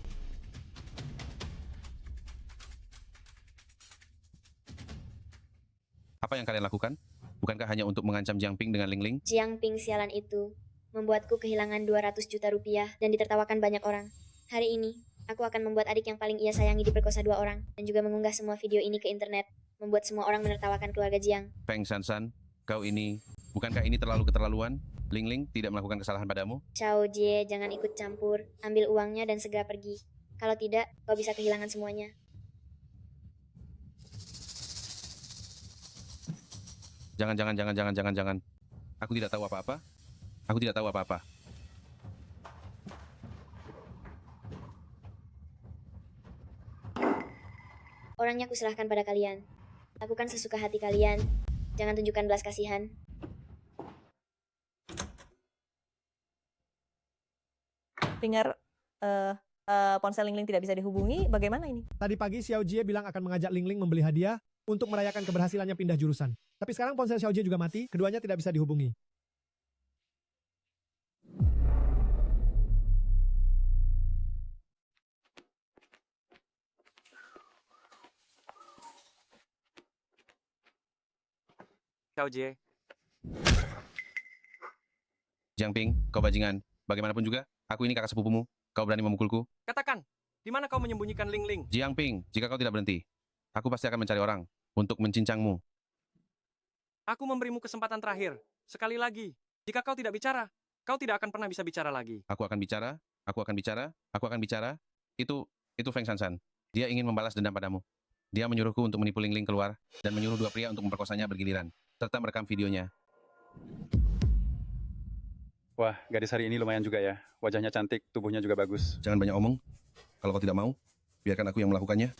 Apa yang kalian lakukan? Bukankah hanya untuk mengancam Jiang Ping dengan Ling? Jiang Ping sialan itu membuatku kehilangan 200 juta rupiah dan ditertawakan banyak orang. Hari ini, aku akan membuat adik yang paling ia sayangi diperkosa 2 orang dan juga mengunggah semua video ini ke internet, membuat semua orang menertawakan keluarga Jiang. Feng Shan, kau ini, bukankah ini terlalu keterlaluan? Ling tidak melakukan kesalahan padamu? Xiao Jie, jangan ikut campur. Ambil uangnya dan segera pergi. Kalau tidak, kau bisa kehilangan semuanya. Jangan. Aku tidak tahu apa-apa. Aku tidak tahu apa-apa. Orangnya kuserahkan pada kalian. Lakukan sesuka hati kalian. Jangan tunjukkan belas kasihan. Dengar ponsel Lingling tidak bisa dihubungi, bagaimana ini? Tadi pagi Xiao Jie bilang akan mengajak Lingling membeli hadiah untuk merayakan keberhasilannya pindah jurusan. Tapi sekarang ponsel Xiao Jie juga mati, keduanya tidak bisa dihubungi. Xiao Jie, Jiang Ping, kau bajingan. Bagaimanapun juga, aku ini kakak sepupumu. Kau berani memukulku? katakan, di mana kau menyembunyikan Ling? Jiang Ping, jika kau tidak berhenti, aku pasti akan mencari orang untuk mencincangmu. Aku memberimu kesempatan terakhir. Sekali lagi, jika kau tidak bicara, kau tidak akan pernah bisa bicara lagi. Aku akan bicara. Itu Feng Shan. Dia ingin membalas dendam padamu. Dia menyuruhku untuk menipu Ling keluar dan menyuruh 2 pria untuk memperkosanya bergiliran, serta merekam videonya. Wah, gadis hari ini lumayan juga ya. Wajahnya cantik, tubuhnya juga bagus. Jangan banyak omong. Kalau kau tidak mau, biarkan aku yang melakukannya.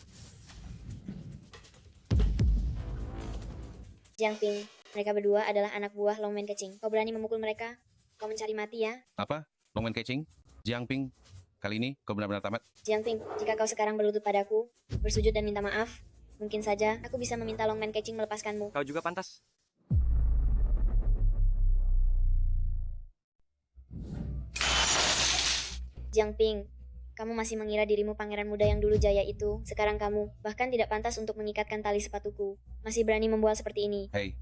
Jiang Ping, mereka berdua adalah anak buah Longman Kecing. Kau berani memukul mereka? Kau mencari mati ya? Apa? Longman Kecing? Jiang Ping, kali ini kau benar-benar tamat. Jiang Ping, jika kau sekarang berlutut padaku, bersujud dan minta maaf, mungkin saja aku bisa meminta Longman Kecing melepaskanmu. Kau juga pantas. Jiang Ping, kamu masih mengira dirimu pangeran muda yang dulu jaya itu. Sekarang kamu bahkan tidak pantas untuk mengikatkan tali sepatuku. Masih berani membual seperti ini. Hei,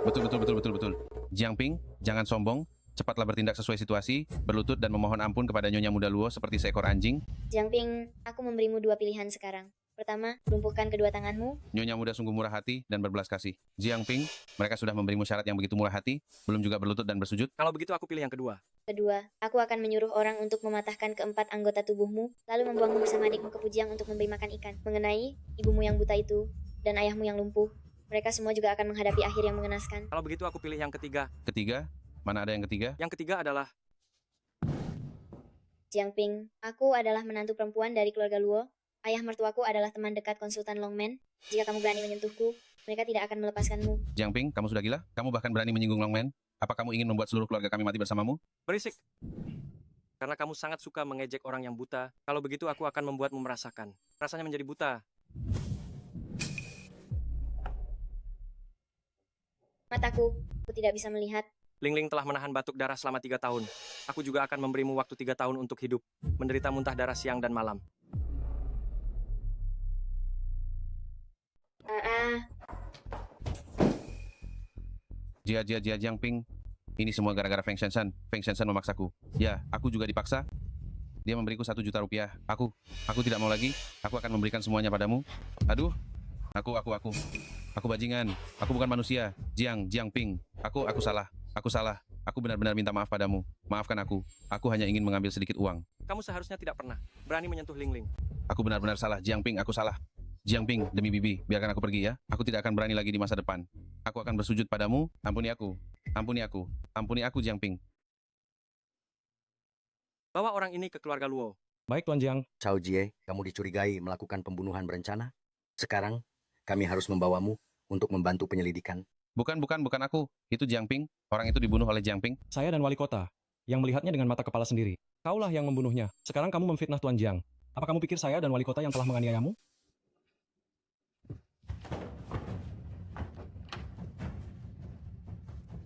betul. Jiang Ping, jangan sombong. Cepatlah bertindak sesuai situasi, berlutut dan memohon ampun kepada Nyonya Muda Luo seperti seekor anjing. Jiang Ping, aku memberimu 2 pilihan sekarang. Pertama, lumpuhkan kedua tanganmu. Nyonya Muda sungguh murah hati dan berbelas kasih. Jiang Ping, mereka sudah memberimu syarat yang begitu murah hati, belum juga berlutut dan bersujud. Kalau begitu aku pilih yang kedua. Kedua, aku akan menyuruh orang untuk mematahkan keempat anggota tubuhmu, lalu membuangmu bersama adikmu ke Pujiang untuk memberi makan ikan. Mengenai ibumu yang buta itu, dan ayahmu yang lumpuh, mereka semua juga akan menghadapi akhir yang mengenaskan. Kalau begitu aku pilih yang ketiga. Ketiga? Mana ada yang ketiga? Yang ketiga adalah Jiang Ping, aku adalah menantu perempuan dari keluarga Luo. Ayah mertuaku adalah teman dekat konsultan Longman. Jika kamu berani menyentuhku, mereka tidak akan melepaskanmu. Jiang Ping, kamu sudah gila? Kamu bahkan berani menyinggung Longman? Apa kamu ingin membuat seluruh keluarga kami mati bersamamu? Berisik. Karena kamu sangat suka mengejek orang yang buta. Kalau begitu aku akan membuatmu merasakan. Rasanya menjadi buta. Mataku, aku tidak bisa melihat. Ling telah menahan batuk darah selama 3 tahun. Aku juga akan memberimu waktu 3 tahun untuk hidup. Menderita muntah darah siang dan malam. Jia Jiangping. Ini semua gara-gara Feng Shensan. Feng Shensan memaksaku. Ya, aku juga dipaksa. Dia memberiku 1 juta rupiah. Aku tidak mau lagi. Aku akan memberikan semuanya padamu. Aduh. Aku bajingan. Aku bukan manusia. Jiangping. Aku salah. Aku benar-benar minta maaf padamu. Maafkan aku. Aku hanya ingin mengambil sedikit uang. Kamu seharusnya tidak pernah berani menyentuh Ling. Aku benar-benar salah. Jiangping, aku salah. Jiangping, demi bibi, biarkan aku pergi ya. Aku tidak akan berani lagi di masa depan. Aku akan bersujud padamu. Ampuni aku. Ampuni aku, Jiangping. Bawa orang ini ke keluarga Luo. Baik, Tuan Jiang. Cao Jie, kamu dicurigai melakukan pembunuhan berencana. Sekarang, kami harus membawamu untuk membantu penyelidikan. Bukan aku. Itu Jiangping. Orang itu dibunuh oleh Jiangping. Saya dan wali kota, yang melihatnya dengan mata kepala sendiri. Kaulah yang membunuhnya. Sekarang kamu memfitnah Tuan Jiang. Apa kamu pikir saya dan wali kota yang telah menganiayamu?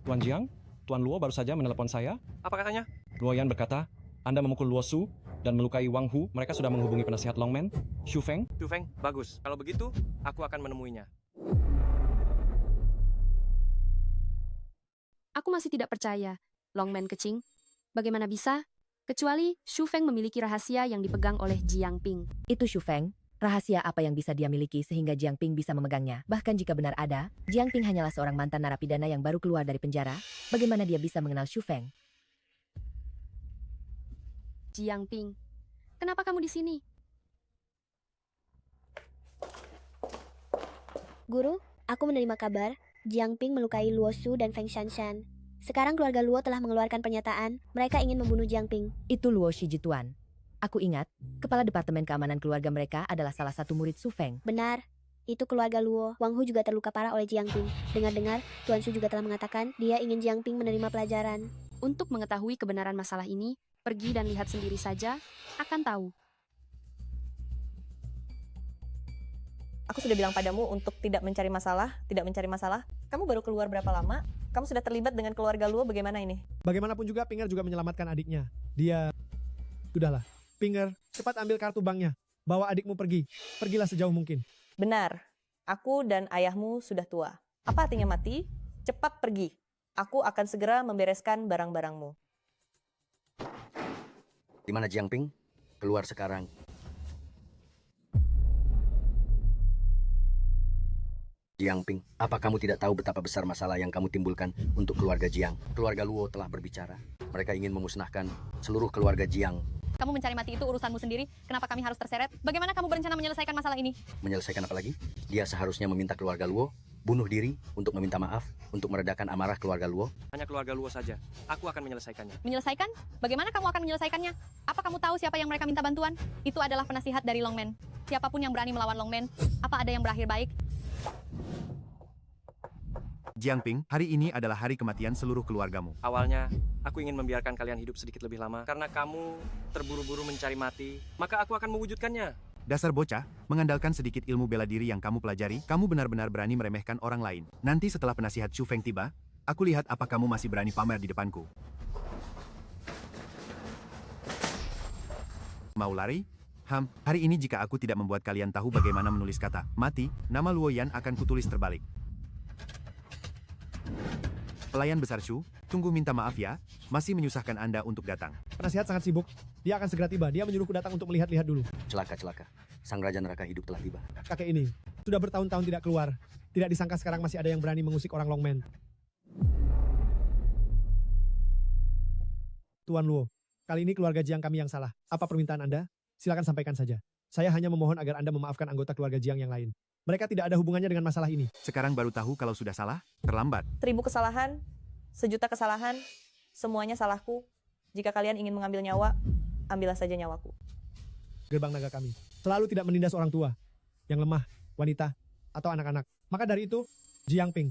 Tuan Jiang, Tuan Luo baru saja menelepon saya. Apa katanya? Luo Yan berkata, Anda memukul Luo Su dan melukai Wang Hu. Mereka sudah menghubungi penasihat Longmen, Xu Feng. Bagus. Kalau begitu, aku akan menemuinya. Aku masih tidak percaya. Longmen kecing. Bagaimana bisa? Kecuali Xu Feng memiliki rahasia yang dipegang oleh Jiangping. Itu Xu Feng. Rahasia apa yang bisa dia miliki sehingga Jiangping bisa memegangnya? Bahkan jika benar ada, Jiangping hanyalah seorang mantan narapidana yang baru keluar dari penjara. Bagaimana dia bisa mengenal Xu Feng? Jiangping, kenapa kamu di sini? Guru, aku menerima kabar Jiangping melukai Luo Su dan Feng Shanshan. Sekarang keluarga Luo telah mengeluarkan pernyataan mereka ingin membunuh Jiangping. Itu Luo Shijituan. Aku ingat, kepala Departemen Keamanan keluarga mereka adalah salah satu murid Xu Feng. Benar, itu keluarga Luo. Wang Hu juga terluka parah oleh Jiangping. Dengar-dengar, Tuan Su juga telah mengatakan dia ingin Jiangping menerima pelajaran. Untuk mengetahui kebenaran masalah ini, pergi dan lihat sendiri saja, akan tahu. Aku sudah bilang padamu untuk tidak mencari masalah. Kamu baru keluar berapa lama? Kamu sudah terlibat dengan keluarga Luo, bagaimana ini? Bagaimanapun juga, Pinger juga menyelamatkan adiknya. Dia... Sudahlah. Pinger, cepat ambil kartu banknya. Bawa adikmu pergi. Pergilah sejauh mungkin. Benar. Aku dan ayahmu sudah tua. Apa artinya mati? Cepat pergi. Aku akan segera membereskan barang-barangmu. Di mana Jiangping? Keluar sekarang. Jiangping, apa kamu tidak tahu betapa besar masalah yang kamu timbulkan untuk keluarga Jiang? Keluarga Luo telah berbicara. Mereka ingin memusnahkan seluruh keluarga Jiang. Kamu mencari mati itu urusanmu sendiri. Kenapa kami harus terseret? Bagaimana kamu berencana menyelesaikan masalah ini? Menyelesaikan apa lagi? Dia seharusnya meminta keluarga Luo bunuh diri untuk meminta maaf, untuk meredakan amarah keluarga Luo. Hanya keluarga Luo saja. Aku akan menyelesaikannya. Menyelesaikan? Bagaimana kamu akan menyelesaikannya? Apa kamu tahu siapa yang mereka minta bantuan? Itu adalah penasihat dari Longmen. Siapapun yang berani melawan Longmen, apa ada yang berakhir baik? Jiangping, hari ini adalah hari kematian seluruh keluargamu. Awalnya, aku ingin membiarkan kalian hidup sedikit lebih lama. Karena kamu terburu-buru mencari mati, maka aku akan mewujudkannya. Dasar bocah, mengandalkan sedikit ilmu bela diri yang kamu pelajari, kamu benar-benar berani meremehkan orang lain. Nanti setelah penasihat Xu Feng tiba, aku lihat apa kamu masih berani pamer di depanku. Mau lari? Hari ini jika aku tidak membuat kalian tahu bagaimana menulis kata mati, nama Luo Yan akan kutulis terbalik. Pelayan besar Shu, tunggu minta maaf ya, masih menyusahkan Anda untuk datang. Penasihat sangat sibuk. Dia akan segera tiba. Dia menyuruhku datang untuk melihat-lihat dulu. Celaka. Sang Raja Neraka hidup telah tiba. Kakek ini sudah bertahun-tahun tidak keluar. Tidak disangka sekarang masih ada yang berani mengusik orang Longmen. Tuan Luo, kali ini keluarga Jiang kami yang salah. Apa permintaan Anda? Silakan sampaikan saja. Saya hanya memohon agar Anda memaafkan anggota keluarga Jiang yang lain. Mereka tidak ada hubungannya dengan masalah ini. Sekarang baru tahu kalau sudah salah? Terlambat. 1000 kesalahan, 1 juta kesalahan, semuanya salahku. Jika kalian ingin mengambil nyawa, ambillah saja nyawaku. Gerbang naga kami selalu tidak menindas orang tua, yang lemah, wanita, atau anak-anak. Maka dari itu, Jiangping,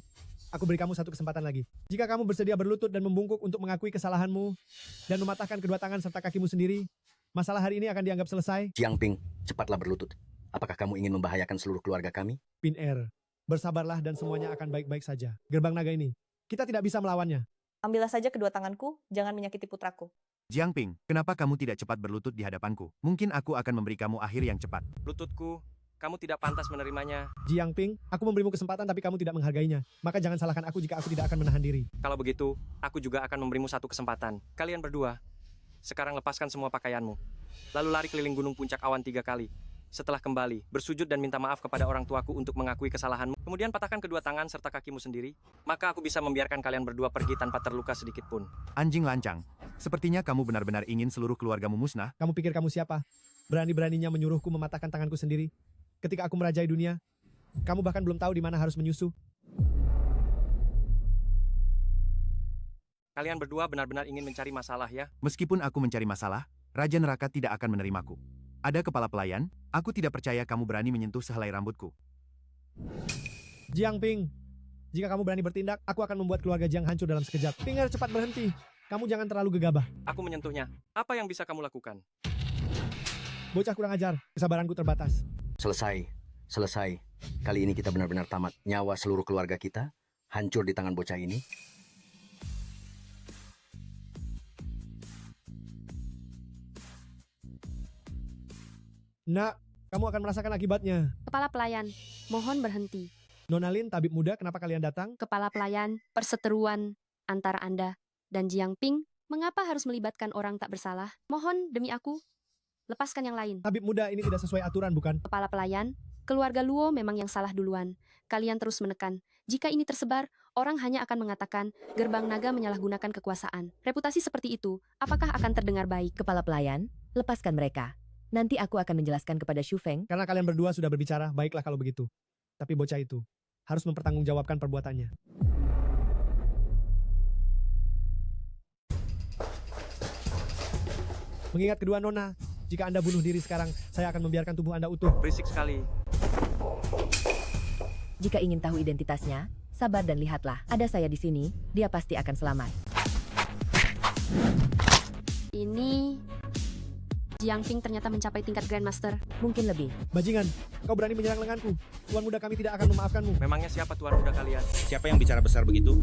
Aku beri kamu satu kesempatan lagi. Jika kamu bersedia berlutut dan membungkuk untuk mengakui kesalahanmu dan mematahkan kedua tangan serta kakimu sendiri, masalah hari ini akan dianggap selesai. Jiang Ping, cepatlah berlutut. Apakah kamu ingin membahayakan seluruh keluarga kami? Pin Air, bersabarlah dan semuanya akan baik-baik saja. Gerbang naga ini, kita tidak bisa melawannya. Ambillah saja kedua tanganku, jangan menyakiti putraku. Jiang Ping, kenapa kamu tidak cepat berlutut di hadapanku? Mungkin aku akan memberi kamu akhir yang cepat. Lututku, kamu tidak pantas menerimanya. Jiang Ping, aku memberimu kesempatan tapi kamu tidak menghargainya. Maka jangan salahkan aku jika aku tidak akan menahan diri. Kalau begitu, aku juga akan memberimu satu kesempatan. Kalian berdua, sekarang lepaskan semua pakaianmu. Lalu lari keliling gunung puncak awan 3 kali. Setelah kembali, bersujud dan minta maaf kepada orang tuaku untuk mengakui kesalahanmu. Kemudian patahkan kedua tangan serta kakimu sendiri. Maka aku bisa membiarkan kalian berdua pergi tanpa terluka sedikit pun. Anjing lancang, sepertinya kamu benar-benar ingin seluruh keluargamu musnah. Kamu pikir kamu siapa? Berani-beraninya menyuruhku mematahkan tanganku sendiri. Ketika aku merajai dunia, kamu bahkan belum tahu di mana harus menyusu. Kalian berdua benar-benar ingin mencari masalah ya? Meskipun aku mencari masalah, Raja Neraka tidak akan menerimaku. Ada kepala pelayan, aku tidak percaya kamu berani menyentuh sehelai rambutku. Jiang Ping, jika kamu berani bertindak, aku akan membuat keluarga Jiang hancur dalam sekejap. Pinger, cepat berhenti. Kamu jangan terlalu gegabah. Aku menyentuhnya. Apa yang bisa kamu lakukan? Bocah kurang ajar, kesabaranku terbatas. Selesai. Kali ini kita benar-benar tamat. Nyawa seluruh keluarga kita hancur di tangan bocah ini. Nak, kamu akan merasakan akibatnya. Kepala pelayan, mohon berhenti. Nona Lin, tabib muda, kenapa kalian datang? Kepala pelayan, perseteruan antara Anda dan Jiang Ping, mengapa harus melibatkan orang tak bersalah? Mohon demi aku, lepaskan yang lain. Tabib muda, ini tidak sesuai aturan, bukan? Kepala pelayan, keluarga Luo memang yang salah duluan. Kalian terus menekan. Jika ini tersebar, orang hanya akan mengatakan gerbang naga menyalahgunakan kekuasaan. Reputasi seperti itu, apakah akan terdengar baik? Kepala pelayan, lepaskan mereka. Nanti aku akan menjelaskan kepada Xu Feng. Karena kalian berdua sudah berbicara, baiklah kalau begitu. Tapi bocah itu harus mempertanggungjawabkan perbuatannya. Mengingat kedua nona, jika Anda bunuh diri sekarang, saya akan membiarkan tubuh Anda utuh. Berisik sekali. Jika ingin tahu identitasnya, sabar dan lihatlah. Ada saya di sini, dia pasti akan selamat. Ini... Jiang Ping ternyata mencapai tingkat Grandmaster. Mungkin lebih. Bajingan, kau berani menyerang lenganku. Tuan muda kami tidak akan memaafkanmu. Memangnya siapa tuan muda kalian? Siapa yang bicara besar begitu?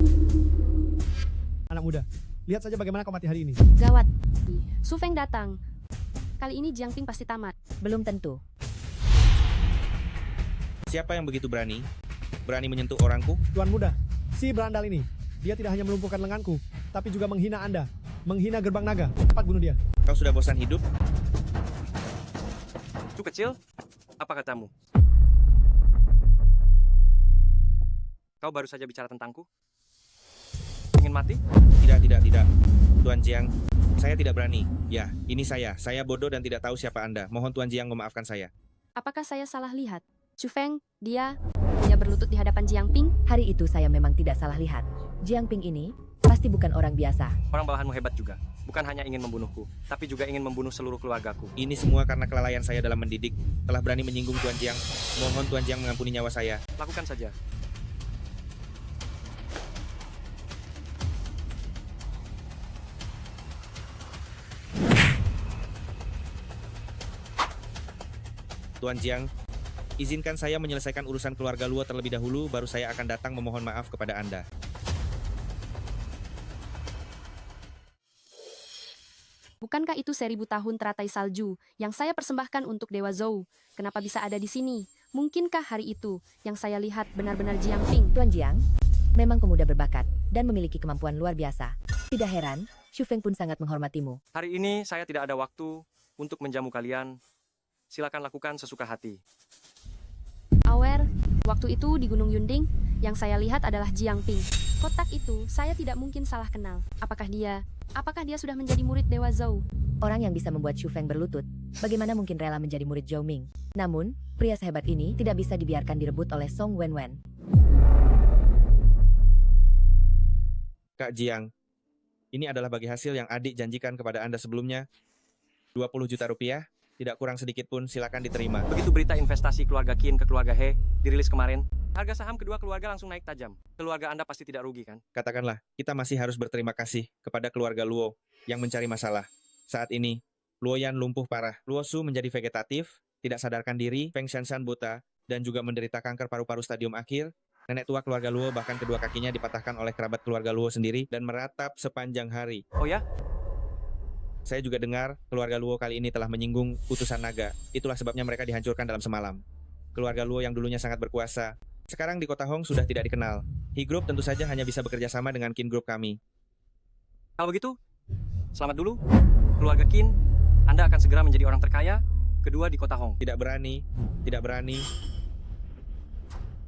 Anak muda, lihat saja bagaimana kau mati hari ini. Gawat. Xu Feng datang. Kali ini Jiang Ping pasti tamat. Belum tentu. Siapa yang begitu berani? Berani menyentuh orangku? Tuan muda, si berandal ini, dia tidak hanya melumpuhkan lenganku, tapi juga menghina Anda. Menghina gerbang naga. Cepat bunuh dia. Kau sudah bosan hidup? Cu kecil, apa katamu? Kau baru saja bicara tentangku? Ingin mati? Tidak. Tuan Jiang, saya tidak berani. Ya, ini saya. Saya bodoh dan tidak tahu siapa Anda. Mohon Tuan Jiang memaafkan saya. Apakah saya salah lihat? Xu Feng, dia berlutut di hadapan Jiang Ping. Hari itu saya memang tidak salah lihat. Jiang Ping ini pasti bukan orang biasa. Orang bawahanmu hebat juga. Bukan hanya ingin membunuhku, tapi juga ingin membunuh seluruh keluargaku. Ini semua karena kelalaian saya dalam mendidik. Telah berani menyinggung Tuan Jiang. Mohon Tuan Jiang mengampuni nyawa saya. Lakukan saja. Tuan Jiang, izinkan saya menyelesaikan urusan keluarga Luo terlebih dahulu, baru saya akan datang memohon maaf kepada Anda. Bukankah itu 1000 tahun teratai salju yang saya persembahkan untuk Dewa Zhou? Kenapa bisa ada di sini? Mungkinkah hari itu yang saya lihat benar-benar Jiang Ping? Tuan Jiang, memang pemuda berbakat dan memiliki kemampuan luar biasa. Tidak heran, Xu Feng pun sangat menghormatimu. Hari ini saya tidak ada waktu untuk menjamu kalian. Silakan lakukan sesuka hati. Awer, waktu itu di Gunung Yunding, yang saya lihat adalah Jiang Ping. Kotak itu saya tidak mungkin salah kenal. Apakah dia sudah menjadi murid Dewa Zhou? Orang yang bisa membuat Xu Feng berlutut, bagaimana mungkin rela menjadi murid Zhou Ming? Namun, pria sehebat ini tidak bisa dibiarkan direbut oleh Song Wenwen. Kak Jiang, ini adalah bagi hasil yang adik janjikan kepada Anda sebelumnya. 20 juta rupiah, tidak kurang sedikit pun, silakan diterima. Begitu berita investasi keluarga Qin ke keluarga He dirilis kemarin, Harga saham kedua keluarga langsung naik tajam. Keluarga Anda pasti tidak rugi, kan? Katakanlah, kita masih harus berterima kasih kepada keluarga Luo yang mencari masalah. Saat ini, Luo Yan lumpuh parah. Luo Su menjadi vegetatif, tidak sadarkan diri, Feng Shanshan buta, dan juga menderita kanker paru-paru stadium akhir. Nenek tua keluarga Luo bahkan kedua kakinya dipatahkan oleh kerabat keluarga Luo sendiri dan meratap sepanjang hari. Oh ya? Saya juga dengar keluarga Luo kali ini telah menyinggung utusan naga. Itulah sebabnya mereka dihancurkan dalam semalam. Keluarga Luo yang dulunya sangat berkuasa, sekarang di kota Hong sudah tidak dikenal. He Group tentu saja hanya bisa bekerja sama dengan Qin Group kami. Kalau begitu, selamat dulu. Keluarga Qin, Anda akan segera menjadi orang terkaya kedua di kota Hong. Tidak berani.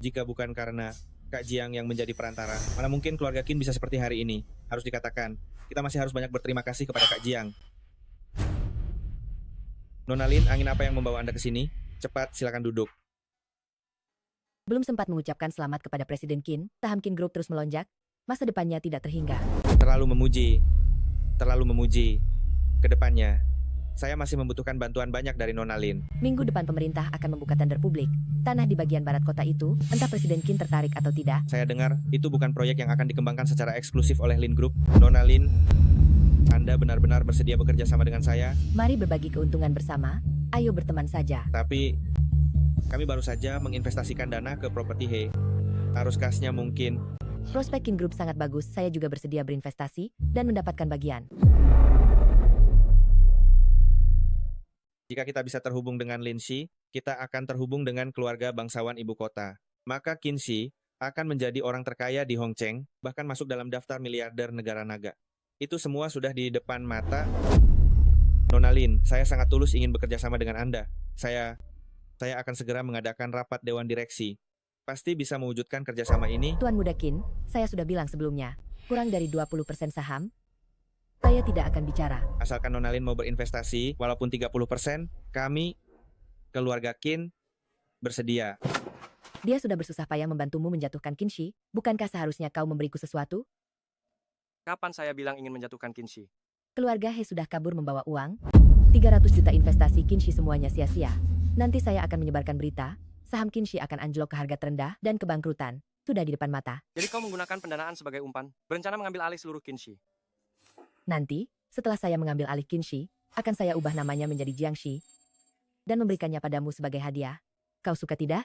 Jika bukan karena Kak Jiang yang menjadi perantara, mana mungkin keluarga Qin bisa seperti hari ini. Harus dikatakan, kita masih harus banyak berterima kasih kepada Kak Jiang. Nona Lin, angin apa yang membawa Anda ke sini? Cepat, silakan duduk. Belum sempat mengucapkan selamat kepada Presiden Qin, saham Qin Group terus melonjak, masa depannya tidak terhingga. Terlalu memuji. Kedepannya, saya masih membutuhkan bantuan banyak dari Nona Lin. Minggu depan pemerintah akan membuka tender publik. Tanah di bagian barat kota itu, entah Presiden Qin tertarik atau tidak. Saya dengar, itu bukan proyek yang akan dikembangkan secara eksklusif oleh Lin Group. Nona Lin, Anda benar-benar bersedia bekerja sama dengan saya? Mari berbagi keuntungan bersama, ayo berteman saja. Tapi, kami baru saja menginvestasikan dana ke properti He. Arus kasnya mungkin. Prospek Qin Group sangat bagus, saya juga bersedia berinvestasi dan mendapatkan bagian. Jika kita bisa terhubung dengan Lin Xi, kita akan terhubung dengan keluarga bangsawan ibu kota. Maka Qin Xi akan menjadi orang terkaya di Hongcheng, bahkan masuk dalam daftar miliarder negara naga. Itu semua sudah di depan mata. Nona Lin, saya sangat tulus ingin bekerja sama dengan Anda. Saya akan segera mengadakan rapat dewan direksi. Pasti bisa mewujudkan kerjasama ini. Tuan Muda Qin, saya sudah bilang sebelumnya, kurang dari 20% saham, saya tidak akan bicara. Asalkan Nona Lin mau berinvestasi, walaupun 30%, kami, keluarga Qin, bersedia. Dia sudah bersusah payah membantumu menjatuhkan Qin Shi, bukankah seharusnya kau memberiku sesuatu? Kapan saya bilang ingin menjatuhkan Qin Shi? Keluarga He sudah kabur membawa uang, 300 juta investasi Qin Shi semuanya sia-sia. Nanti saya akan menyebarkan berita, saham Qin Shi akan anjlok ke harga terendah dan kebangkrutan. Sudah di depan mata. Jadi kau menggunakan pendanaan sebagai umpan, berencana mengambil alih seluruh Qin Shi. Nanti, setelah saya mengambil alih Qin Shi, akan saya ubah namanya menjadi Jiang Shi dan memberikannya padamu sebagai hadiah. Kau suka tidak?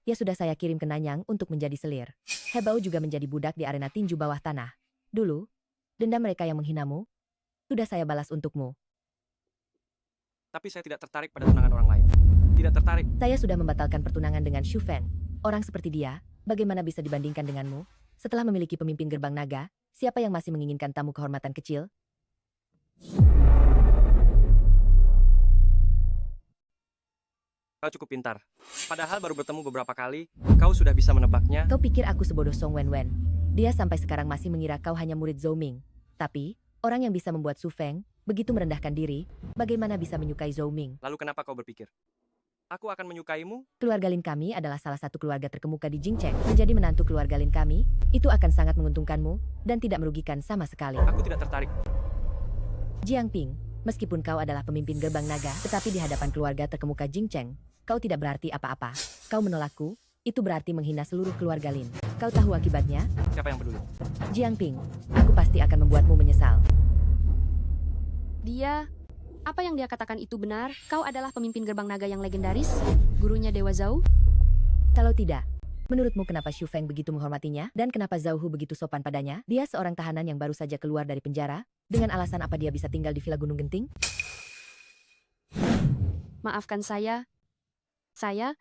Ya sudah saya kirim ke Nanyang untuk menjadi selir. Hebao juga menjadi budak di arena tinju bawah tanah. Dulu, dendam mereka yang menghinamu, sudah saya balas untukmu. Tapi saya tidak tertarik pada tunangan orang lain. Tidak tertarik. Saya sudah membatalkan pertunangan dengan Xu Feng. Orang seperti dia, bagaimana bisa dibandingkan denganmu? Setelah memiliki pemimpin gerbang naga, siapa yang masih menginginkan tamu kehormatan kecil? Kau cukup pintar. Padahal baru bertemu beberapa kali, kau sudah bisa menebaknya. Kau pikir aku sebodoh Song Wenwen? Dia sampai sekarang masih mengira kau hanya murid Zhou Ming. Tapi, orang yang bisa membuat Xu Feng begitu merendahkan diri, bagaimana bisa menyukai Zhou Ming? Lalu kenapa kau berpikir? Aku akan menyukaimu? Keluarga Lin kami adalah salah satu keluarga terkemuka di Jingcheng. Menjadi menantu keluarga Lin kami, itu akan sangat menguntungkanmu, dan tidak merugikan sama sekali. Aku tidak tertarik. Jiang Ping, meskipun kau adalah pemimpin gerbang naga, tetapi di hadapan keluarga terkemuka Jingcheng, kau tidak berarti apa-apa. Kau menolakku, itu berarti menghina seluruh keluarga Lin. Kau tahu akibatnya? Siapa yang peduli? Jiang Ping, aku pasti akan membuatmu menyesal. Apa yang dia katakan itu benar? Kau adalah pemimpin gerbang naga yang legendaris? Gurunya Dewa Zhou? Kalau tidak, menurutmu kenapa Xu Feng begitu menghormatinya? Dan kenapa Zhou Hu begitu sopan padanya? Dia seorang tahanan yang baru saja keluar dari penjara. Dengan alasan apa dia bisa tinggal di Villa Gunung Genting? Maafkan saya. Saya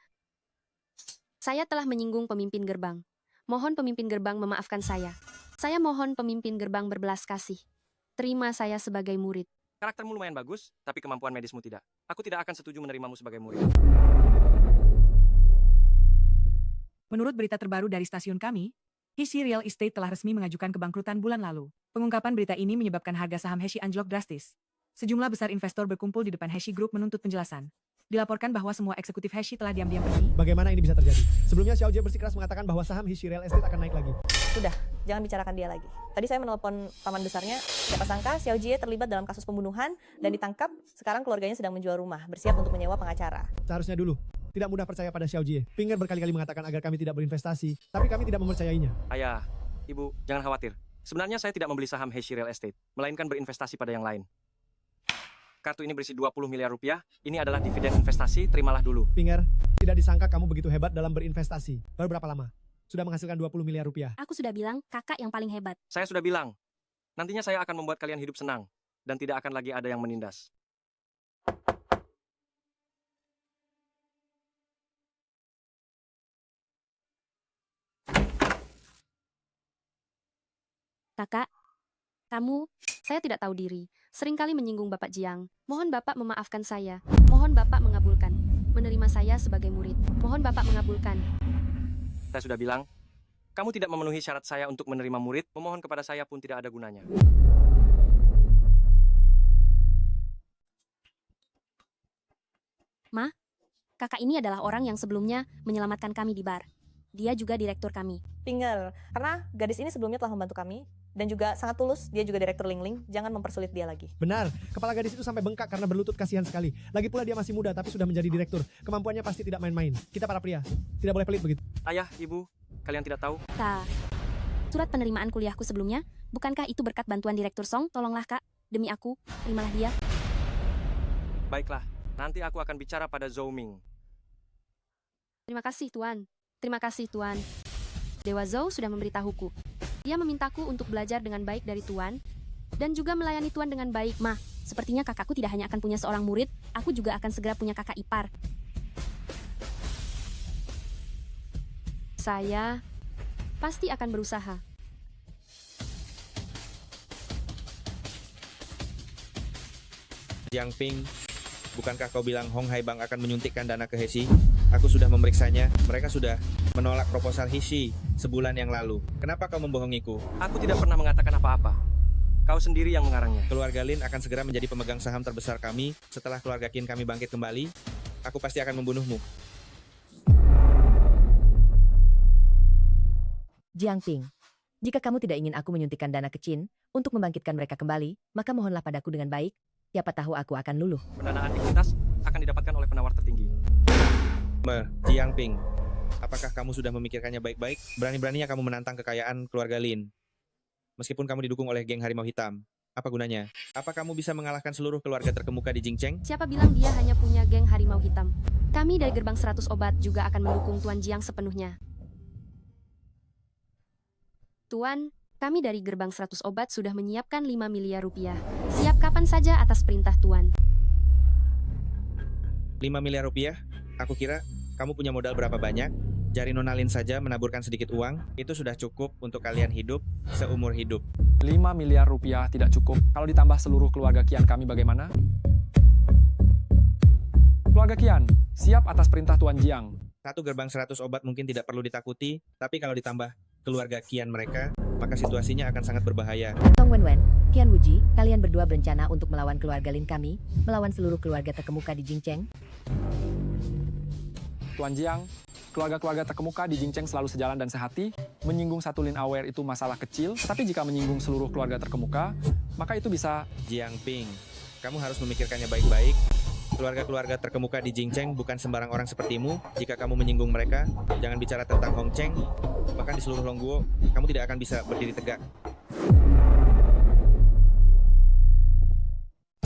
telah menyinggung pemimpin gerbang. Mohon pemimpin gerbang memaafkan saya. Saya mohon pemimpin gerbang berbelas kasih. Terima saya sebagai murid. Karaktermu lumayan bagus, tapi kemampuan medismu tidak. Aku tidak akan setuju menerimamu sebagai murid. Menurut berita terbaru dari stasiun kami, Heshi Real Estate telah resmi mengajukan kebangkrutan bulan lalu. Pengungkapan berita ini menyebabkan harga saham Heshi anjlok drastis. Sejumlah besar investor berkumpul di depan Heshi Group menuntut penjelasan. Dilaporkan bahwa semua eksekutif Heshi telah diam-diam pergi. Bagaimana ini bisa terjadi? Sebelumnya Xiao Jie bersikeras mengatakan bahwa saham Heshi Real Estate akan naik lagi. Sudah, jangan bicarakan dia lagi. Tadi saya menelpon paman besarnya, siapa sangka Xiao Jie terlibat dalam kasus pembunuhan dan ditangkap. Sekarang keluarganya sedang menjual rumah, bersiap untuk menyewa pengacara. Seharusnya dulu, tidak mudah percaya pada Xiao Jie. Pinger berkali-kali mengatakan agar kami tidak berinvestasi, tapi kami tidak mempercayainya. Ayah, Ibu, jangan khawatir. Sebenarnya saya tidak membeli saham Heshi Real Estate, melainkan berinvestasi pada yang lain. Kartu ini berisi 20 miliar rupiah. Ini adalah dividen investasi, terimalah dulu. Pinger, tidak disangka kamu begitu hebat dalam berinvestasi. Baru berapa lama? Sudah menghasilkan 20 miliar rupiah. Aku sudah bilang, kakak yang paling hebat. Saya sudah bilang, nantinya saya akan membuat kalian hidup senang, dan tidak akan lagi ada yang menindas. Kakak, saya tidak tahu diri. Seringkali menyinggung Bapak Jiang. Mohon Bapak memaafkan saya. Mohon Bapak mengabulkan. Menerima saya sebagai murid. Mohon Bapak mengabulkan. Saya sudah bilang, kamu tidak memenuhi syarat saya untuk menerima murid, memohon kepada saya pun tidak ada gunanya. Ma, kakak ini adalah orang yang sebelumnya menyelamatkan kami di bar. Dia juga direktur kami. Pinger, karena gadis ini sebelumnya telah membantu kami, dan juga sangat tulus, dia juga direktur Ling Ling, jangan mempersulit dia lagi. Benar, kepala gadis itu sampai bengkak karena berlutut, kasihan sekali. Lagi pula dia masih muda tapi sudah menjadi direktur. Kemampuannya pasti tidak main-main. Kita para pria, tidak boleh pelit begitu. Ayah, Ibu, kalian tidak tahu? Surat penerimaan kuliahku sebelumnya, bukankah itu berkat bantuan Direktur Song? Tolonglah kak, demi aku, terimalah dia. Baiklah, nanti aku akan bicara pada Zhou Ming. Terima kasih Tuan. Terima kasih Tuan. Dewa Zhou sudah memberitahuku. Dia memintaku untuk belajar dengan baik dari Tuan, dan juga melayani Tuan dengan baik. Ma, sepertinya kakakku tidak hanya akan punya seorang murid, aku juga akan segera punya kakak ipar. Saya pasti akan berusaha. Jiang Ping, bukankah kau bilang Hong Hai Bank akan menyuntikkan dana ke Heshi? Aku sudah memeriksanya, mereka sudah menolak proposal Heshi sebulan yang lalu. Kenapa kau membohongiku? Aku tidak pernah mengatakan apa-apa. Kau sendiri yang mengarangnya. Keluarga Lin akan segera menjadi pemegang saham terbesar kami. Setelah keluarga Qin kami bangkit kembali, aku pasti akan membunuhmu. Jiang Ping, jika kamu tidak ingin aku menyuntikkan dana ke Qin untuk membangkitkan mereka kembali, maka mohonlah padaku dengan baik. Siapa tahu aku akan luluh. Pendanaan ekuitas akan didapatkan oleh penawar tertinggi. Jiang Ping, apakah kamu sudah memikirkannya baik-baik? Berani-beraninya kamu menantang kekayaan keluarga Lin. Meskipun kamu didukung oleh geng Harimau Hitam, apa gunanya? Apa kamu bisa mengalahkan seluruh keluarga terkemuka di Jingcheng? Siapa bilang dia hanya punya geng Harimau Hitam? Kami dari Gerbang 100 Obat juga akan mendukung Tuan Jiang sepenuhnya. Tuan, kami dari Gerbang 100 Obat sudah menyiapkan 5 miliar rupiah. Siap kapan saja atas perintah Tuan. 5 miliar rupiah? Aku kira kamu punya modal berapa banyak? Jari Nona Lin saja menaburkan sedikit uang, itu sudah cukup untuk kalian hidup seumur hidup. 5 miliar rupiah tidak cukup. Kalau ditambah seluruh keluarga Qian kami bagaimana? Keluarga Qian, siap atas perintah Tuan Jiang. Satu gerbang 100 obat mungkin tidak perlu ditakuti, tapi kalau ditambah keluarga Qian mereka, maka situasinya akan sangat berbahaya. Song Wenwen, Qian Wuji, kalian berdua berencana untuk melawan keluarga Lin kami, melawan seluruh keluarga terkemuka di Jingcheng? Tuan Jiang, keluarga-keluarga terkemuka di Jingcheng selalu sejalan dan sehati. Menyinggung satu Lin Aware itu masalah kecil, tapi jika menyinggung seluruh keluarga terkemuka, maka itu bisa... Jiang Ping, kamu harus memikirkannya baik-baik. Keluarga-keluarga terkemuka di Jingcheng bukan sembarang orang sepertimu. Jika kamu menyinggung mereka, jangan bicara tentang Hong Cheng. Bahkan di seluruh Longguo, kamu tidak akan bisa berdiri tegak.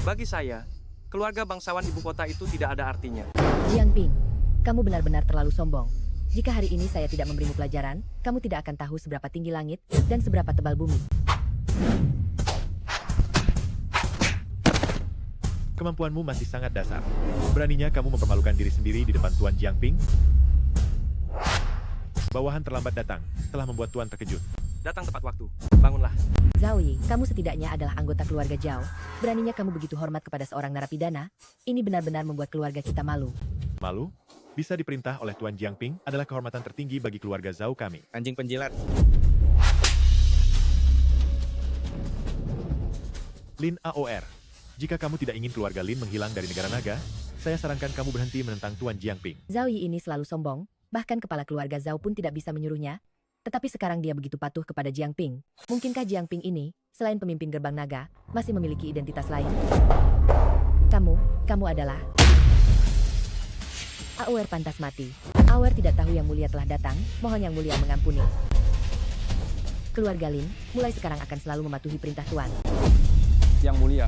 Bagi saya, keluarga bangsawan ibu kota itu tidak ada artinya. Jiang Ping, kamu benar-benar terlalu sombong. Jika hari ini saya tidak memberimu pelajaran, kamu tidak akan tahu seberapa tinggi langit dan seberapa tebal bumi. Kemampuanmu masih sangat dasar. Beraninya kamu mempermalukan diri sendiri di depan Tuan Jiang Ping? Bawahan terlambat datang, telah membuat Tuan terkejut. Datang tepat waktu. Bangunlah. Zhao Yi, kamu setidaknya adalah anggota keluarga Zhao. Beraninya kamu begitu hormat kepada seorang narapidana? Ini benar-benar membuat keluarga kita malu. Malu? Bisa diperintah oleh Tuan Jiang Ping adalah kehormatan tertinggi bagi keluarga Zhao kami. Anjing penjilat. Lin AOR. Jika kamu tidak ingin keluarga Lin menghilang dari negara naga, saya sarankan kamu berhenti menentang Tuan Jiang Ping. Zhao Yi ini selalu sombong, bahkan kepala keluarga Zhao pun tidak bisa menyuruhnya. Tetapi sekarang dia begitu patuh kepada Jiang Ping. Mungkinkah Jiang Ping ini, selain pemimpin gerbang naga, masih memiliki identitas lain? Kamu adalah... Awer pantas mati. Awer tidak tahu yang mulia telah datang, mohon yang mulia mengampuni. Keluarga Lin, mulai sekarang akan selalu mematuhi perintah Tuan. Yang mulia,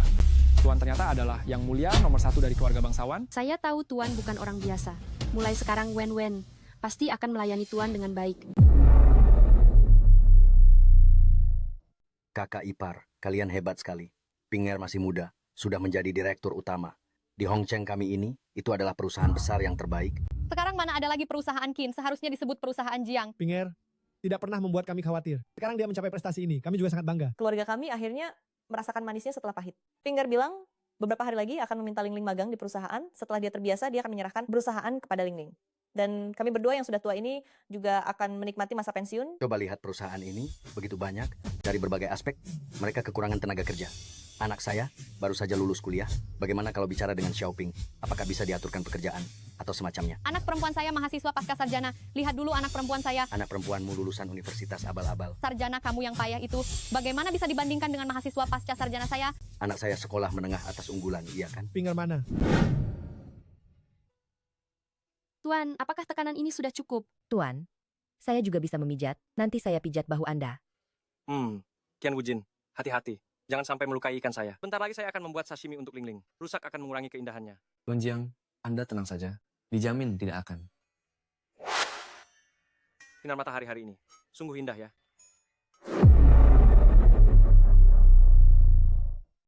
Tuan ternyata adalah yang mulia nomor 1 dari keluarga bangsawan. Saya tahu Tuan bukan orang biasa. Mulai sekarang Wen Wen pasti akan melayani Tuan dengan baik. Kakak ipar, kalian hebat sekali. Pinger masih muda, sudah menjadi direktur utama. Di Hongcheng kami ini, itu adalah perusahaan besar yang terbaik. Sekarang mana ada lagi perusahaan Qin, seharusnya disebut perusahaan Jiang. Pinger tidak pernah membuat kami khawatir. Sekarang dia mencapai prestasi ini, kami juga sangat bangga. Keluarga kami akhirnya merasakan manisnya setelah pahit. Pinger bilang beberapa hari lagi akan meminta Ling Ling magang di perusahaan. Setelah dia terbiasa, dia akan menyerahkan perusahaan kepada Ling Ling. Dan kami berdua yang sudah tua ini juga akan menikmati masa pensiun. Coba lihat perusahaan ini, begitu banyak, dari berbagai aspek, mereka kekurangan tenaga kerja. Anak saya baru saja lulus kuliah, bagaimana kalau bicara dengan Xiaoping? Apakah bisa diaturkan pekerjaan atau semacamnya? Anak perempuan saya mahasiswa pasca sarjana. Lihat dulu anak perempuan saya. Anak perempuanmu lulusan universitas abal-abal. Sarjana kamu yang payah itu, bagaimana bisa dibandingkan dengan mahasiswa pasca sarjana saya? Anak saya sekolah menengah atas unggulan, iya kan? Pinger mana? Tuan, apakah tekanan ini sudah cukup? Tuan, saya juga bisa memijat, nanti saya pijat bahu Anda. Qian Wujin, hati-hati. Jangan sampai melukai ikan saya. Bentar lagi saya akan membuat sashimi untuk Ling Ling. Rusak akan mengurangi keindahannya. Tuan Jiang, Anda tenang saja. Dijamin tidak akan. Sinar matahari hari ini. Sungguh indah ya.